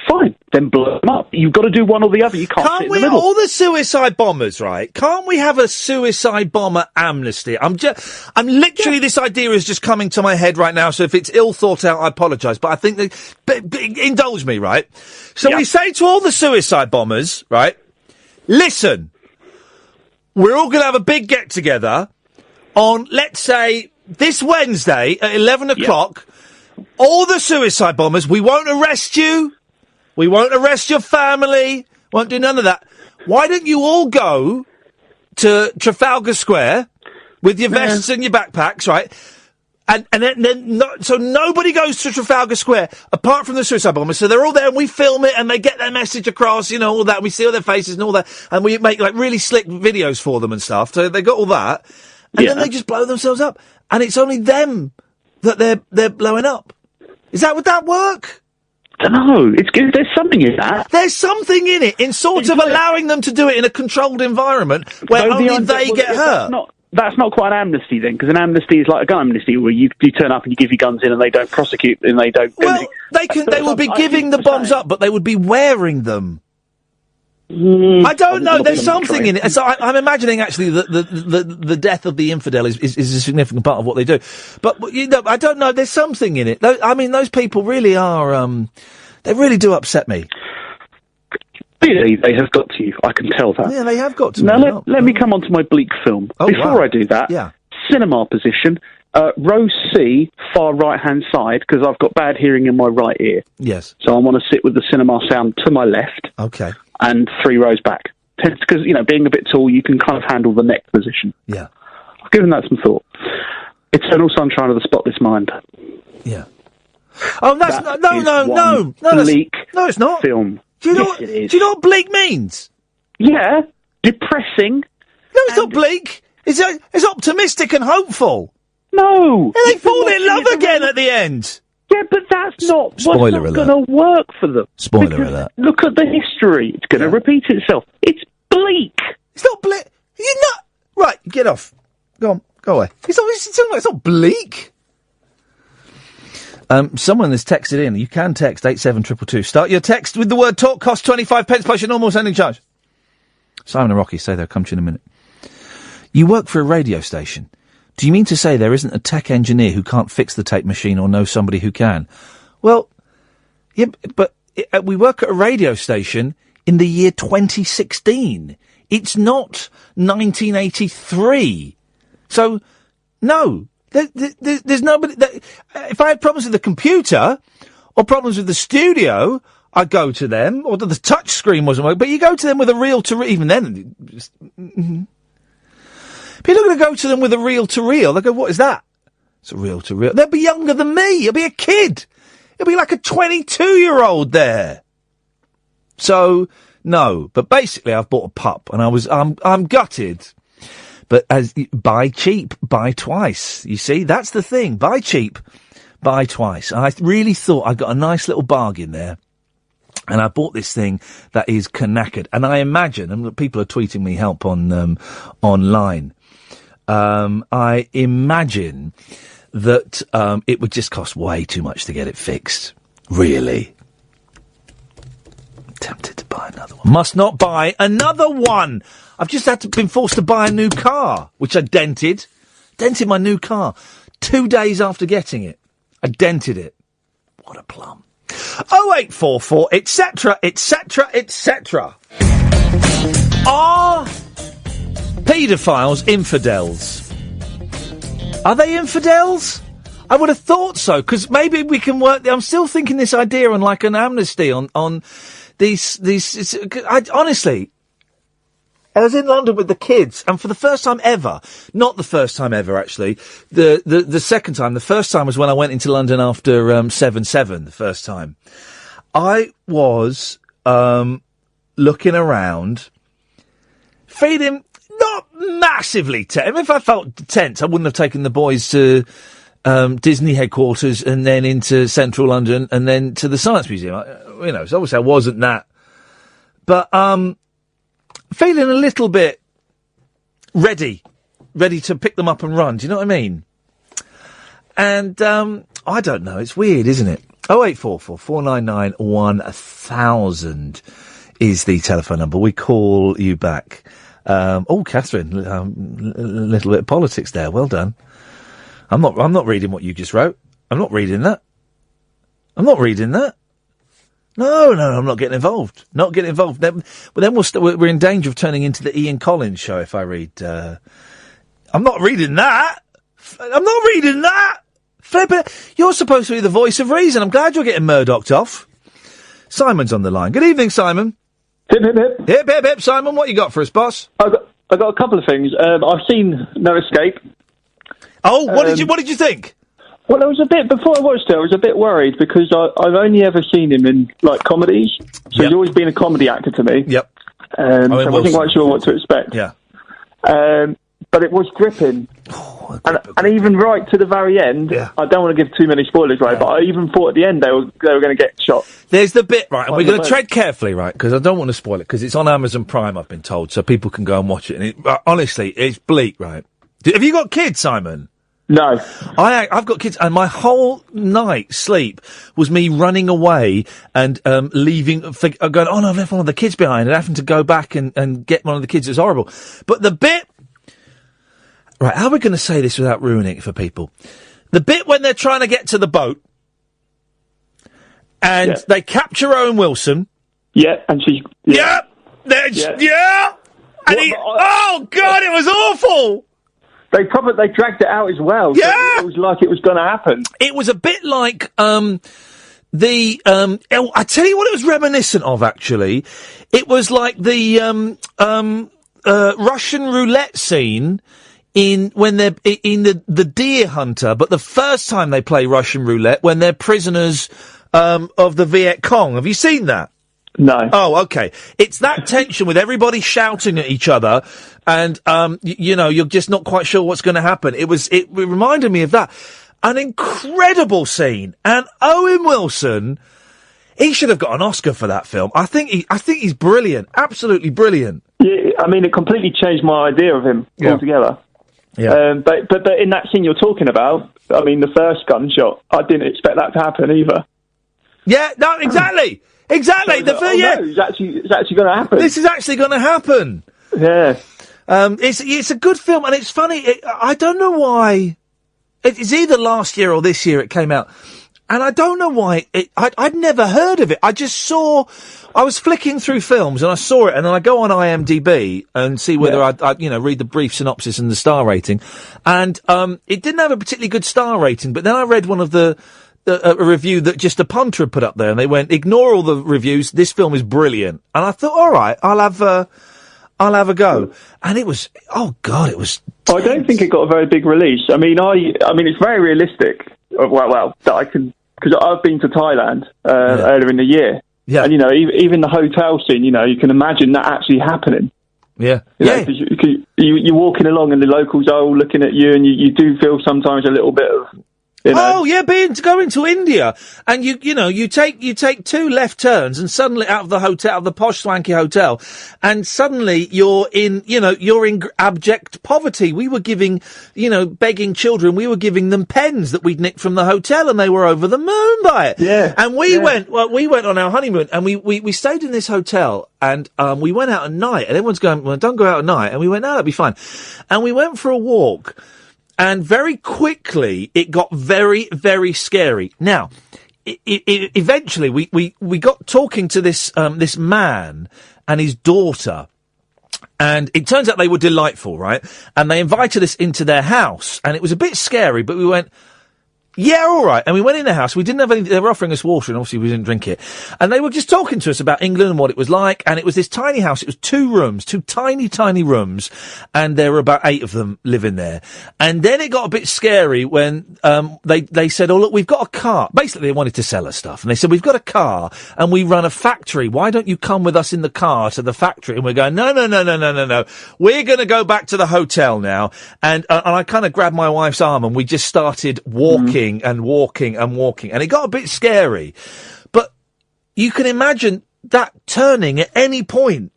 Fine, then blow them up. You've got to do one or the other. You can't sit in the middle. All the suicide bombers, right? Can't we have a suicide bomber amnesty? This idea is just coming to my head right now, so if it's ill thought out, I apologise, but I think indulge me, right? So we say to all the suicide bombers, right, listen, we're all going to have a big get-together on, let's say, this Wednesday at 11 o'clock. All the suicide bombers, we won't arrest you. We won't arrest your family. Won't do none of that. Why don't you all go to Trafalgar Square with your vests and your backpacks, right? So nobody goes to Trafalgar Square apart from the suicide bombers. So they're all there and we film it and they get their message across, all that. We see all their faces and all that. And we make really slick videos for them and stuff. So they got all that. And then they just blow themselves up. And it's only them that they're blowing up. Would that work? I don't know. It's good. There's something in that. There's something in it, in sort of allowing them to do it in a controlled environment where only they get hurt. That's not quite an amnesty then, because an amnesty is like a gun amnesty where you turn up and you give your guns in and they don't prosecute and they don't. Well, they would be giving the bombs up, but they would be wearing them. I don't know. There's something in it. So I'm imagining actually that the death of the infidel is a significant part of what they do. But I don't know. There's something in it. Those people really are. They really do upset me. Really, they have got to you. I can tell that. Yeah, they have got to. Now let me come on to my bleak film. Before I do that, cinema position, row C, far right hand side, because I've got bad hearing in my right ear. Yes. So I want to sit with the cinema sound to my left. Okay. And 3 rows back. Because, being a bit tall, you can kind of handle the neck position. Yeah. I've given that some thought. Eternal Sunshine of the Spotless Mind. Yeah. Oh, no, bleak no, it's not. Film. Do you know what bleak means? Yeah. Depressing. No, it's not bleak. It's optimistic and hopeful. No. And they fall in love again at the end. Yeah, but that's not what's going to work for them. Spoiler alert. Look at the history. It's going to repeat itself. It's bleak. It's not bleak. You're not... Right, get off. Go on, go away. It's not bleak. Someone has texted in. You can text 87222. Start your text with the word talk. Cost 25 pence plus your normal sending charge. Simon and Rocky say they'll come to you in a minute. You work for a radio station. Do you mean to say there isn't a tech engineer who can't fix the tape machine or know somebody who can? Well, yeah, but we work at a radio station in the year 2016. It's not 1983. So, no. There's nobody... if I had problems with the computer or problems with the studio, I go to them, or the touch screen wasn't working, but you go to them with a reel-to-reel, even then, but you're not going to go to them with a reel-to-reel. They go, what is that? It's a reel-to-reel. They'll be younger than me. It'll be a kid. It'll be like a 22-year-old there. So, no. But basically, I've bought a pup, and I'm gutted. But buy cheap, buy twice. You see, that's the thing. Buy cheap, buy twice. I really thought I got a nice little bargain there. And I bought this thing that is knackered. And I imagine, and people are tweeting me help on online, I imagine that it would just cost way too much to get it fixed. Really. Tempted to buy another one. Must not buy another one. I've just been forced to buy a new car, which I dented. Dented my new car 2 days after getting it. I dented it. What a plum. 0844, etc., etc., etc. Are paedophiles infidels? Are they infidels? I would have thought so, because maybe we can work... I'm still thinking this idea on, like, an amnesty on these... honestly... I was in London with the kids, and for the first time ever, not the first time ever, actually, the second time, the first time was when I went into London after 7/7, the first time. I was looking around, feeling not massively tense. I mean, if I felt tense, I wouldn't have taken the boys to Disney headquarters and then into central London and then to the Science Museum. So obviously I wasn't that. But, feeling a little bit ready to pick them up and run. Do you know what I mean? And, I don't know. It's weird, isn't it? 0844 499 1000 is the telephone number. We call you back. Catherine, a little bit of politics there. Well done. I'm not reading what you just wrote. I'm not reading that. No, I'm not getting involved. But then we're in danger of turning into the Ian Collins show if I read, I'm not reading that. Flip it. You're supposed to be the voice of reason. I'm glad you're getting Murdocked off. Simon's on the line. Good evening, Simon. Hip, hip, hip. Hip, hip, hip. Simon, what you got for us, boss? I got a couple of things. I've seen No Escape. Oh, what did you think? Well, before I watched it, I was a bit worried because I've only ever seen him in, like, comedies. So he's always been a comedy actor to me. Yep. So I wasn't quite sure what to expect. Yeah. But it was gripping. And even right to the very end, I don't want to give too many spoilers, right, but I even thought at the end they were going to get shot. There's the bit, right, and we're going to tread carefully, right, because I don't want to spoil it, because it's on Amazon Prime, I've been told, so people can go and watch it. And honestly, it's bleak, right? Have you got kids, Simon? No. I've got kids, and my whole night's sleep was me running away and leaving, going, oh no, I've left one of the kids behind, and having to go back and get one of the kids. It's horrible. But the bit... Right, how are we going to say this without ruining it for people? The bit when they're trying to get to the boat, and they capture Owen Wilson. Yeah, and she's... Yeah! And oh, God, it was awful! They dragged it out as well. Yeah! So it was like it was going to happen. It was a bit like, I tell you what it was reminiscent of, actually. It was like the, Russian roulette scene when they're in the Deer Hunter, but the first time they play Russian roulette, when they're prisoners, of the Viet Cong. Have you seen that? No. Oh, okay. It's that tension with everybody shouting at each other, and you're just not quite sure what's going to happen. It reminded me of that. An incredible scene, and Owen Wilson, he should have got an Oscar for that film. I think he's brilliant, absolutely brilliant. Yeah, I mean, it completely changed my idea of him altogether. Yeah. But in that scene you're talking about, I mean, the first gunshot, I didn't expect that to happen either. Yeah, no, exactly. Exactly. No, it's actually going to happen. This is actually going to happen. Yeah. It's a good film, and it's funny. I don't know why. It's either last year or this year it came out, and I don't know why. I'd never heard of it. I was flicking through films and I saw it, and then I go on IMDb and see whether I read the brief synopsis and the star rating, and it didn't have a particularly good star rating. But then I read one of the a review that just a punter had put up there, and they went, ignore all the reviews, this film is brilliant. And I thought, all right, I'll have a go. And it was, oh God, it was tense. I don't think it got a very big release. I mean, it's very realistic. Well, that I can, because I've been to Thailand earlier in the year. Yeah. And, even the hotel scene, you can imagine that actually happening. Yeah. Because you're walking along and the locals are all looking at you, and you do feel sometimes a little bit of, Oh yeah, going to India, and you take two left turns, and suddenly out of the posh swanky hotel, and suddenly you're in abject poverty. We were giving, begging children, we were giving them pens that we'd nicked from the hotel, and they were over the moon by it. Yeah. And we went on our honeymoon, and we stayed in this hotel, and we went out at night, and everyone's going, well, don't go out at night, and we went, no, that'll be fine, and we went for a walk. And very quickly, it got very, very scary. Now, eventually, we got talking to this man and his daughter, and it turns out they were delightful, right? And they invited us into their house, and it was a bit scary, but we went, yeah, all right. And we went in the house. We didn't have anything. They were offering us water, and obviously we didn't drink it. And they were just talking to us about England and what it was like. And it was this tiny house. It was 2 rooms, 2 tiny, tiny rooms. And there were about 8 of them living there. And then it got a bit scary when they said, oh, look, we've got a car. Basically, they wanted to sell us stuff. And they said, we've got a car, and we run a factory. Why don't you come with us in the car to the factory? And we're going, no. We're going to go back to the hotel now. And I kind of grabbed my wife's arm, and we just started walking. And walking, and it got a bit scary. But you can imagine that turning at any point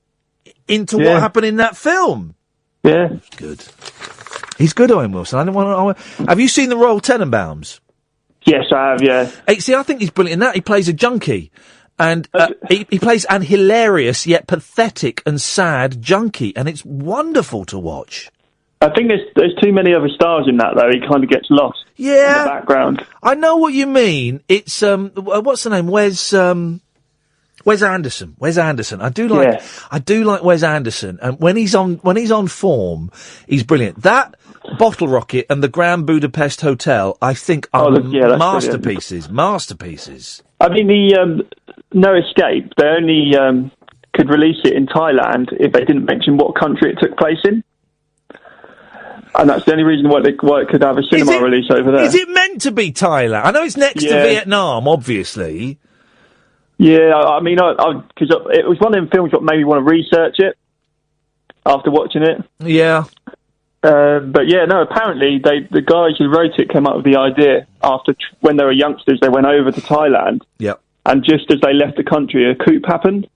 into what happened in that film. Yeah. Good. He's good, Owen Wilson. Have you seen the Royal Tenenbaums? Yes, I have, yeah. See, I think he's brilliant in that. He plays a junkie. And he plays an hilarious yet pathetic and sad junkie, and it's wonderful to watch. I think there's too many other stars in that, though. He kind of gets lost in the background. I know what you mean. It's what's the name? Wes Anderson. Wes Anderson. I do like Wes Anderson, and when he's on form, he's brilliant. That Bottle Rocket and the Grand Budapest Hotel, I think, are masterpieces. Brilliant. Masterpieces. I mean, the No Escape. They only could release it in Thailand if they didn't mention what country it took place in. And that's the only reason why it could have a cinema release over there. Is it meant to be Thailand? I know it's next to Vietnam, obviously. Yeah, I mean, because it was one of them films that made me want to research it after watching it. Yeah. But yeah, no, apparently the guys who wrote it came up with the idea after, when they were youngsters, they went over to Thailand. Yep. And just as they left the country, a coup happened.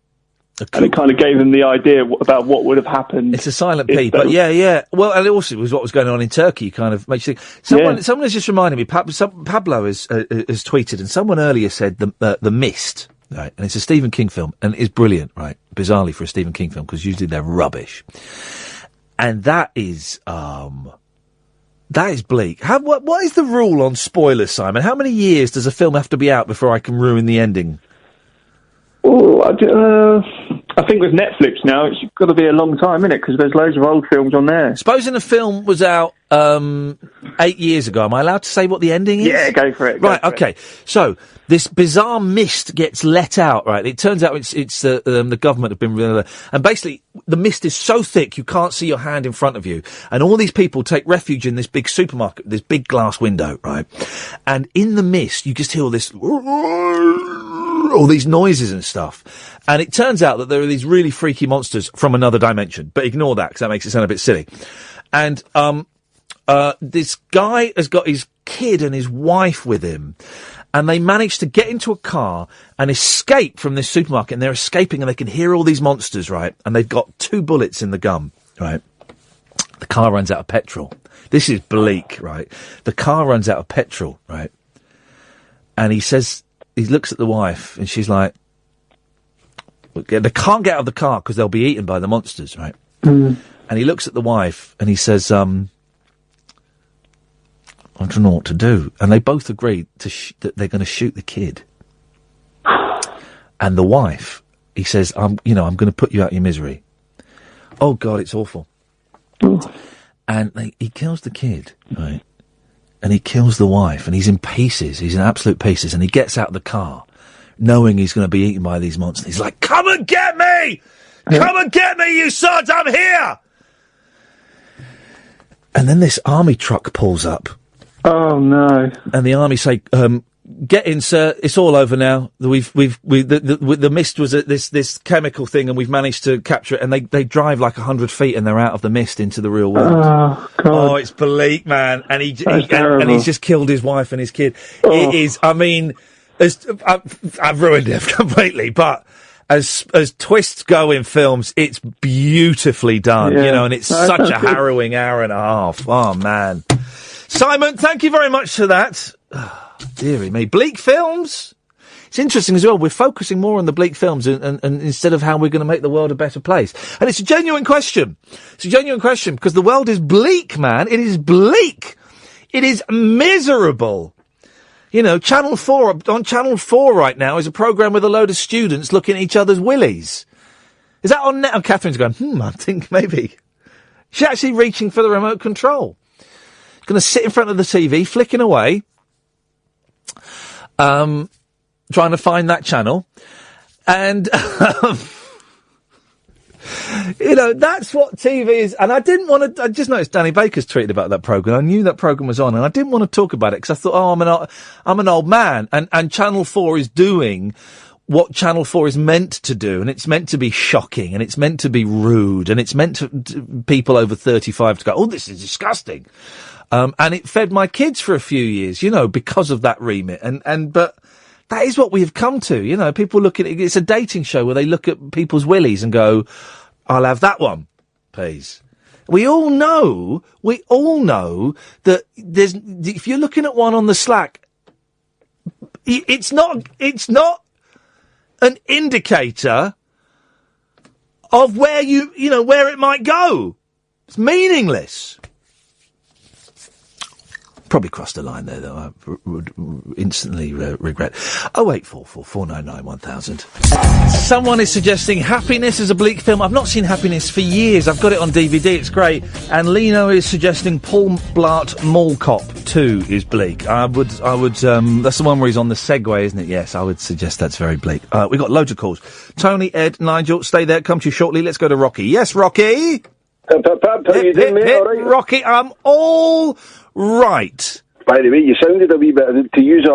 And it kind of gave them the idea about what would have happened. It's a silent P, but yeah. Well, and it also was what was going on in Turkey, kind of makes you think. Someone has just reminded me, Pablo has tweeted, and someone earlier said The Mist, right? And it's a Stephen King film, and it's brilliant, right? Bizarrely for a Stephen King film, because usually they're rubbish. And that is bleak. What is the rule on spoilers, Simon? How many years does a film have to be out before I can ruin the ending? Oh, I think with Netflix now, it's got to be a long time, isn't it? Because there's loads of old films on there. Supposing a film was out 8 years ago, am I allowed to say what the ending is? Yeah, go for it. Right, okay. So, this bizarre mist gets let out, right? It turns out it's the government have been... and basically, the mist is so thick you can't see your hand in front of you. And all these people take refuge in this big supermarket, this big glass window, right? And in the mist, you just hear all these noises and stuff. And it turns out that there are these really freaky monsters from another dimension. But ignore that, because that makes it sound a bit silly. And this guy has got his kid and his wife with him. And they manage to get into a car and escape from this supermarket. And they're escaping, and they can hear all these monsters, right? And they've got 2 bullets in the gun, right? The car runs out of petrol. This is bleak, right? The car runs out of petrol, right? And he looks at the wife, and she's like, they can't get out of the car because they'll be eaten by the monsters, right? Mm. And he looks at the wife, and he says, I don't know what to do. And they both agree that they're going to shoot the kid. And the wife, he says, I'm going to put you out of your misery. Oh, God, it's awful. And he kills the kid, right? and he kills the wife, and he's in pieces. He's in absolute pieces, and he gets out of the car, knowing he's going to be eaten by these monsters. He's like, "Come and get me! Come and get me, you sods! I'm here!" And then this army truck pulls up. Oh no! And the army say, "Get in, sir. It's all over now. The mist was this chemical thing, and we've managed to capture it." And they drive like 100 feet, and they're out of the mist into the real world. Oh God! Oh, it's bleak, man. And he's just killed his wife and his kid. Oh. It is. I mean, I've ruined it completely, but. As twists go in films, it's beautifully done, and it's such a harrowing hour and a half. Oh, man. Simon, thank you very much for that. Oh, dearie me. Bleak films? It's interesting as well. We're focusing more on the bleak films and instead of how we're going to make the world a better place. And it's a genuine question. It's a genuine question because the world is bleak, man. It is bleak. It is miserable. Channel 4, on Channel 4 right now is a programme with a load of students looking at each other's willies. Is that on net? Oh, Catherine's going, I think maybe. She's actually reaching for the remote control. She's going to sit in front of the TV, flicking away, trying to find that channel. And, that's what TV is. And I didn't want to, I just noticed Danny Baker's tweeted about that programme. I knew that programme was on and I didn't want to talk about it because I thought, I'm an old man. And Channel 4 is doing what Channel 4 is meant to do. And it's meant to be shocking and it's meant to be rude and it's meant to people over 35 to go, oh, this is disgusting. And it fed my kids for a few years, because of that remit. But that is what we have come to, people look at it. It's a dating show where they look at people's willies and go, I'll have that one, please. We all know that if you're looking at one on the Slack, it's not an indicator of where where it might go. It's meaningless. Probably crossed the line there, though. I would instantly regret. 0844 499 1000. Someone is suggesting Happiness is a bleak film. I've not seen Happiness for years. I've got it on DVD. It's great. And Lino is suggesting Paul Blart Mall Cop 2 is bleak. I would. That's the one where he's on the Segway, isn't it? Yes, I would suggest that's very bleak. We've got loads of calls. Tony, Ed, Nigel, stay there. Come to you shortly. Let's go to Rocky. Yes, Rocky. Rocky, I'm all right. By the way, you sounded a wee bit, to use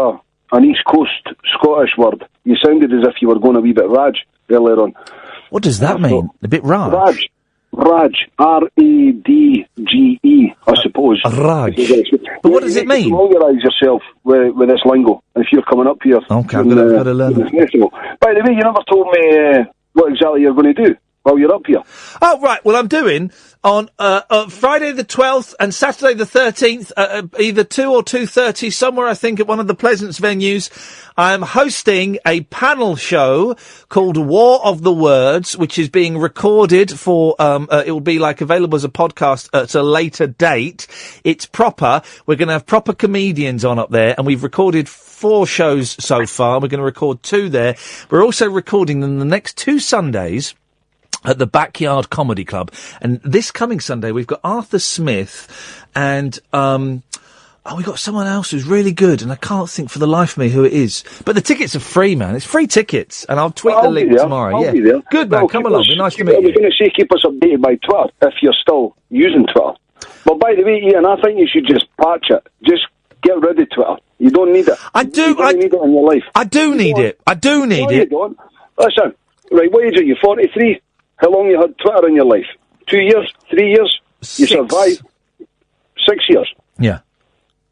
an East Coast Scottish word, you sounded as if you were going a wee bit Raj earlier on. What does that mean? A bit Raj? Raj. R-A-D-G-E, I suppose. Raj. But what does it mean? Familiarise yourself with this lingo if you're coming up here. Okay, I'm going to learn it. By the way, you never told me what exactly you're going to do while you're up here. Oh, right. Well, I'm doing on Friday the 12th and Saturday the 13th, either 2 or 2:30, somewhere, I think, at one of the Pleasance venues. I'm hosting a panel show called War of the Words, which is being recorded for, it will be available as a podcast at a later date. It's proper. We're going to have proper comedians on up there, and we've recorded 4 shows so far. We're going to record 2 there. We're also recording them the next 2 Sundays at the Backyard Comedy Club. And this coming Sunday, we've got Arthur Smith and, we've got someone else who's really good, and I can't think for the life of me who it is. But the tickets are free, man. It's free tickets, and I'll tweet the link tomorrow. I'll be there. Good, man. Come along. Be nice to meet you. I was going to say keep us updated by Twitter, if you're still using Twitter. But by the way, Ian, I think you should just patch it. Just get rid of Twitter. You don't need it. I do. You don't need it in your life. I do need it. I do need it. You don't. Listen, right, what age are you? 43? How long you had Twitter in your life? 2 years? 3 years? 6. You survived? 6 years? Yeah.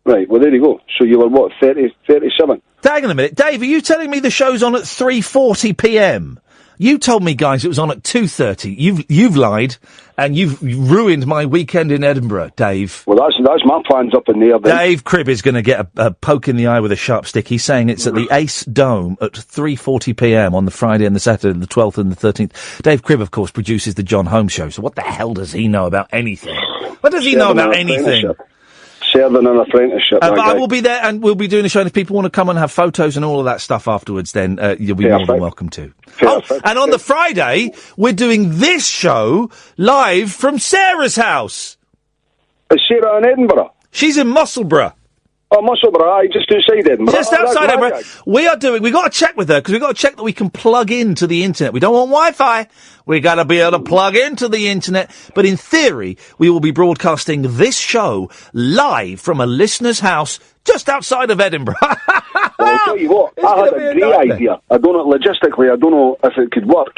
Right, well, there you go. So you were, 37? Hang on a minute. Dave, are you telling me the show's on at 3:40 p.m? You told me, guys, it was on at 2:30. You've lied, and you've ruined my weekend in Edinburgh, Dave. Well, that's my plans up in there, then. Dave Cribb is going to get a poke in the eye with a sharp stick. He's saying it's at the Ace Dome at 3:40 p.m. on the Friday and the Saturday, the 12th and the 13th. Dave Cribb, of course, produces the John Holmes Show, so what the hell does he know about anything? What does he know about anything? Serving an apprenticeship. But I will be there, and we'll be doing a show, and if people want to come and have photos and all of that stuff afterwards, then you'll be more than welcome to. And on the Friday, we're doing this show live from Sarah's house. Is Sarah in Edinburgh? She's in Musselburgh. Oh, Musselburgh, aye, just outside Edinburgh. Just outside Edinburgh. We've got to check with her, because we've got to check that we can plug into the internet. We don't want Wi-Fi. We got to be able to plug into the internet. But in theory, we will be broadcasting this show live from a listener's house just outside of Edinburgh. Well, I'll tell you what, I had a great idea. I don't know, logistically, I don't know if it could work.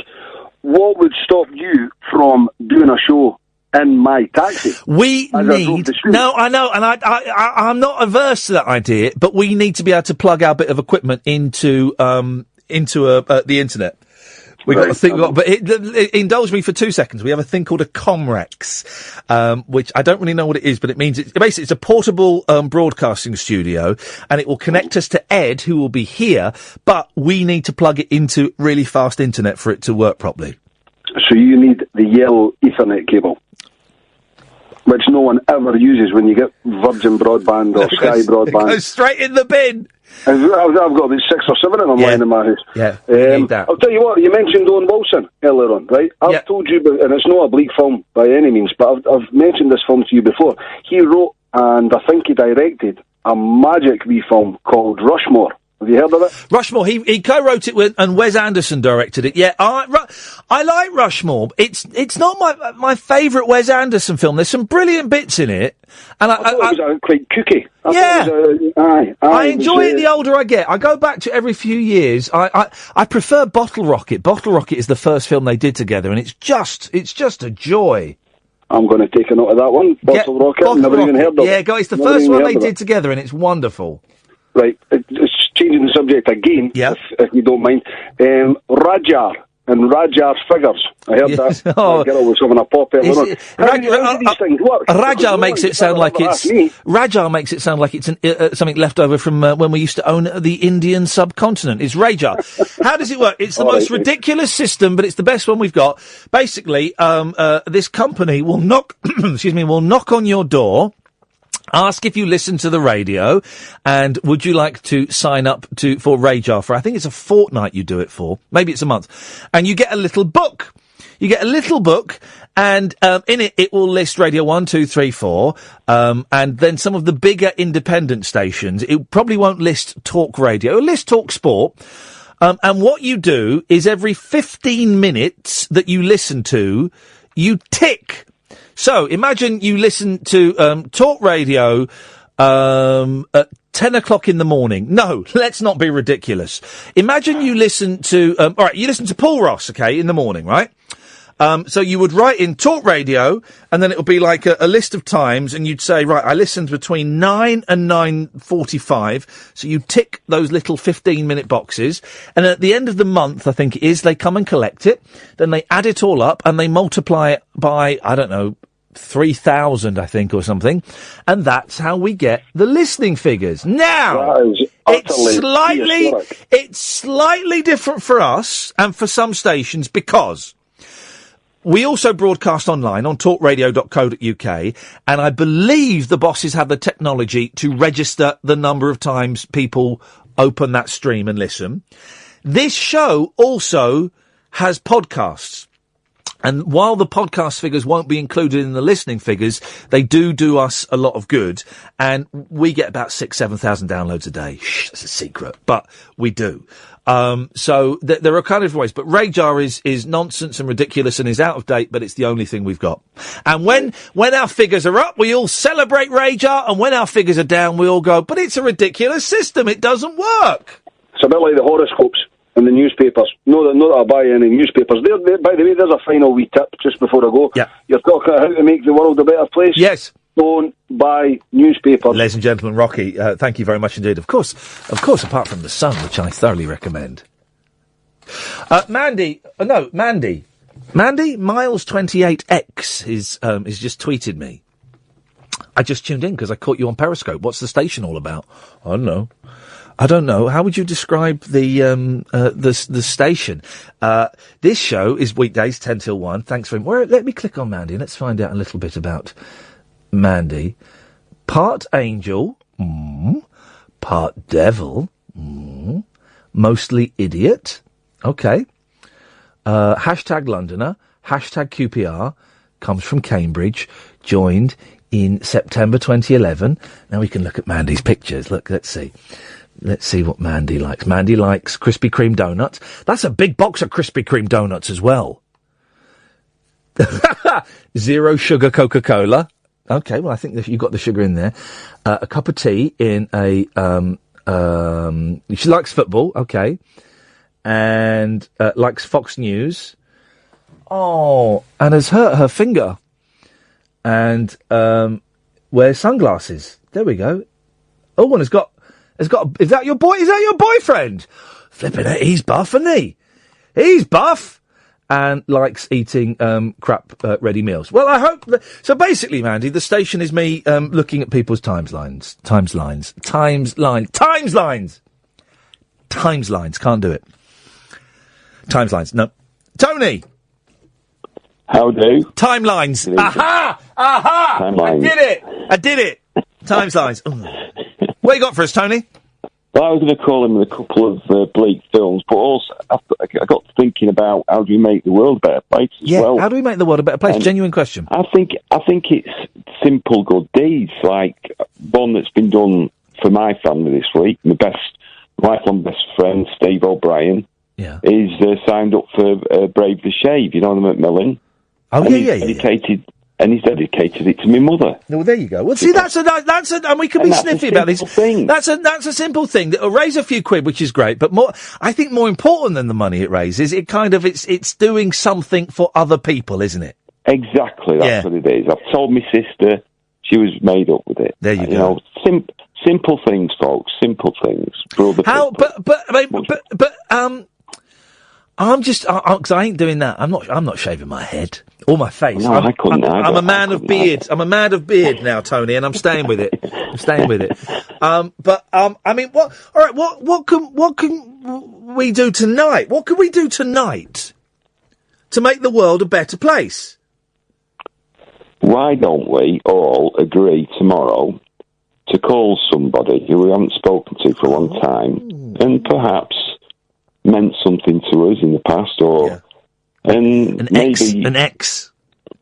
What would stop you from doing a show in my taxi? No, I know, and I'm not averse to that idea, but we need to be able to plug our bit of equipment into the internet. We've got to think, but indulge me for 2 seconds. We have a thing called a Comrex, which I don't really know what it is, but it means it's a portable broadcasting studio, and it will connect us to Ed, who will be here, but we need to plug it into really fast internet for it to work properly. So you need the yellow Ethernet cable, which no one ever uses when you get Virgin Broadband or Sky Broadband. It goes straight in the bin. I've got about 6 or 7 of them lying in my house. Yeah, we need that. I'll tell you what, you mentioned Owen Wilson earlier on, right? I've told you, and it's not a bleak film by any means, but I've mentioned this film to you before. He wrote, and I think he directed, a magic wee film called Rushmore. Have you heard of it? Rushmore, he co-wrote it and Wes Anderson directed it. Yeah, I like Rushmore. It's not my favourite Wes Anderson film. There's some brilliant bits in it, and I thought it was quite kooky. I enjoy it the older I get. I go back to every few years. I prefer Bottle Rocket. Bottle Rocket is the first film they did together, and it's just a joy. I'm going to take a note of that one. Bottle Rocket. I've never even heard of it. Yeah, guys, the first one they did together, and it's wonderful. Right, it's changing the subject again, if you don't mind. Rajar and Rajar's figures. I heard that. That girl was having a pop earlier on. How do these things work? Rajar makes it sound like it's something left over from when we used to own the Indian subcontinent. It's Rajar. How does it work? It's the most ridiculous system, but it's the best one we've got. Basically, this company will knock on your door, ask if you listen to the radio, and would you like to sign up for Rajar for, I think it's a fortnight you do it for, maybe it's a month, and you get a little book. And in it will list Radio 1, 2, 3, 4, and then some of the bigger independent stations. It probably won't list Talk Radio. It'll list Talk Sport. And what you do is every 15 minutes that you listen to, you tick. So imagine you listen to Talk Radio at 10 o'clock in the morning. No, let's not be ridiculous. Imagine you listen to you listen to Paul Ross, okay, in the morning, right? So you would write in Talk Radio, and then it would be like a list of times, and you'd say, right, I listened between 9 and 9:45. So you tick those little 15-minute boxes, and at the end of the month, I think it is, they come and collect it, then they add it all up, and they multiply it by, I don't know, 3,000, I think, or something, and that's how we get the listening figures. Now, it's slightly different for us and for some stations, because we also broadcast online on talkradio.co.uk, and I believe the bosses have the technology to register the number of times people open that stream and listen. This show also has podcasts. And while the podcast figures won't be included in the listening figures, they do us a lot of good. And we get about 6,000-7,000 downloads a day. Shh, that's a secret. But we do. So there are kind of ways. But Rajar is nonsense and ridiculous and is out of date, but it's the only thing we've got. And when our figures are up, we all celebrate Rajar. And when our figures are down, we all go, but it's a ridiculous system. It doesn't work. It's a bit like the horoscopes in the newspapers. Not that I buy any newspapers. By the way, there's a final wee tip just before I go. Yeah. You're talking about how to make the world a better place? Yes. Don't buy newspapers. Ladies and gentlemen, Rocky, thank you very much indeed. Of course, apart from The Sun, which I thoroughly recommend. Mandy, Miles28X is just tweeted me. I just tuned in because I caught you on Periscope. What's the station all about? I don't know. How would you describe the station? This show is weekdays 10 till 1. Thanks very much. Let me click on Mandy. Let's find out a little bit about Mandy. Part angel, part devil, mostly idiot. Okay. Hashtag Londoner, hashtag QPR, comes from Cambridge, joined in September 2011. Now we can look at Mandy's pictures. Look, let's see. Let's see what Mandy likes. Mandy likes Krispy Kreme donuts. That's a big box of Krispy Kreme donuts as well. 0 sugar Coca-Cola. Okay, well, I think that you've got the sugar in there. A cup of tea in a... she likes football, okay. And likes Fox News. Oh, and has hurt her finger. And wears sunglasses. There we go. Oh, and has got... Is that your boy? Is that your boyfriend? Flipping it, he's buff, isn't he? He's buff and likes eating crap ready meals. Well, I hope so. Basically, Mandy, the station is me looking at people's timelines. Can't do it. Timelines. No. Tony. How do? Timelines. Aha! Timelines. I did it. Timelines. What you got for us, Tony? Well, I was going to call him with a couple of bleak films, but also I got thinking about how do we make the world a better place as well. How do we make the world a better place? Genuine question. I think it's simple good deeds, like one that's been done for my family this week. My lifelong best friend, Steve O'Brien, is signed up for Brave the Shave, you know, the Macmillan. Oh, and he's dedicated it to my mother. Well, there you go. Well, see, and we can be sniffy about this. That's a simple thing that'll raise a few quid, which is great. But I think more important than the money it raises, it's doing something for other people, isn't it? Exactly. That's what it is. I've told my sister, she was made up with it. There you go. Simple things, folks. Simple things for other people. Because I ain't doing that. I'm not shaving my head or my face. No, I couldn't. I'm a man of beard. I'm a man of beard now, Tony, and I'm staying with it. I mean, what? All right, what can we do tonight? What can we do tonight to make the world a better place? Why don't we all agree tomorrow to call somebody who we haven't spoken to for a long time, and perhaps meant something to us in the past, or an ex.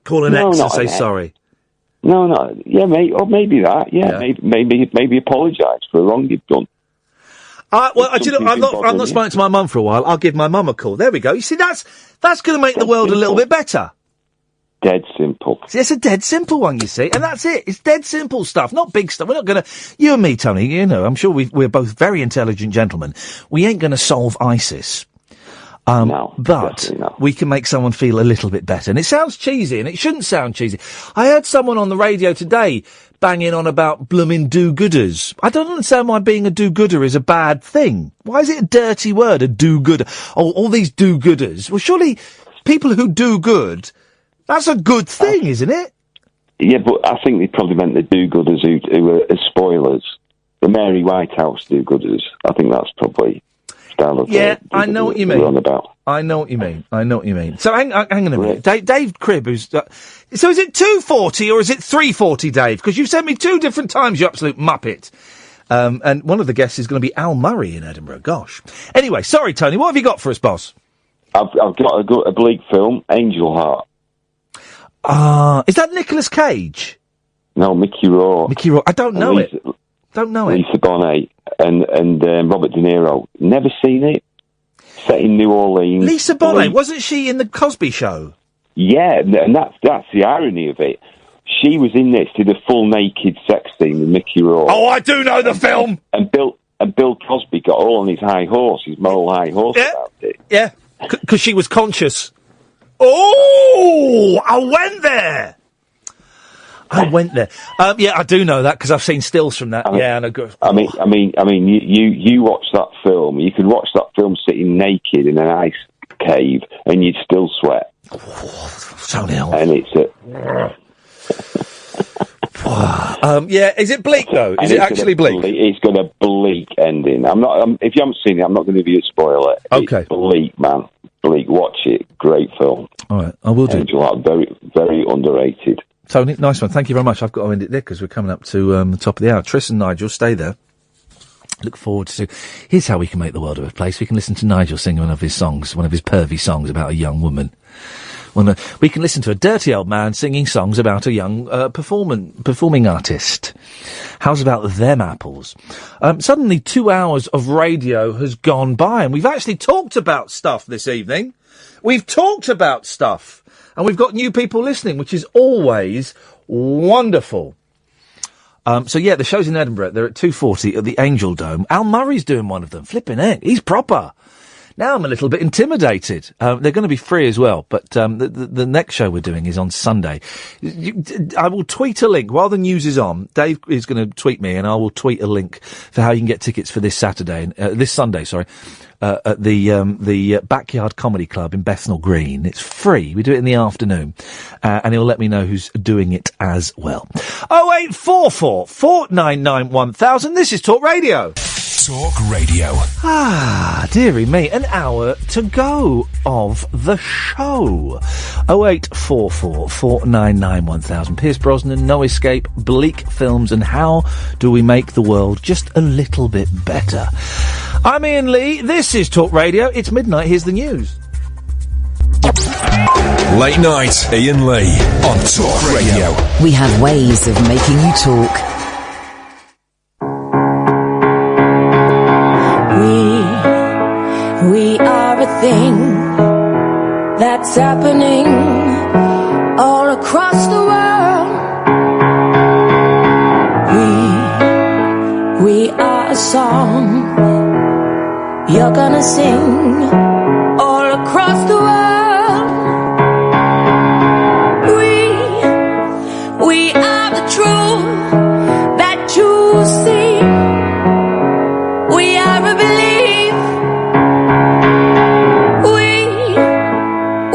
Call an ex and say sorry. No, yeah, or maybe that. Maybe apologise for the wrong you've done. I've not spoken to my mum for a while. I'll give my mum a call. There we go. You see, that's going to make the world a little bit better. Dead simple. See, it's a dead simple one, you see, and that's it. It's dead simple stuff, not big stuff. We're not going to... You and me, Tony, you know, I'm sure we're both very intelligent gentlemen. We ain't going to solve ISIS. But we can make someone feel a little bit better. And it sounds cheesy, and it shouldn't sound cheesy. I heard someone on the radio today banging on about blooming do-gooders. I don't understand why being a do-gooder is a bad thing. Why is it a dirty word, a do-gooder? Oh, all these do-gooders. Well, surely people who do good... That's a good thing, isn't it? Yeah, but I think they probably meant the do-gooders who were spoilers. The Mary Whitehouse do-gooders. I think that's probably style of... I know what you mean. I know what you mean. So hang on a minute. Dave Cribb, who's... so is it 2:40 or is it 3:40, Dave? Because you've sent me two different times, you absolute muppet. And one of the guests is going to be Al Murray in Edinburgh. Gosh. Anyway, sorry, Tony, what have you got for us, boss? I've got a bleak film, Angel Heart. Is that Nicolas Cage? No, Mickey Rourke. I don't know it. Lisa Bonet and Robert De Niro. Never seen it. Set in New Orleans. Lisa Bonet, wasn't she in the Cosby Show? Yeah, and that's the irony of it. She was in this, did a full naked sex scene with Mickey Rourke. Oh, I do know the film. And Bill Cosby got all on his high horse, his moral high horse about it. Yeah, because she was conscious. Oh, I went there. I do know that because I've seen stills from that. I mean, you watch that film. You could watch that film sitting naked in an ice cave, and you'd still sweat. And it's is it bleak though? Is it actually bleak? It's got a bleak ending. If you haven't seen it, I'm not going to give you a spoiler. Okay. It's bleak, man. Bleak. Watch it. Great film. All right, I will do. Angel Heart, very, very underrated. Tony, nice one. Thank you very much. I've got to end it there because we're coming up to the top of the hour. Tris and Nigel, stay there. Look forward to... Here's how we can make the world a better place. We can listen to Nigel sing one of his songs, one of his pervy songs about a young woman. Well, we can listen to a dirty old man singing songs about a young performing artist. How's about them apples? Suddenly 2 hours of radio has gone by, and we've actually talked about stuff this evening. We've talked about stuff, and we've got new people listening, which is always wonderful. So yeah, the show's in Edinburgh. They're at 2:40 at the Angel Dome. Al Murray's doing one of them. Flipping heck, he's proper. Now I'm a little bit intimidated. They're going to be free as well, but the next show we're doing is on Sunday. I will tweet a link while the news is on. Dave is going to tweet me, and I will tweet a link for how you can get tickets for this Sunday, at the Backyard Comedy Club in Bethnal Green. It's free. We do it in the afternoon, and he'll let me know who's doing it as well. 0844 499 1000. This is Talk Radio. Talk Radio. Dearie me, an hour to go of the show. 0844 499 1000. Pierce Brosnan, No Escape, Bleak Films, and how do we make the world just a little bit better? I'm Iain Lee, this is Talk Radio, it's midnight, here's the news. Late night, Iain Lee on Talk Radio. We have ways of making you talk. We are a thing that's happening all across the world. We are a song you're gonna sing all across the world. We are the truth that you see. We are a belief.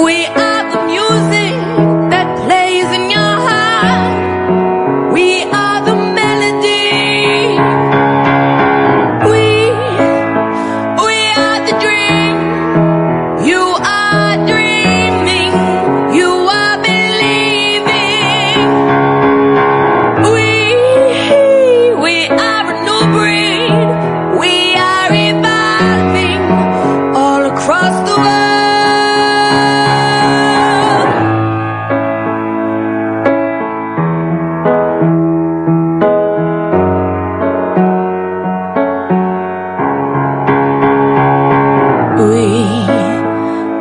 We are the music that plays in your heart. We are the melody. We are the dream. You are dreaming. You are believing. We are a new breed. We are evolving all across the world.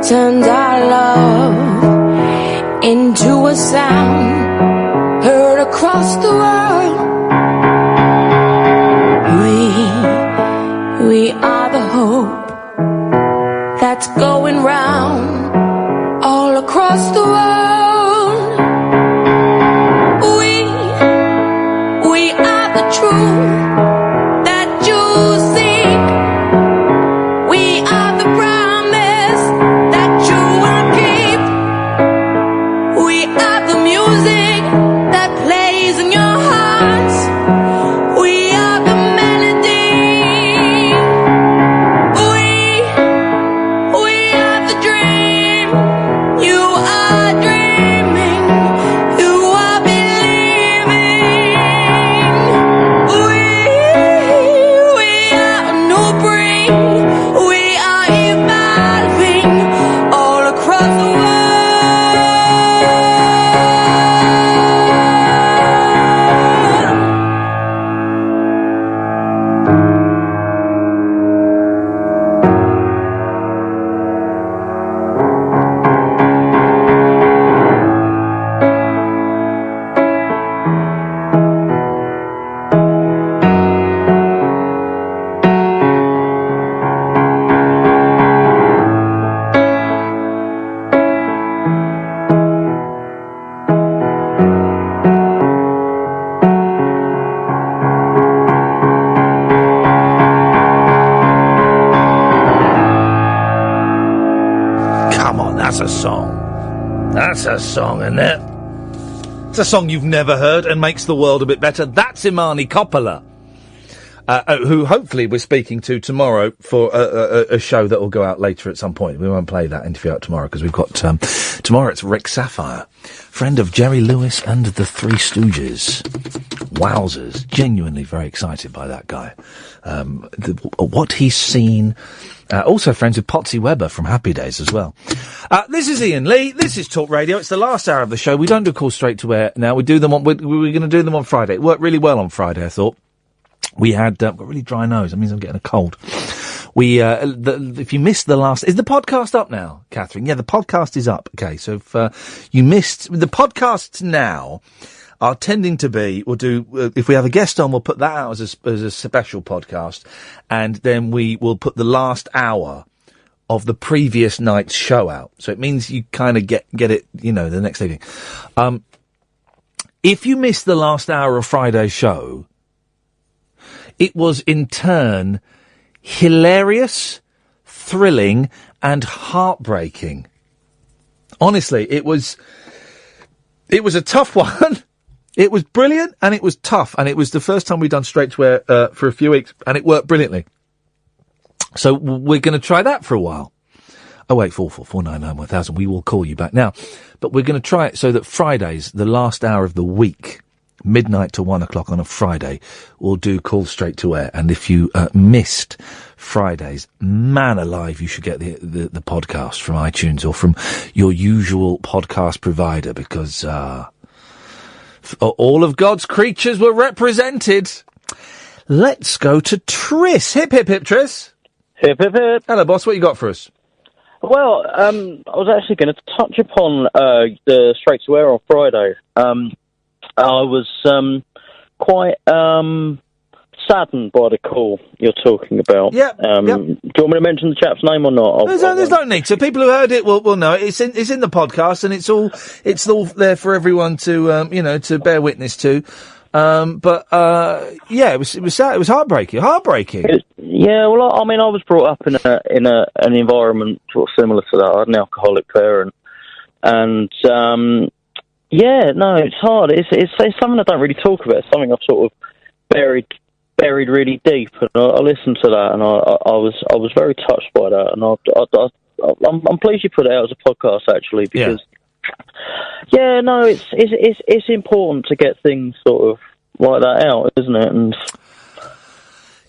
Turned our love into a sound heard across the world. We are the hope that's going round all across the world. We are the truth that you seek. We are the promise that you will keep. We are the music that plays in your hearts. We are the melody. We are the dream. You are dreaming. You are believing. We are a new breed. We are evolving all across the world. Come on, that's a song. That's a song, isn't it? It's a song you've never heard and makes the world a bit better. That's Imani Coppola, who hopefully we're speaking to tomorrow for a show that will go out later at some point. We won't play that interview out tomorrow because we've got tomorrow it's Rick Sapphire, friend of Jerry Lewis and the Three Stooges. Wowzers, genuinely very excited by that guy. What he's seen Also friends with Potsy Webber from Happy Days as well. This is Iain Lee. This is Talk Radio. It's the last hour of the show. We don't do calls straight to air now. We do them we're going to do them on Friday. It worked really well on Friday, I thought. We had, got a really dry nose. That means I'm getting a cold. If you missed the last, is the podcast up now, Catherine? Yeah, the podcast is up. Okay, so if you missed, the podcasts now are tending to be, we'll do, if we have a guest on, we'll put that out as a special podcast, and then we will put the last hour of the previous night's show out. So it means you kind of get it, the next evening. If you missed the last hour of Friday's show, it was in turn hilarious, thrilling, and heartbreaking. Honestly, it was a tough one. It was brilliant and it was tough, and it was the first time we'd done straight to air for a few weeks, and it worked brilliantly. So we're going to try that for a while. 08444991000. We will call you back now, but we're going to try it so that Fridays, the last hour of the week, midnight to 1 o'clock on a Friday, we'll do call straight to air. And if you missed Fridays, man alive, you should get the podcast from iTunes or from your usual podcast provider, because all of God's creatures were represented. Let's go to Tris. Hip, hip, hip, Tris. Hip, hip, hip. Hello, boss. What you got for us? Well, I was actually going to touch upon the straight to air on Friday. I was quite saddened by the call you're talking about. Yeah. Do you want me to mention the chap's name or not? There's no need to. People who heard it will know it. It's in the podcast, and it's all there for everyone to to bear witness to. It was sad. It was heartbreaking. Well, I mean, I was brought up in an environment sort of similar to that. I had an alcoholic parent, and it's hard. It's something I don't really talk about. It's something I've sort of buried really deep, and I listened to that, and I was very touched by that, and I'm pleased you put it out as a podcast, actually, because it's important to get things sort of like that out, isn't it? And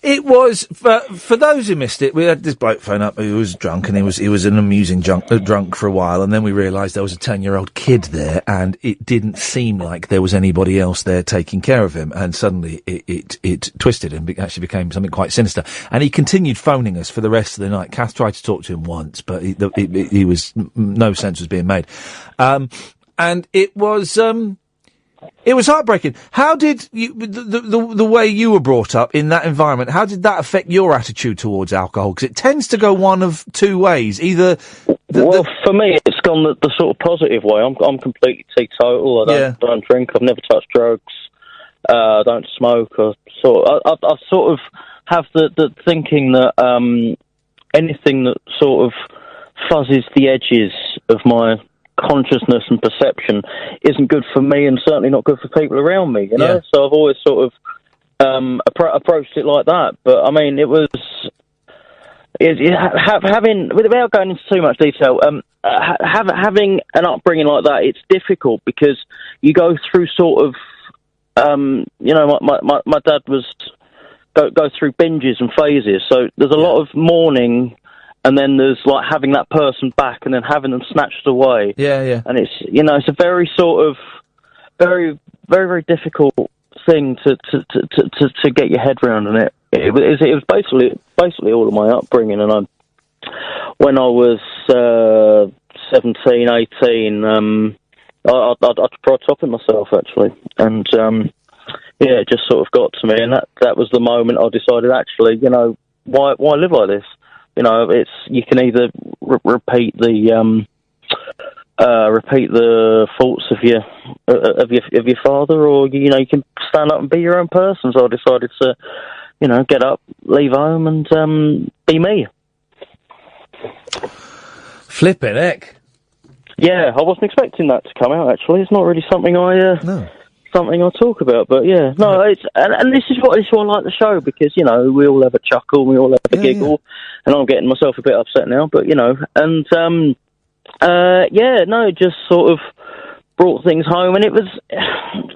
it was for those who missed it. We had this bloke phone up who was drunk, and he was an amusing drunk for a while, and then we realised there was a 10-year-old kid there, and it didn't seem like there was anybody else there taking care of him, and suddenly it twisted and actually became something quite sinister. And he continued phoning us for the rest of the night. Kath tried to talk to him once, but he was no sense was being made, and it was. It was heartbreaking. How did you, the way you were brought up in that environment, how did that affect your attitude towards alcohol? Because it tends to go one of two ways. Either... for me, it's gone the sort of positive way. I'm completely teetotal. I don't drink. I've never touched drugs. I don't smoke. I sort of have the thinking that anything that sort of fuzzes the edges of my consciousness and perception isn't good for me, and certainly not good for people around me, so I've always sort of approached it like that. But I mean, having, without going into too much detail, having an upbringing like that, it's difficult because you go through sort of my dad was go through binges and phases, so there's a lot of mourning. And then there's like having that person back and then having them snatched away. Yeah. And it's, it's a very sort of, very, very, very difficult thing to get your head around. And it was basically all of my upbringing. And when I was 17, 18, I tried topping myself, actually. And, it just sort of got to me. And that was the moment I decided, actually, why live like this? You can either repeat the faults of your father, or you can stand up and be your own person. So I decided to, get up, leave home, and be me. Flippin' heck! Yeah, I wasn't expecting that to come out. Actually, it's not really something something I talk about, but it's and this is why I like the show, because we all have a chuckle, we all have a giggle, and I'm getting myself a bit upset now, but just sort of brought things home, and it was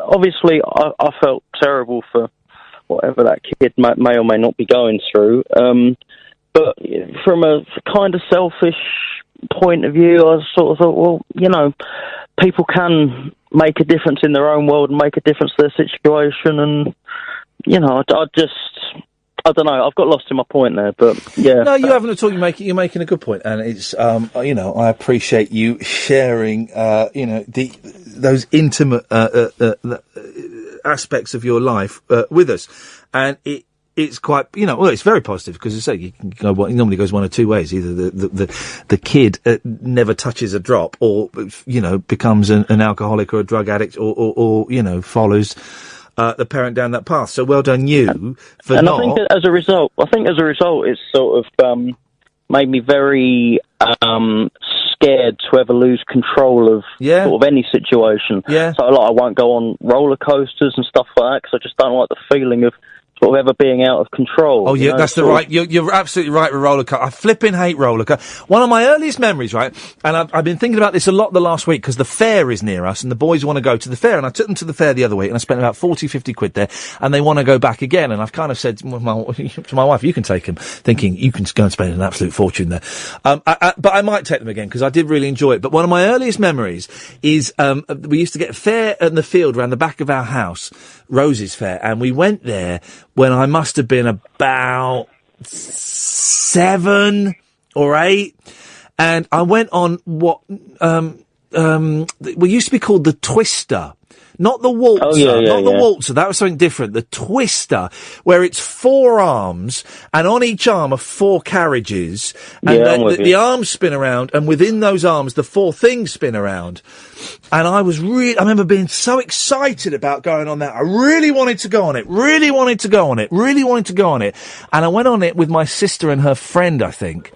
obviously I felt terrible for whatever that kid may or may not be going through, But from a kind of selfish point of view, I sort of thought, well, you know, people can make a difference in their own world and make a difference to their situation, and, you know, I don't know. I've got lost in my point there, but yeah. No, you haven't at all. You're making a good point, and it's you know, I appreciate you sharing you know, those intimate aspects of your life with us, and it's quite, you know, well, it's very positive because, as I say, you can go. It normally goes one of two ways: either the kid never touches a drop, or, you know, becomes an alcoholic or a drug addict, or you know, follows the parent down that path. So well done you for and not. I think that as a result, it's sort of made me very scared to ever lose control of sort of any situation. Yeah. So like, I won't go on roller coasters and stuff like that because I just don't like the feeling of sort of ever being out of control. Oh, yeah, that's the right. You're absolutely right with roller coaster. I flipping hate roller coaster. One of my earliest memories, right? And I've been thinking about this a lot the last week because the fair is near us and the boys want to go to the fair. And I took them to the fair the other week and I spent about 40, 50 quid there and they want to go back again. And I've kind of said to my wife, you can take them, thinking you can go and spend an absolute fortune there. But I might take them again because I did really enjoy it. But one of my earliest memories is we used to get a fair in the field around the back of our house, Rose's Fair, and we went there when I must have been about 7 or 8, and I went on what used to be called the Twister. Not the waltzer, waltzer. That was something different. The Twister, where it's 4 arms, and on each arm are 4 carriages, and the arms spin around, and within those arms, the 4 things spin around. And I remember being so excited about going on that. I really wanted to go on it, And I went on it with my sister and her friend, I think.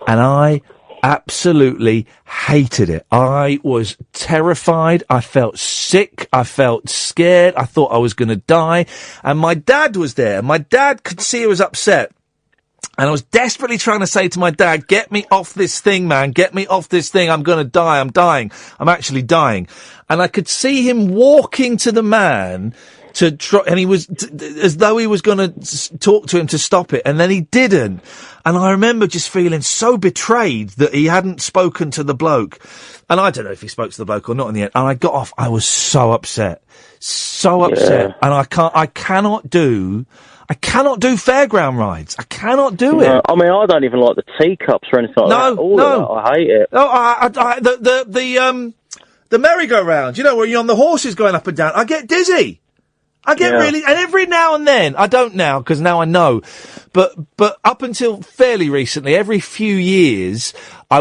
And I absolutely hated it. I was terrified. I felt sick. I felt scared. I thought I was going to die. And my dad was there. My dad could see I was upset. And I was desperately trying to say to my dad, get me off this thing, man. Get me off this thing. I'm going to die. I'm dying. I'm actually dying. And I could see him walking to the man to try, and he was as though he was going to talk to him to stop it, and then he didn't. And I remember just feeling so betrayed that he hadn't spoken to the bloke. And I don't know if he spoke to the bloke or not in the end. And I got off. I was so upset. And I cannot do fairground rides. I cannot do it. I mean, I don't even like the teacups or anything like that. No. I hate it. The merry-go-round, you know, where you're on the horses going up and down. I get dizzy. I get really, and every now and then, I don't now, because now I know, but up until fairly recently, every few years, I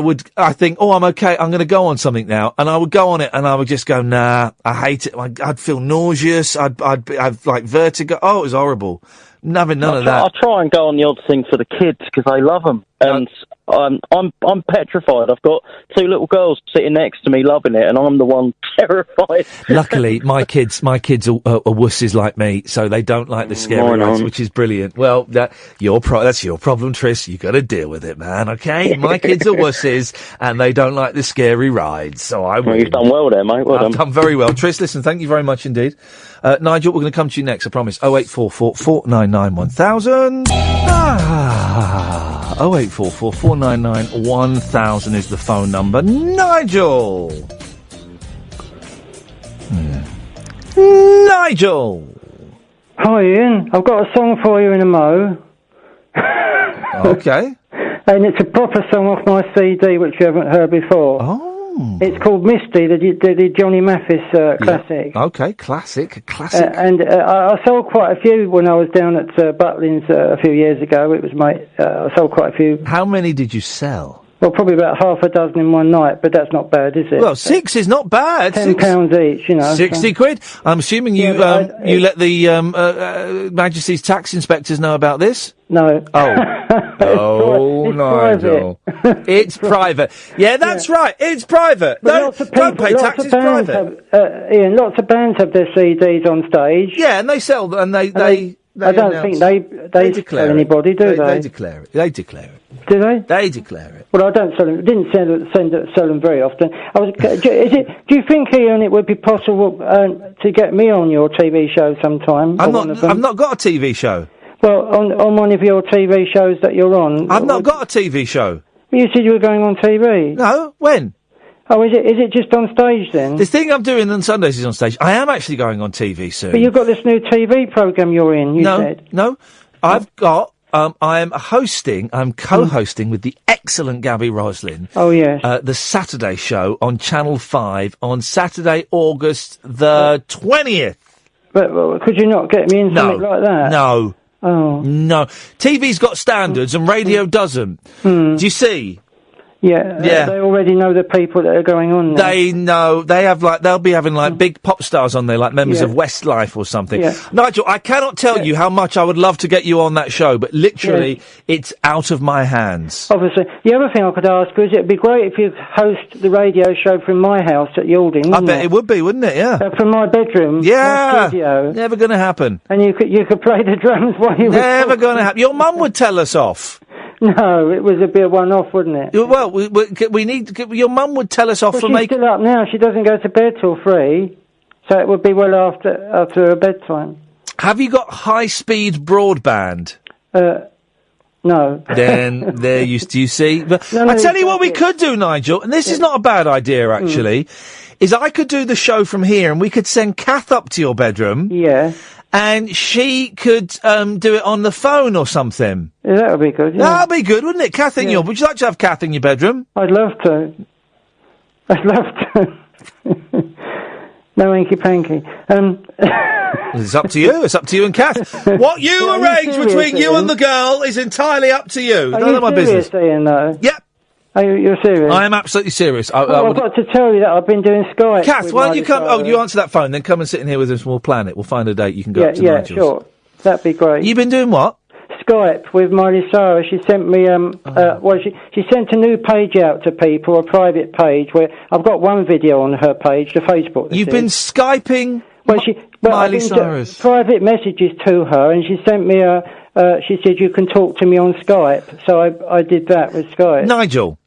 think, oh, I'm okay, I'm going to go on something now, and I would go on it, and I would just go, nah, I hate it, I'd feel nauseous, I'd like vertigo, oh, it was horrible. None of that. I try and go on the odd thing for the kids, because they love them, and I'm petrified. I've got 2 little girls sitting next to me loving it, and I'm the one terrified. Luckily, my kids are wusses like me, so they don't like the scary rides, which is brilliant. Well, that's your problem, Tris. You got to deal with it, man. Okay, my kids are wusses, and they don't like the scary rides. So you've done well there, mate. Well done. I've done very well, Tris. Listen, thank you very much indeed. Nigel, we're going to come to you next. I promise. 0844 499 1000. 0844 499 1000 is the phone number. Nigel! Nigel! Hi, Ian. I've got a song for you in a mo. Okay. And it's a proper song off my CD, which you haven't heard before. Oh. It's called Misty, the Johnny Mathis classic. Okay, classic. And I sold quite a few when I was down at Butlins a few years ago. I sold quite a few. How many did you sell? Well, probably about half a dozen in one night, but that's not bad, is it? Well, 6 is not bad. £10 each, you know. 60 quid. I'm assuming you let the Majesty's tax inspectors know about this? No. Oh, Nigel. It's private. Yeah, that's right. It's private. Don't pay taxes private. Ian, lots of bands have their CDs on stage. Yeah, and they sell them, and they I don't think they tell anybody, do they? They declare it. They declare it. Do they? They declare it. Well, I don't sell them. Didn't sell them very often. Do you think, Ian, it would be possible to get me on your TV show sometime? I've not got a TV show. Well, on one of your TV shows that you're on. I've not got a TV show. You said you were going on TV. No, when? Oh, is it just on stage then? The thing I'm doing on Sundays is on stage. I am actually going on TV soon. But you've got this new TV programme you're in, you said. No. I've got, I'm co-hosting with the excellent Gabby Roslin. Oh, yes. The Saturday show on Channel 5 on Saturday, August the 20th. But could you not get me in something like that? No. Oh. No. TV's got standards and radio doesn't. Do you see? Yeah. They already know the people that are going on there. They know. They'll be having big pop stars on there, like members of Westlife or something. Yeah. Nigel, I cannot tell you how much I would love to get you on that show, but literally, it's out of my hands. Obviously. The other thing I could ask is it'd be great if you'd host the radio show from my house at Yalding, I bet it would be, wouldn't it? Yeah. From my bedroom. Yeah. My studio. Never going to happen. And you could play the drums while you were Never going to happen. Your mum would tell us off. No, it was a bit one-off, wouldn't it? Well, we need... Your mum would tell us off for she's still up now. She doesn't go to bed till 3, so it would be well after her bedtime. Have you got high-speed broadband? No. Then, there you see. But I tell you what we could do, Nigel, and this is not a bad idea, actually, is I could do the show from here, and we could send Kath up to your bedroom. Yeah. And she could do it on the phone or something. Yeah, that would be good, yeah. That would be good, wouldn't it? Kath in your... Would you like to have Kath in your bedroom? I'd love to. No hanky-panky. It's up to you. It's up to you and Kath. What you arrange between you and the girl is entirely up to you. None of my business. Ian, though? Yep. You're serious? I am absolutely serious. I've got to tell you that I've been doing Skype. Kath, why don't you come... Oh, you answer that phone, then come and sit in here with us and we'll plan it. We'll find a date. You can go up to Nigel's. Yeah, sure. That'd be great. You've been doing what? Skype with Miley Cyrus. She sent me, she sent a new page out to people, a private page, where I've got one video on her page, the Facebook. You've been Skyping Miley Cyrus? Private messages to her, and she sent me she said, you can talk to me on Skype. So I did that with Skype. Nigel.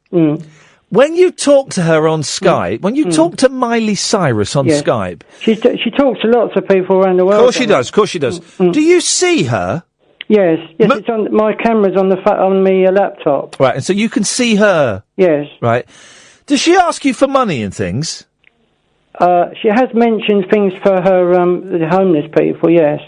When you talk to her on Skype, when you talk to Miley Cyrus on Skype... She talks to lots of people around the world. Of course she does. Do you see her? Yes, it's on my camera's on the laptop. Right, and so you can see her? Yes. Right. Does she ask you for money and things? She has mentioned things for her, the homeless people, yes.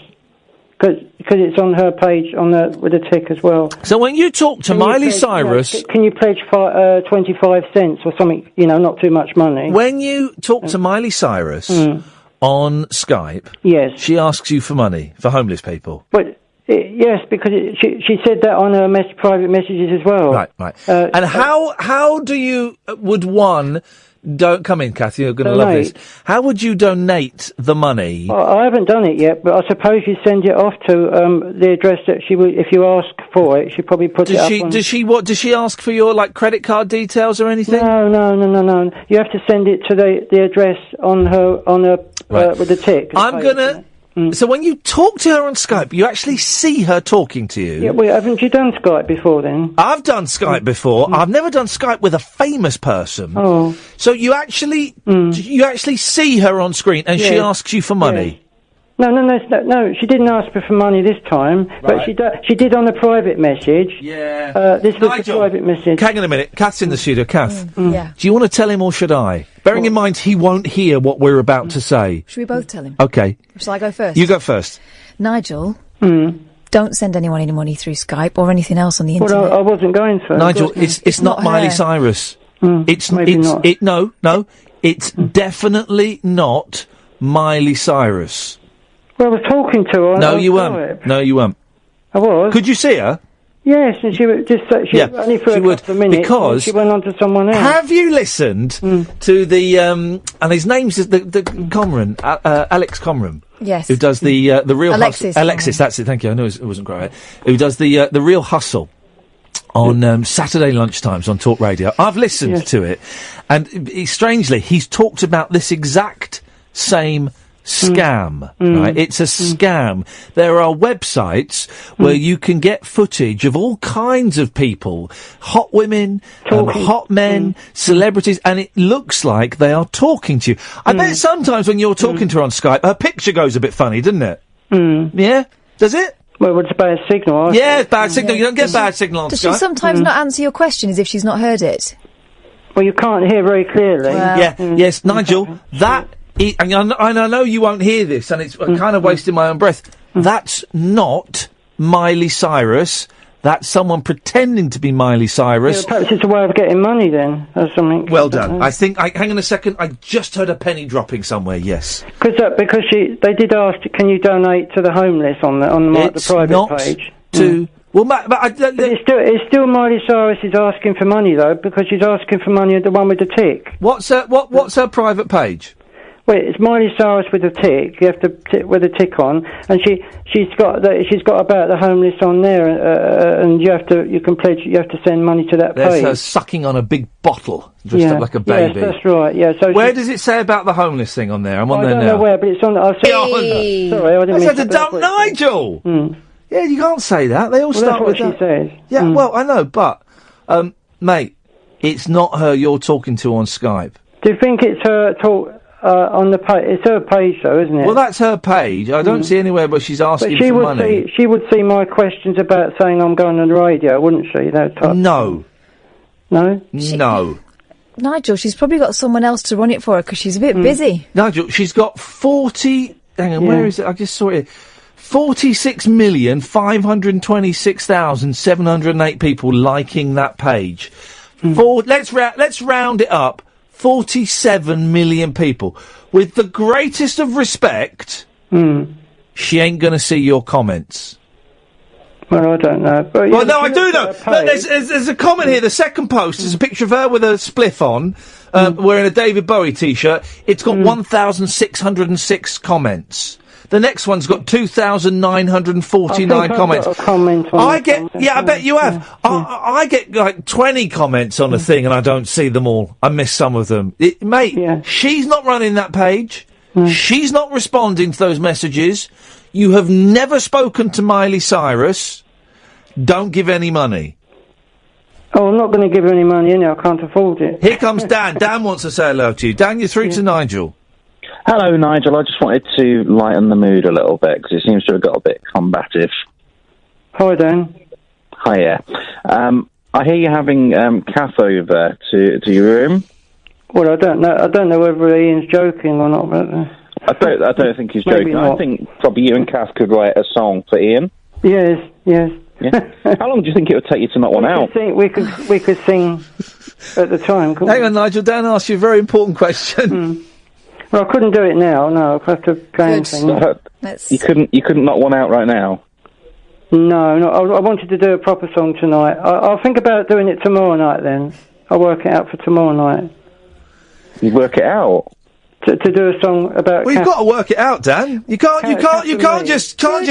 Because it's on her page with a tick as well. So when you talk to Miley Cyrus... can you pledge 25 cents or something, not too much money? When you talk to Miley Cyrus on Skype... Yes. She asks you for money, for homeless people? But, yes, because she said that on her private messages as well. Right. And how do you... would one... Don't come in, Kathy. You're going to love this. How would you donate the money? Well, I haven't done it yet, but I suppose you send it off to the address that she would. If you ask for it, she probably put it up. Does she ask for your credit card details or anything? No. You have to send it to the address on her with the tick. I'm gonna. So when you talk to her on Skype, you actually see her talking to you? Yeah, well, haven't you done Skype before then? I've done Skype before. I've never done Skype with a famous person. Oh. So you actually see her on screen and she asks you for money? Yeah. No, she didn't ask me for money this time, but she did on a private message. Yeah. This was a private message. Hang on a minute. Kath's in the studio. Kath, Yeah. do you want to tell him or should I? Bearing in mind he won't hear what we're about to say. Should we both tell him? Okay. Shall I go first? You go first. Nigel, don't send anyone any money through Skype or anything else on the internet. Well, I wasn't going to. Nigel, it's not Miley Cyrus. Maybe not. No, it's definitely not Miley Cyrus. Well, I was talking to her. No, you weren't. No, you weren't. I was. Could you see her? Yes, and she would just only for a couple of minutes. Because she went on to someone else. Have you listened to the and his name's the Comran, Alex Comran? Yes. Who does the real Alexis? Alexis, that's it. Thank you. I know it wasn't quite right. Who does the Real Hustle on Saturday lunchtimes on Talk Radio? I've listened to it, and strangely, he's talked about this exact same scam, right? It's a scam. There are websites where you can get footage of all kinds of people, hot women, hot men, celebrities, and it looks like they are talking to you. I bet sometimes when you're talking to her on Skype, her picture goes a bit funny, doesn't it? Yeah? Does it? Well, it's a bad signal. Yeah, it's bad signal. You don't get bad signal on Does Skype. she sometimes not answer your question as if she's not heard it? Well, you can't hear very clearly. Yes, Nigel, and I know you won't hear this, and it's kind of wasting my own breath. That's not Miley Cyrus. That's someone pretending to be Miley Cyrus. Yeah, perhaps it's a way of getting money then, or something. Well done. I think. Hang on a second. I just heard a penny dropping somewhere. Yes. Because they did ask, can you donate to the homeless on the private page? Well, but it's still Miley Cyrus is asking for money though, because she's asking for money at the one with the tick. What's her private page? Well, it's Miley Cyrus with a tick. You have to with a tick on, and she's got about the homeless on there, and you have to send money to that There's page. her sucking on a big bottle, dressed up like a baby. Yes, that's right. Yeah. So where does it say about the homeless thing on there? I'm on there now. I don't know where, but it's on. Sorry, I didn't mean to dump Nigel. Yeah, you can't say that. They all start with that's what she says. Yeah, well, I know, but mate, it's not her you're talking to on Skype. Do you think it's her talk? On the page, it's her page though, isn't it? Well, that's her page. I don't see anywhere where she's asking for money. She would see my questions about saying I'm going on the radio, wouldn't she? That type. No. No? No. Nigel, she's probably got someone else to run it for her because she's a bit busy. Nigel, she's got 40... Hang on, where is it? I just saw it. 46,526,708 people liking that page. Let's round it up. 47 million people. With the greatest of respect, she ain't going to see your comments. Well, I don't know. But well, no, I do know. There's a comment here. The second post is a picture of her with a spliff on, wearing a David Bowie T-shirt. It's got 1,606 comments. The next one's got 2,949 comments. I bet you have. I get like 20 comments on a thing and I don't see them all. I miss some of them. She's not running that page. She's not responding to those messages. You have never spoken to Miley Cyrus. Don't give any money. Oh, I'm not going to give her any money, I can't afford it. Here comes Dan. Dan wants to say hello to you. Dan, you're through to Nigel. Hello, Nigel. I just wanted to lighten the mood a little bit because it seems to have got a bit combative. Hi, Dan. Hiya. I hear you're having Kath over to your room. Well, I don't know whether Ian's joking or not. But I don't think he's joking. I think probably you and Kath could write a song for Ian. Yes. Yeah. How long do you think it would take you to knock one out? We could sing at the time. Hang on, Nigel. Dan asked you a very important question. Well, I couldn't do it now. No, I have to plan things. You couldn't knock one out right now. No. I wanted to do a proper song tonight. I'll think about doing it tomorrow night. Then I'll work it out for tomorrow night. You work it out to do a song about. Well, you've got to work it out, Dan. You can't just And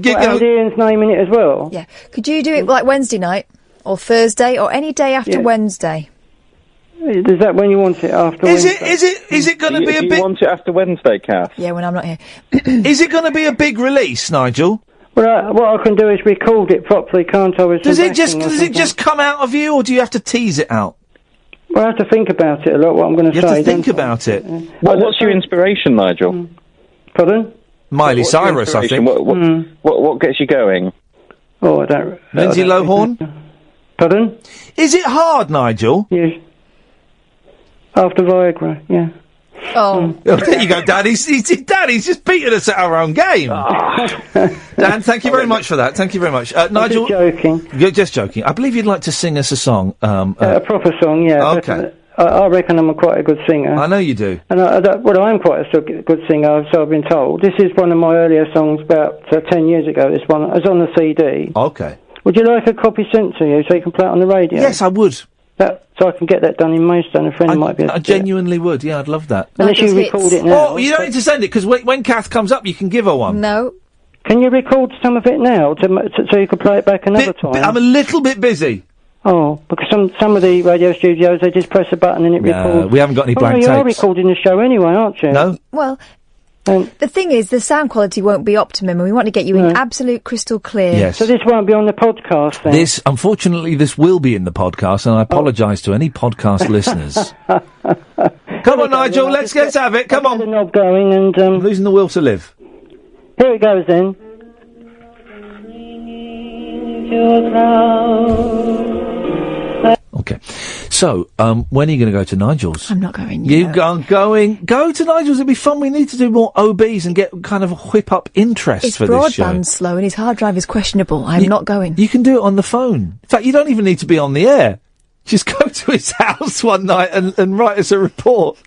Ian's name in it as well. Yeah. Could you do it like Wednesday night or Thursday or any day after Wednesday? Is that when you want it after Wednesday? Is it going to be a big... You want it after Wednesday, Kath? Yeah, when I'm not here. Is it going to be a big release, Nigel? Well, what I can do is record it properly, can't I? Does it just come out of you, or do you have to tease it out? Well, I have to think about it a lot, what I'm going to say. You have to think about it. What's your inspiration, Nigel? Pardon? Miley Cyrus, I think. What gets you going? Oh, I don't... Lindsay Lohan? Pardon? Is it hard, Nigel? Yes. After Viagra, yeah. Oh. There you go, Dad. He's just beating us at our own game. Dan, thank you very much for that. Thank you very much. Nigel. Just joking. You're just joking. I believe you'd like to sing us a song. A proper song, yeah. Okay. I reckon I'm quite a good singer. I know you do. And I am quite a good singer, so I've been told. This is one of my earlier songs about 10 years ago. This one. It's on the CD. Okay. Would you like a copy sent to you so you can play it on the radio? Yes, I would. So I can get that done in Maidstone. A friend might be able to I genuinely would, yeah, I'd love that. Unless you record it now. Oh, you don't need to send it, because when Kath comes up, you can give her one. No. Can you record some of it now, so you can play it back another time? I'm a little bit busy. Oh, because some of the radio studios, they just press a button and it records. We haven't got any blank tapes. You are recording the show anyway, aren't you? No. Well... the thing is, the sound quality won't be optimum, and we want to get you in absolute crystal clear. Yes. So this won't be on the podcast, then? Unfortunately, this will be in the podcast, and I apologise to any podcast listeners. Come on, Nigel, let's have it. Come on. The knob going and I'm losing the will to live. Here it goes then. your crown. Okay. So, when are you going to go to Nigel's? I'm not going. You are going. Go to Nigel's. It'd be fun. We need to do more OBs and get kind of whip up interest His for this show. broadband's slow and his hard drive is questionable. I'm not going. You can do it on the phone. In fact, you don't even need to be on the air. Just go to his house one night and write us a report.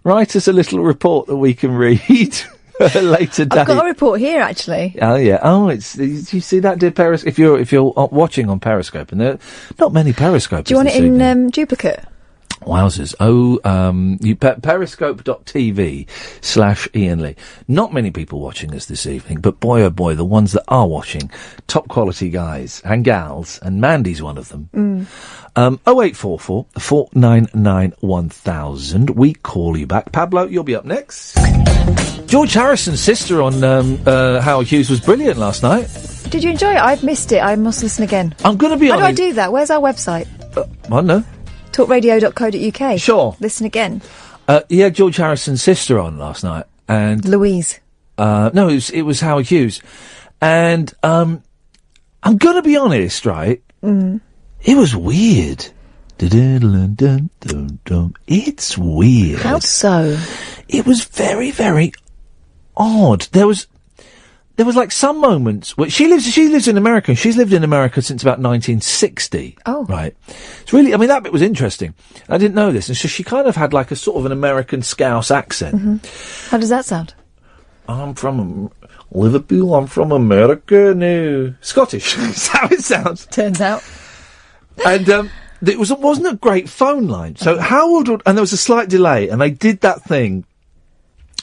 Write us a little report that we can read at a later date. I've got a report here, actually. Oh yeah. Oh, do you see that, dear Periscope? If you're watching on Periscope, and there are not many Periscopers. Do you want it in duplicate? Wowzers. periscope.tv/Iain Lee. Not many people watching us this evening, but boy oh boy, the ones that are watching, top quality guys and gals, and Mandy's one of them. 0844 499 1000. We call you back. Pablo, you'll be up next. George Harrison's sister on Howard Hughes was brilliant last night. Did you enjoy it? I've missed it. I must listen again. I'm going to be honest. honest. How do I do that? Where's our website? I don't know. Talkradio.co.uk. Sure. Listen again. He had George Harrison's sister on last night, and Louise. No, it was Howard Hughes, and I'm going to be honest, right? It was weird. It's weird. How so? It was very, very odd. There was like some moments where she lives in America. She's lived in America since about 1960. Oh. Right. It's really, I mean, that bit was interesting. I didn't know this. And so she kind of had like a sort of an American Scouse accent. Mm-hmm. How does that sound? I'm from Liverpool. I'm from America. No. Scottish. That's how it sounds. Turns out. And, it wasn't a great phone line. So Howard and there was a slight delay, and they did that thing.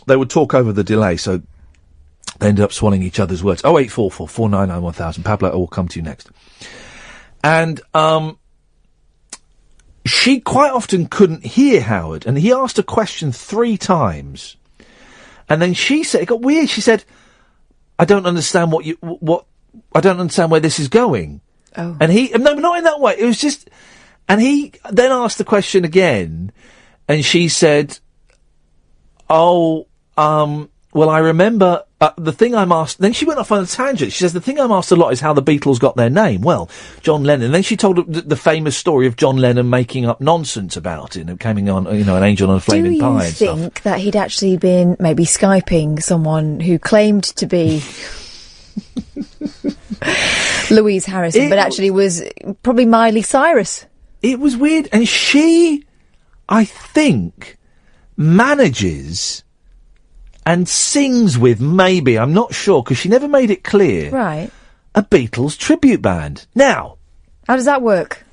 They would talk over the delay, so they ended up swallowing each other's words. 0844 499 1000. Pablo, I will come to you next. And, she quite often couldn't hear Howard, and he asked a question 3 times. And then she said, it got weird, she said, I don't understand I don't understand where this is going. Oh. And no, not in that way, it was just, and he then asked the question again, and she said, well, I remember the thing I'm asked. Then she went off on a tangent. She says the thing I'm asked a lot is how the Beatles got their name. Well, John Lennon. And then she told the famous story of John Lennon making up nonsense about it and coming on, an angel on a flaming pie. Do you think that he'd actually been maybe Skyping someone who claimed to be Louise Harrison, but actually was probably Miley Cyrus? It was weird, and she, I think, manages and sings with, maybe, I'm not sure, because she never made it clear, right, a Beatles tribute band. Now, how does that work?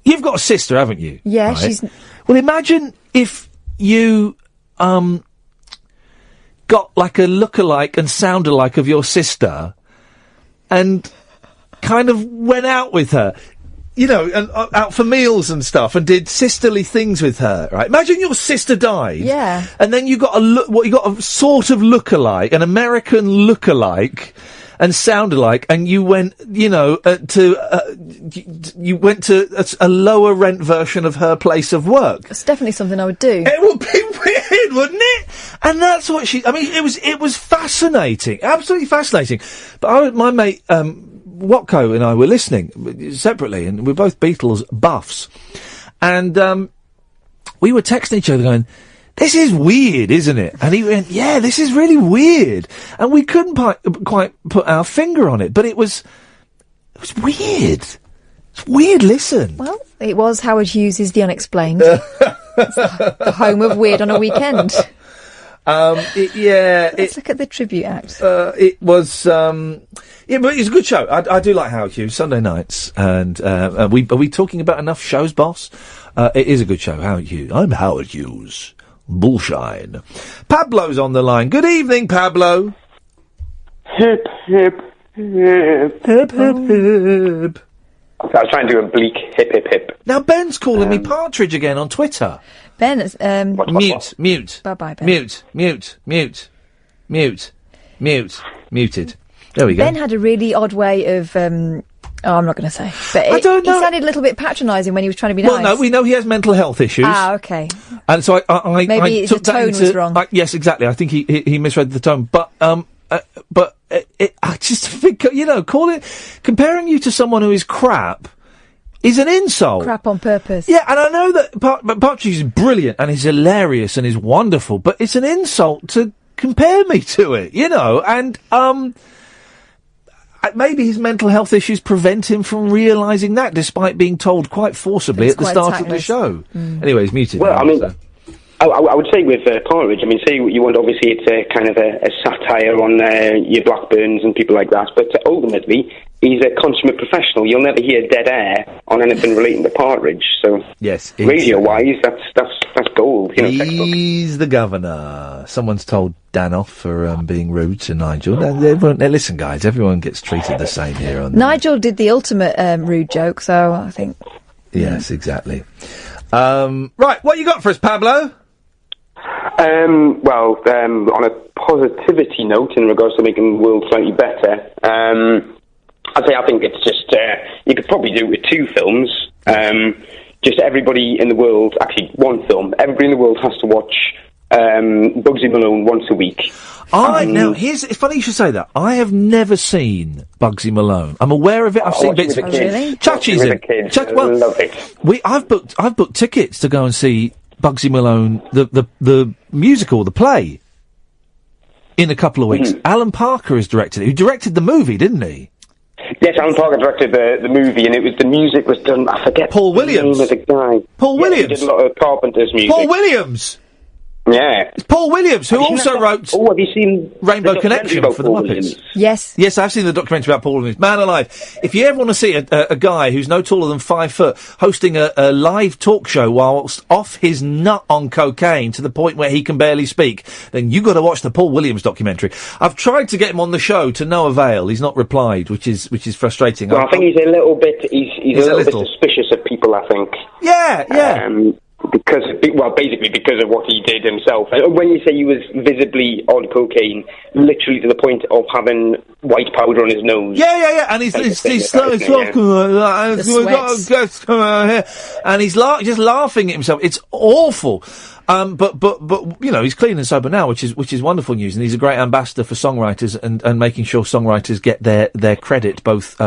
You've got a sister, haven't you? Yeah, right? she's... Well, imagine if you, got like a look-alike and sound-alike of your sister and kind of went out with her. And out for meals and stuff, and did sisterly things with her, right? Imagine your sister died. Yeah. And then you got a sort of look-alike, an American look-alike, and sound-alike, and you went, you went to a lower rent version of her place of work. It's definitely something I would do. It would be weird, wouldn't it? And that's what it was fascinating, absolutely fascinating. But my mate, Watco and I were listening separately, and we're both Beatles buffs, and we were texting each other going, this is weird, isn't it? And he went, yeah, this is really weird, and we couldn't quite put our finger on it, but it was weird. It's weird. Listen, well, it was Howard Hughes' The Unexplained. It's the home of weird on a weekend. Let's look at the tribute act. It was, but it's a good show. I do like Howard Hughes, Sunday nights, and are we talking about enough shows, boss? It is a good show, Howard Hughes. I'm Howard Hughes. Bullshine. Pablo's on the line. Good evening, Pablo. Hip, hip, hip. Hip, hip, hip. I was trying to do a bleak hip, hip, hip. Now, Ben's calling me Partridge again on Twitter. Ben is, Mute. Bye-bye, Ben. Muted. There we go. Ben had a really odd way of, I'm not going to say. But I don't know. He sounded a little bit patronising when he was trying to be nice. Well, no, we know he has mental health issues. Ah, okay. And so Maybe I the took tone that was wrong. Yes, exactly. I think he misread the tone. But I just think, comparing you to someone who is crap is an insult. Crap on purpose. Yeah, and I know that Partridge is brilliant and is hilarious and is wonderful, but it's an insult to compare me to it, and, maybe his mental health issues prevent him from realising that, despite being told quite forcibly at the start of the show. Anyway, he's muted. Well, I would say with Partridge, say you want, obviously it's a kind of a satire on your Blackburns and people like that, but ultimately he's a consummate professional. You'll never hear dead air on anything relating to Partridge. So yes, radio-wise, that's gold. He's the governor. Someone's told Dan off for being rude to Nigel. Now, listen, guys, everyone gets treated the same here. Nigel did the ultimate rude joke, so I think. Yes, exactly. Right, what you got for us, Pablo? On a positivity note in regards to making the world slightly better, I think it's just, you could probably do it with two films. Just everybody in the world, actually one film, everybody in the world has to watch Bugsy Malone once a week. Now, it's funny you should say that. I have never seen Bugsy Malone. I'm aware of it. I've seen bits of it. Really? Chachi's in. Love it. I've booked tickets to go and see Bugsy Malone, the musical, the play, in a couple of weeks. Alan Parker has directed it. He directed the movie, didn't he? Yes, Alan Parker directed the movie, and the music was done. I forget Paul Williams. The name of the guy. Paul Williams. He did a lot of Carpenter's music. Paul Williams. Yeah. It's Paul Williams, who also wrote have you seen Rainbow Connection for the Muppets. Yes. Yes, I've seen the documentary about Paul Williams. Man alive. If you ever want to see a guy who's no taller than 5 foot hosting a live talk show whilst off his nut on cocaine to the point where he can barely speak, then you got to watch the Paul Williams documentary. I've tried to get him on the show to no avail. He's not replied, which is frustrating. Well, I think he's a little bit he's a little bit suspicious of people, I think. Yeah. Basically because of what he did himself. And when you say he was visibly on cocaine, literally to the point of having white powder on his nose. Yeah. And he's talking like that. And he's just laughing at himself. It's awful. But he's clean and sober now, which is wonderful news, and he's a great ambassador for songwriters and making sure songwriters get their credit, both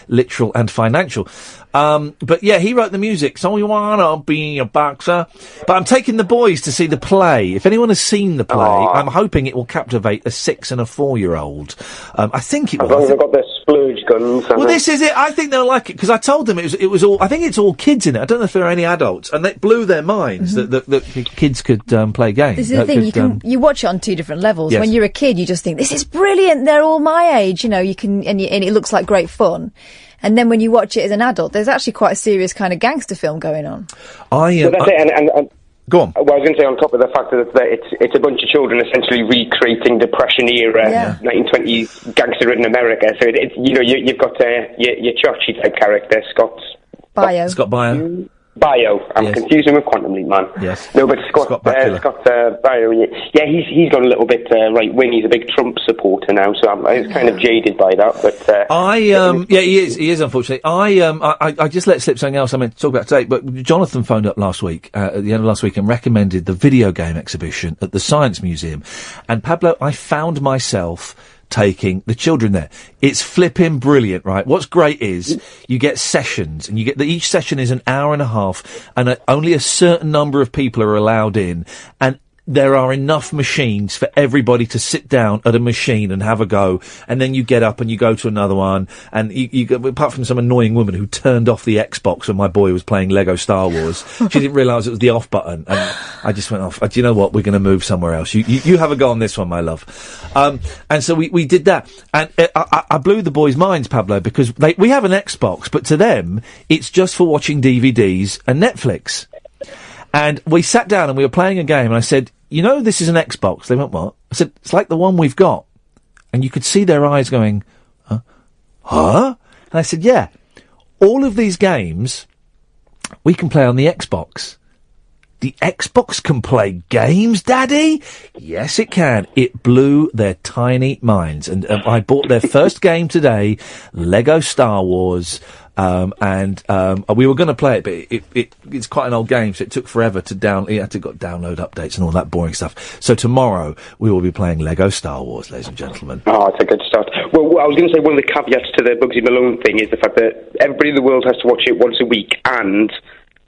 literal and financial. But yeah, he wrote the music. So you wanna be a boxer? But I'm taking the boys to see the play. If anyone has seen the play, I'm hoping it will captivate a 6 and a 4-year-old. I think it will. As long as they've got their splurge guns. Well, this is it. I think they'll like it, because I told them it was all. I think it's all kids in it. I don't know if there are any adults, and it blew their minds that kids could play games. This is the thing. You watch it on two different levels. Yes. When you're a kid, you just think this is brilliant. They're all my age. You can, and it looks like great fun. And then when you watch it as an adult, there's actually quite a serious kind of gangster film going on. Well, that's it. And go on. Well, I was going to say, on top of the fact that it's a bunch of children essentially recreating Depression era 1920s gangster-ridden America. So you've got your Chachi type character, Scott Bio. Bio. I'm confusing with Quantum Leap, man. Yes. No, but Scott Bio. Yeah, he's gone a little bit right wing. He's a big Trump supporter now, so I was kind of jaded by that. But he is unfortunately. I just let slip something else I meant to talk about today. But Jonathan phoned up last week at the end of last week and recommended the video game exhibition at the Science Museum. And Pablo, I found myself taking the children there. It's flipping brilliant, right? What's great is you get sessions, and you get each session is an hour and a half, and only a certain number of people are allowed in, and there are enough machines for everybody to sit down at a machine and have a go, and then you get up and you go to another one, and you go, apart from some annoying woman who turned off the Xbox when my boy was playing Lego Star Wars, she didn't realise it was the off button, and I just went off. Do you know what? We're going to move somewhere else. You have a go on this one, my love. And so we did that, and I blew the boys' minds, Pablo, because we have an Xbox, but to them, it's just for watching DVDs and Netflix. And we sat down and we were playing a game, and I said, this is an Xbox. They went, what? I said, it's like the one we've got. And you could see their eyes going, huh? And I said, yeah, all of these games we can play on the Xbox. The Xbox can play games, Daddy? Yes, it can. It blew their tiny minds. And I bought their first game today, Lego Star Wars. And we were going to play it, but it's quite an old game, so it took forever to you had to download updates and all that boring stuff. So tomorrow we will be playing Lego Star Wars, ladies and gentlemen. Oh, it's a good start. Well, I was going to say one of the caveats to the Bugsy Malone thing is the fact that everybody in the world has to watch it once a week, and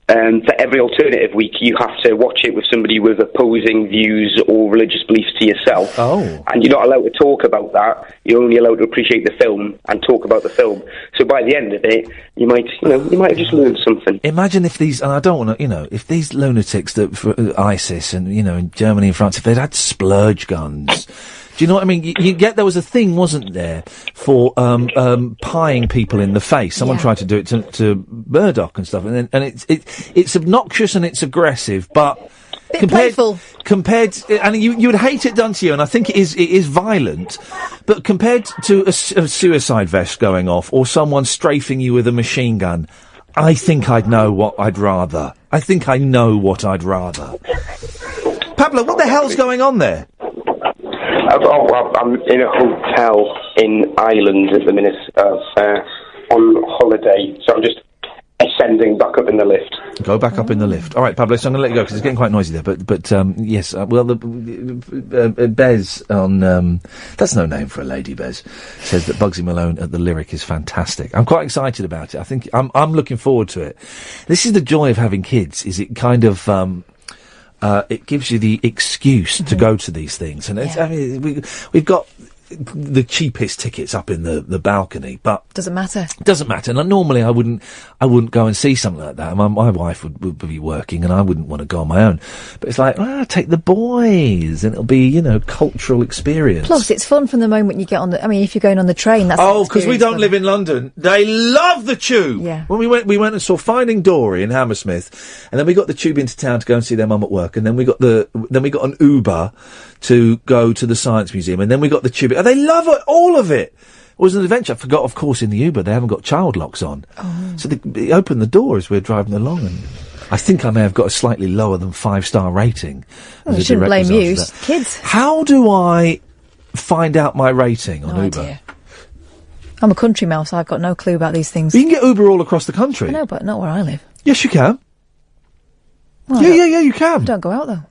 for every alternative week, you have to watch it with somebody with opposing views or religious beliefs to yourself. Oh. And you're not allowed to talk about that. You're only allowed to appreciate the film and talk about the film. So by the end of it, you might have just learned something. Imagine if these, and I don't want to, if these lunatics that for ISIS and, in Germany and France, if they'd had splurge guns. Do you know what I mean? You get, there was a thing, wasn't there, for pieing people in the face. Someone tried to do it to Murdoch and stuff, and it's obnoxious and it's aggressive, but compared, and you would hate it done to you, and I think it is violent, but compared to a suicide vest going off or someone strafing you with a machine gun, I think I'd know what I'd rather. I think I know what I'd rather. Pablo, what the hell's going on there? I'm in a hotel in Ireland at the minute, on holiday, so I'm just ascending back up in the lift. Go back up in the lift. All right, Pablo, so I'm going to let you go because it's getting quite noisy there. But yes, Bez on that's no name for a lady. Bez says that Bugsy Malone at the Lyric is fantastic. I'm quite excited about it. I think I'm looking forward to it. This is the joy of having kids. Is it kind of it gives you the excuse to go to these things, and it's, I mean, we've got the cheapest tickets up in the balcony, but doesn't matter. And normally I wouldn't go and see something like that. My wife would be working, and I wouldn't want to go on my own. But it's like, take the boys, and it'll be cultural experience. Plus, it's fun from the moment you get on the. I mean, if you're going on the train, that's because we don't live in London. They love the tube. Yeah. When we went and saw Finding Dory in Hammersmith, and then we got the tube into town to go and see their mum at work, and then we got an Uber to go to the Science Museum, and then we got the tube. They love it, all of it. It was an adventure. I forgot, of course, in the Uber, they haven't got child locks on. Oh. So they opened the door as we're driving along, and I think I may have got a slightly lower than 5-star rating. Well, you shouldn't blame you, kids. How do I find out my rating on Uber? Idea. I'm a country mouse, I've got no clue about these things. You can get Uber all across the country. I know, but not where I live. Yes, you can. Well, yeah, you can. I don't go out, though.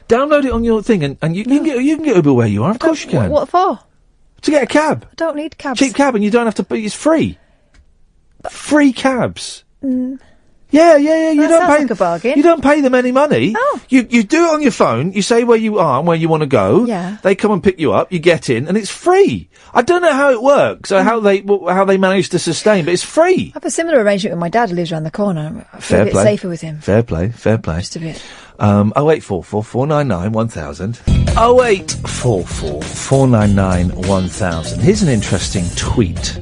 Download it on your thing, and you can get Uber where you are. Of course you can. What for? To get a cab. I don't need cabs. Cheap cab, and you don't have to pay. It's free. Free cabs. Mm. Yeah. You That don't sounds pay. like a bargain. You don't pay them any money. Oh. You do it on your phone. You say where you are and where you want to go. Yeah. They come and pick you up. You get in, and it's free. I don't know how it works or how they manage to sustain, but it's free. I have a similar arrangement with my dad who lives around the corner. I feel a bit safer with him. Fair play. Just a bit. 0844 499 1000. 0844 499 1000. Here's an interesting tweet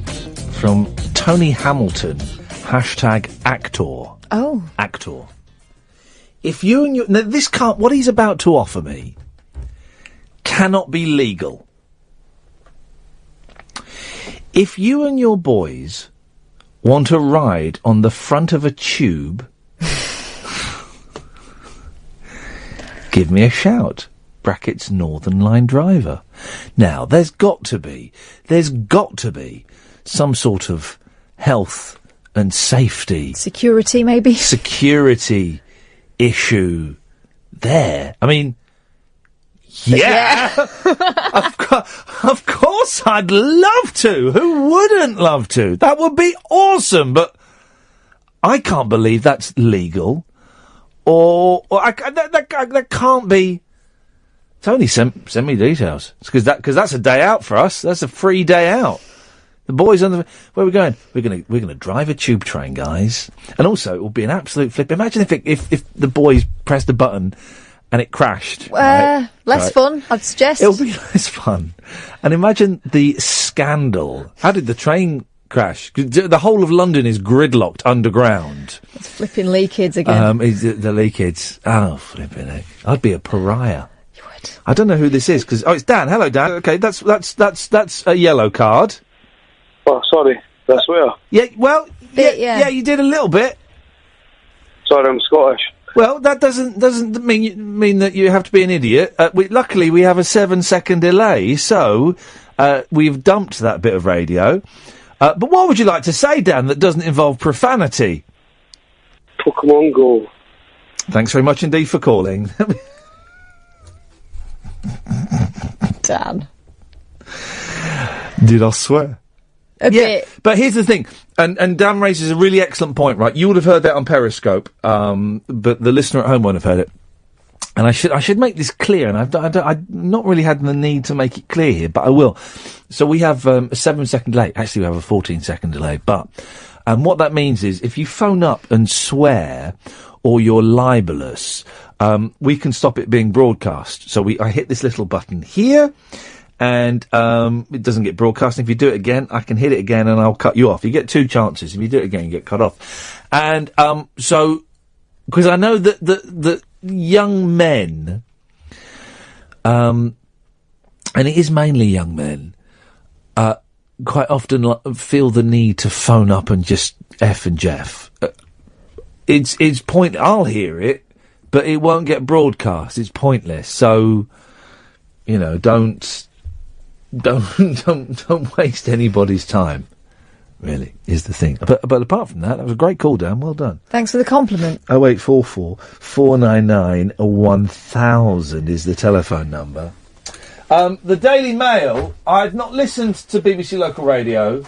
from Tony Hamilton. #actor. Oh. Actor. If you and your... Now, this can't... What he's about to offer me cannot be legal. If you and your boys want to ride on the front of a tube... give me a shout. Brackets Northern Line driver. Now, there's got to be some sort of health and safety. Security, maybe? Security issue there. I mean, yeah. Of course I'd love to. Who wouldn't love to? That would be awesome, but I can't believe that's legal. That can't be. Tony, send me details. Because that's a day out for us. That's a free day out. The boys on the... Where are we going? We're gonna drive a tube train, guys. And also, it will be an absolute flip. Imagine if the boys pressed a button and it crashed. Less fun, I'd suggest. It'll be less fun. And imagine the scandal. How did the train crash? The whole of London is gridlocked underground. It's flipping Lee kids again. The Lee kids. Oh, flipping heck. I'd be a pariah. You would. I don't know who this is, because... Oh, it's Dan. Hello, Dan. Okay, that's a yellow card. Oh, sorry. I swear. Yeah, well... Yeah, you did a little bit. Sorry, I'm Scottish. Well, that doesn't mean that you have to be an idiot. Luckily, we have a 7-second delay, so we've dumped that bit of radio. But what would you like to say, Dan, that doesn't involve profanity? Pokemon Go. Thanks very much indeed for calling. Dan. Did I swear? A bit. But here's the thing, and Dan raises a really excellent point, right? You would have heard that on Periscope, but the listener at home won't have heard it. And I should make this clear, and I've not really had the need to make it clear here, but I will. So we have a 7-second delay. Actually, we have a 14-second delay. But what that means is if you phone up and swear or you're libelous, we can stop it being broadcast. So I hit this little button here, and it doesn't get broadcast. If you do it again, I can hit it again, and I'll cut you off. You get 2 chances. If you do it again, you get cut off. And so, because I know that young men, and it is mainly young men, quite often feel the need to phone up and just F and Jeff. It's point. I'll hear it, but it won't get broadcast. It's pointless. So, don't waste anybody's time. Really, is the thing. But apart from that was a great call, Dan. Well done. Thanks for the compliment. 0844 499 1000 is the telephone number. The Daily Mail, I've not listened to BBC Local Radio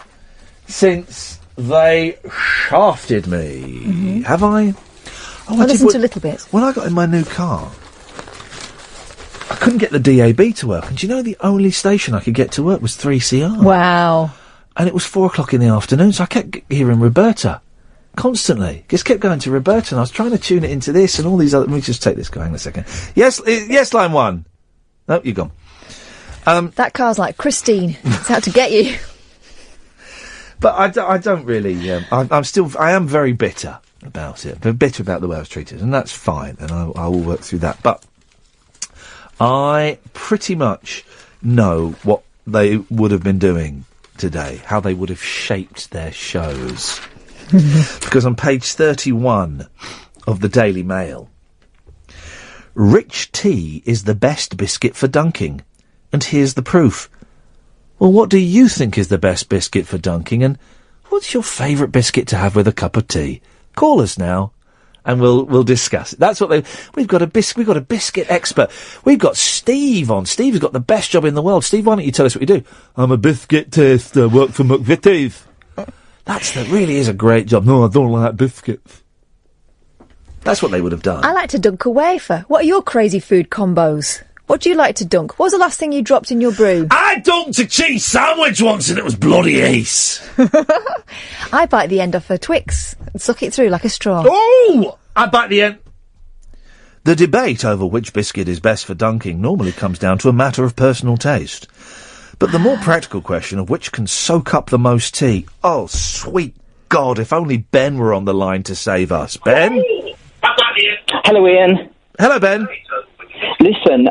since they shafted me. Mm-hmm. Have I? I listened to a little bit. When I got in my new car, I couldn't get the DAB to work. And do you know the only station I could get to work was 3CR? Wow. And it was 4:00 in the afternoon, so I kept hearing Roberta. Constantly. Just kept going to Roberta, and I was trying to tune it into this and all these other... Let me just take this guy in a second. Yes, line 1. Nope, you're gone. That car's like Christine. It's out to get you. But I don't really... I am very bitter about it. Very bitter about the way I was treated, and that's fine, and I will work through that. But I pretty much know what they would have been doing today, how they would have shaped their shows. Because on page 31 of the Daily Mail, rich tea is the best biscuit for dunking. And here's the proof. Well, what do you think is the best biscuit for dunking? And what's your favourite biscuit to have with a cup of tea? Call us now, and we'll discuss it. That's what we've got a biscuit expert. We've got Steve on. Steve's got the best job in the world. Steve, why don't you tell us what you do? I'm a biscuit taster, work for McVitie's. That really is a great job. No, I don't like biscuits. That's what they would have done. I like to dunk a wafer. What are your crazy food combos? What do you like to dunk? What was the last thing you dropped in your brew? I dunked a cheese sandwich once and it was bloody ace. I bite the end off a Twix and suck it through like a straw. Oh! I bite the end... The debate over which biscuit is best for dunking normally comes down to a matter of personal taste. But the more practical question of which can soak up the most tea... Oh, sweet God, if only Ben were on the line to save us. Ben? Hello, Ian. Hello, Ben. Listen,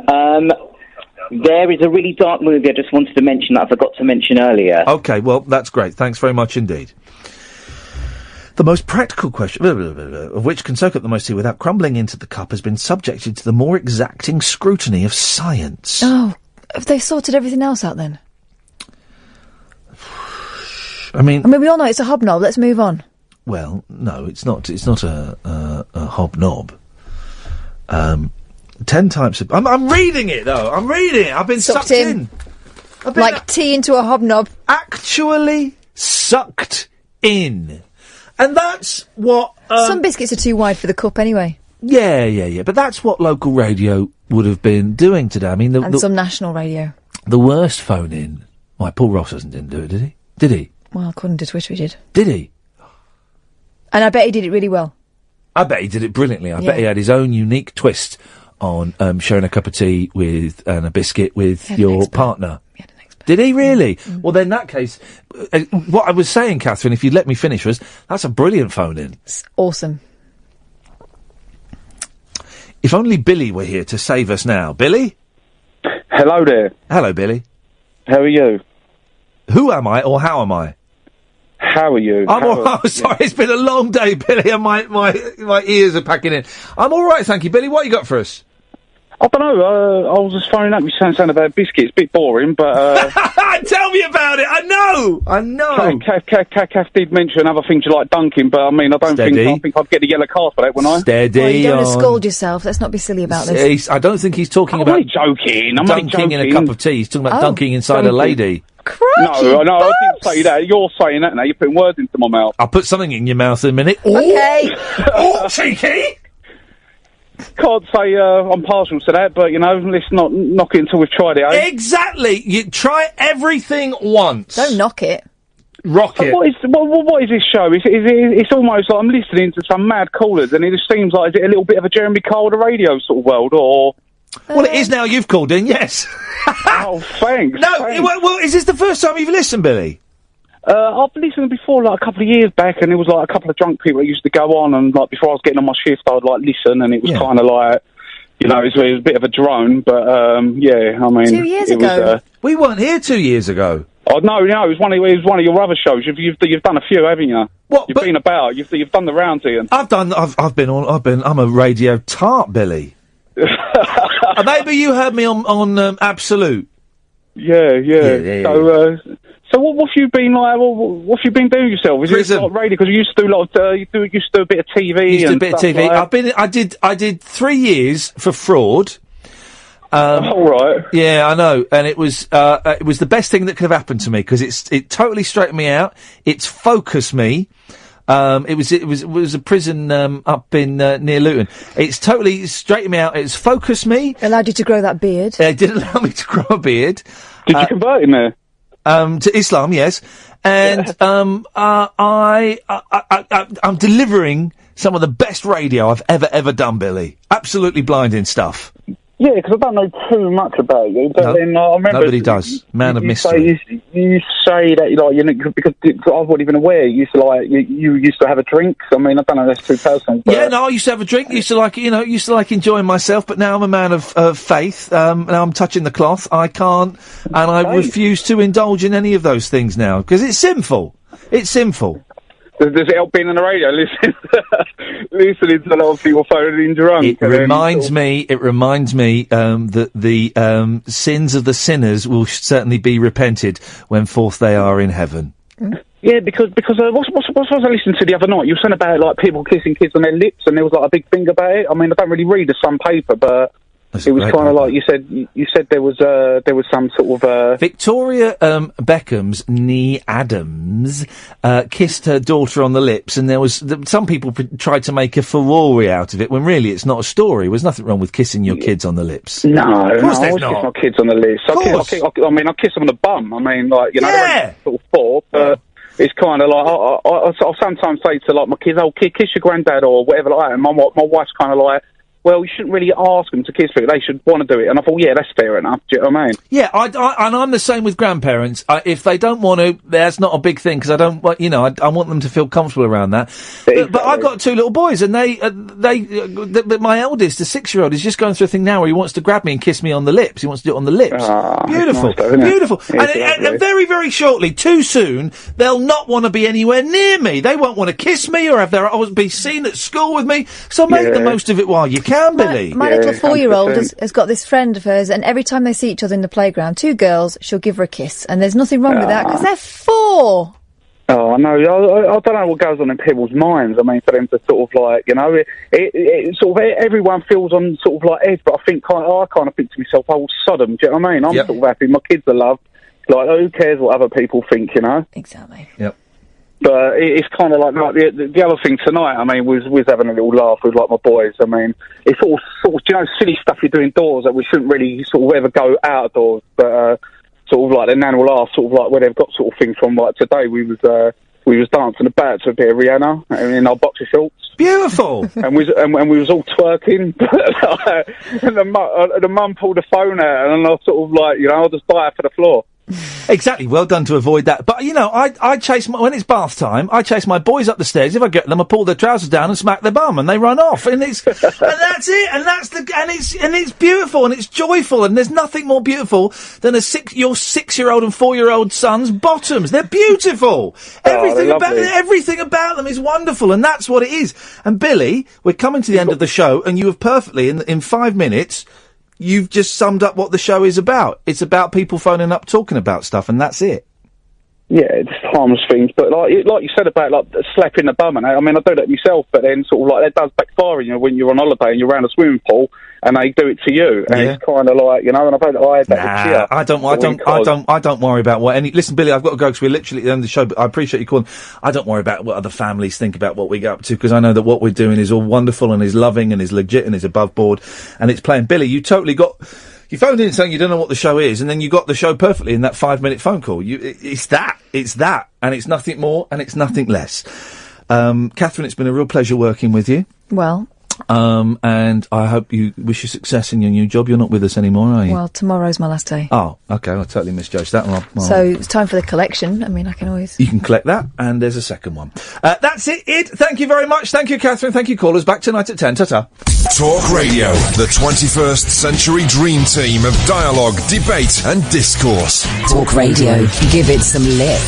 there is a really dark movie I just wanted to mention that I forgot to mention earlier. OK, well, that's great. Thanks very much indeed. The most practical question, of which can soak up the most tea without crumbling into the cup, has been subjected to the more exacting scrutiny of science. Oh, have they sorted everything else out then? I mean, we all know it's a hobnob. Let's move on. Well, no, it's not. It's not a hobnob. 10 types of... I'm reading it, though. I'm reading it. I've been sucked in. Like tea into a hobnob. Actually sucked in. And that's what... Some biscuits are too wide for the cup anyway. Yeah. But that's what local radio would have been doing today. I mean... And some national radio. The worst phone-in... Why, Paul Ross didn't do it, did he? Did he? Well, according to Twitter, he did. Did he? And I bet he did it really well. I bet he did it brilliantly. I bet he had his own unique twist on sharing a cup of tea with and a biscuit with your partner. He had an expert. Did he really? Mm. Well, then in that case, what I was saying, Catherine, if you'd let me finish, was that's a brilliant phone-in. It's awesome. If only Billy were here to save us now. Billy? Hello there. Hello, Billy. How are you? Who am I or how am I? How are you? Sorry, it's been a long day, Billy, and my ears are packing in. I'm all right, thank you, Billy. What you got for us? I don't know. I was just phoning up. You saying about biscuits. Bit boring, but. Tell me about it. I know. Kath did mention other things you like dunking, but I mean, I think I'd get the yellow card for that, wouldn't I? Steady. Well, you don't want to scold yourself. Let's not be silly about this. I don't think he's talking about. I'm joking. Dunking in a cup of tea. He's talking about dunking inside a lady. Crikey, no, I didn't say that. You're saying that now. You're putting words into my mouth. I'll put something in your mouth in a minute. Okay. Oh, cheeky. Can't say I'm partial to that, but, let's not knock it until we've tried it, eh? Exactly. You try everything once. Don't knock it. Rock it. What is this show? It's almost like I'm listening to some mad callers, and it just seems like, is it a little bit of a Jeremy Calder radio sort of world, or... Well, it is now you've called in, yes. Oh, thanks. No, well, is this the first time you've listened, Billy? I've listened before, like a couple of years back, and it was like a couple of drunk people that used to go on, and like before I was getting on my shift, I would like listen, and it was kind of like, it was a bit of a drone, but I mean, 2 years ago. We weren't here 2 years ago. Oh no, it was one of your other shows. You've done a few, haven't you? What? You've been about. You've done the rounds, Ian. I'm a radio tart, Billy. Maybe you heard me on Absolute. Yeah. So what have you been like? What have you been doing yourself? Is it like radio? Because you used to do a lot of you used to do a bit of TV. Used to do a bit of TV. Like I did 3 years for fraud. All right. Yeah, I know, and it was the best thing that could have happened to me because it totally straightened me out. It's focused me. It was a prison up in near Luton. It's totally straightened me out. It's focused me. Allowed you to grow that beard. It did allow me to grow a beard. Did you convert in there? To Islam, yes. And I'm delivering some of the best radio I've ever done, Billy. Absolutely blinding stuff. Yeah, because I don't know too much about you. But then I remember nobody does. Man of mystery. You say that because I wasn't even aware. You used to have a drink. I mean, I don't know. That's too personal. But... Yeah, no, I used to have a drink. Used to like enjoying myself. But now I'm a man of faith. Now I'm touching the cloth. I can't, and I refuse to indulge in any of those things now because it's sinful. It's sinful. Does it help being on the radio, listening to a lot of people phoning in drunk? It reminds me that the sins of the sinners will certainly be repented when forth they are in heaven. Yeah, because what was I listening to the other night? You were saying about like people kissing kids on their lips, and there was like a big thing about it. I mean, I don't really read the Sun paper, but. It was kind of like you said there was some sort of Victoria Beckham's Nee Adams kissed her daughter on the lips, and there was some people tried to make a furore out of it when really it's not a story. There's nothing wrong with kissing your kids on the lips. No, of course there's not. My kids on the lips. I kiss them on the bum. I mean, like they're sort of four, but. It's kind of like I'll sometimes say to like my kids, "Oh, kiss your granddad" or whatever like that. And my wife's kind of like. Well, you shouldn't really ask them to kiss people. They should want to do it. And I thought, yeah, that's fair enough. Do you know what I mean? Yeah, and I'm the same with grandparents. If they don't want to, that's not a big thing because I don't, I want them to feel comfortable around that. Exactly. But I've got two little boys, and my eldest, the 6-year-old, is just going through a thing now where he wants to grab me and kiss me on the lips. He wants to do it on the lips. Beautiful, nice, beautiful. And very, very shortly, too soon, they'll not want to be anywhere near me. They won't want to kiss me or be seen at school with me. So make the most of it while you can, Billy. My little 4-year-old has got this friend of hers, and every time they see each other in the playground, 2 girls, she'll give her a kiss, and there's nothing wrong with that because they're 4. Oh, I know. I don't know what goes on in people's minds. I mean, for them to sort of like, it sort of everyone feels on sort of like edge. But I kind of think to myself, "Oh, Sodom." Do you know what I mean? I'm sort of happy. My kids are loved. Like, who cares what other people think? Exactly. Yep. But it's kind of like the other thing tonight. I mean, was having a little laugh with like my boys. I mean, it's all sort of silly stuff you do indoors that we shouldn't really sort of ever go outdoors. But sort of like the nan will laugh, sort of like where they've got sort of things from. Like today, we was dancing about to a bit of Rihanna in our boxer shorts. Beautiful. and we was all twerking. and the mum pulled the phone out, and I sort of like, I'll just buy it for the floor. Exactly. Well done to avoid that. But, you know, I chase when it's bath time, I chase my boys up the stairs. If I get them, I pull their trousers down and smack their bum and they run off. And it's, and that's it. And it's beautiful and it's joyful. And there's nothing more beautiful than your 6-year-old and 4-year-old son's bottoms. They're beautiful. Everything about them is wonderful. And that's what it is. And Billy, we're coming to the end of the show and you have perfectly, in 5 minutes, you've just summed up what the show is about. It's about people phoning up talking about stuff, and that's it. Yeah, it's harmless things, but like you said about like slapping the bum, and I mean I do that myself, but then sort of like that does backfire. You know, when you're on holiday and you're around a swimming pool and they do it to you, and it's kind of like, you know. And I had that. I don't worry about what any. Listen, Billy, I've got to go because we're literally at the end of the show. But I appreciate you calling. I don't worry about what other families think about what we get up to because I know that what we're doing is all wonderful and is loving and is legit and is above board and it's playing. Billy, you totally got. You phoned in saying you don't know what the show is, and then you got the show perfectly in that 5-minute phone call. It's that, and it's nothing more, and it's nothing less. Catherine, it's been a real pleasure working with you. Well. And I hope you wish you success in your new job. You're not with us anymore, are you? Well, tomorrow's my last day. Oh, okay. I totally misjudged that one. So it's time for the collection. I mean, I can always... You can collect that, and there's a second one. That's it. Thank you very much. Thank you, Catherine. Thank you, callers. Back tonight at 10. Ta-ta. Talk Radio, the 21st century dream team of dialogue, debate and discourse. Talk Radio. Give it some lip.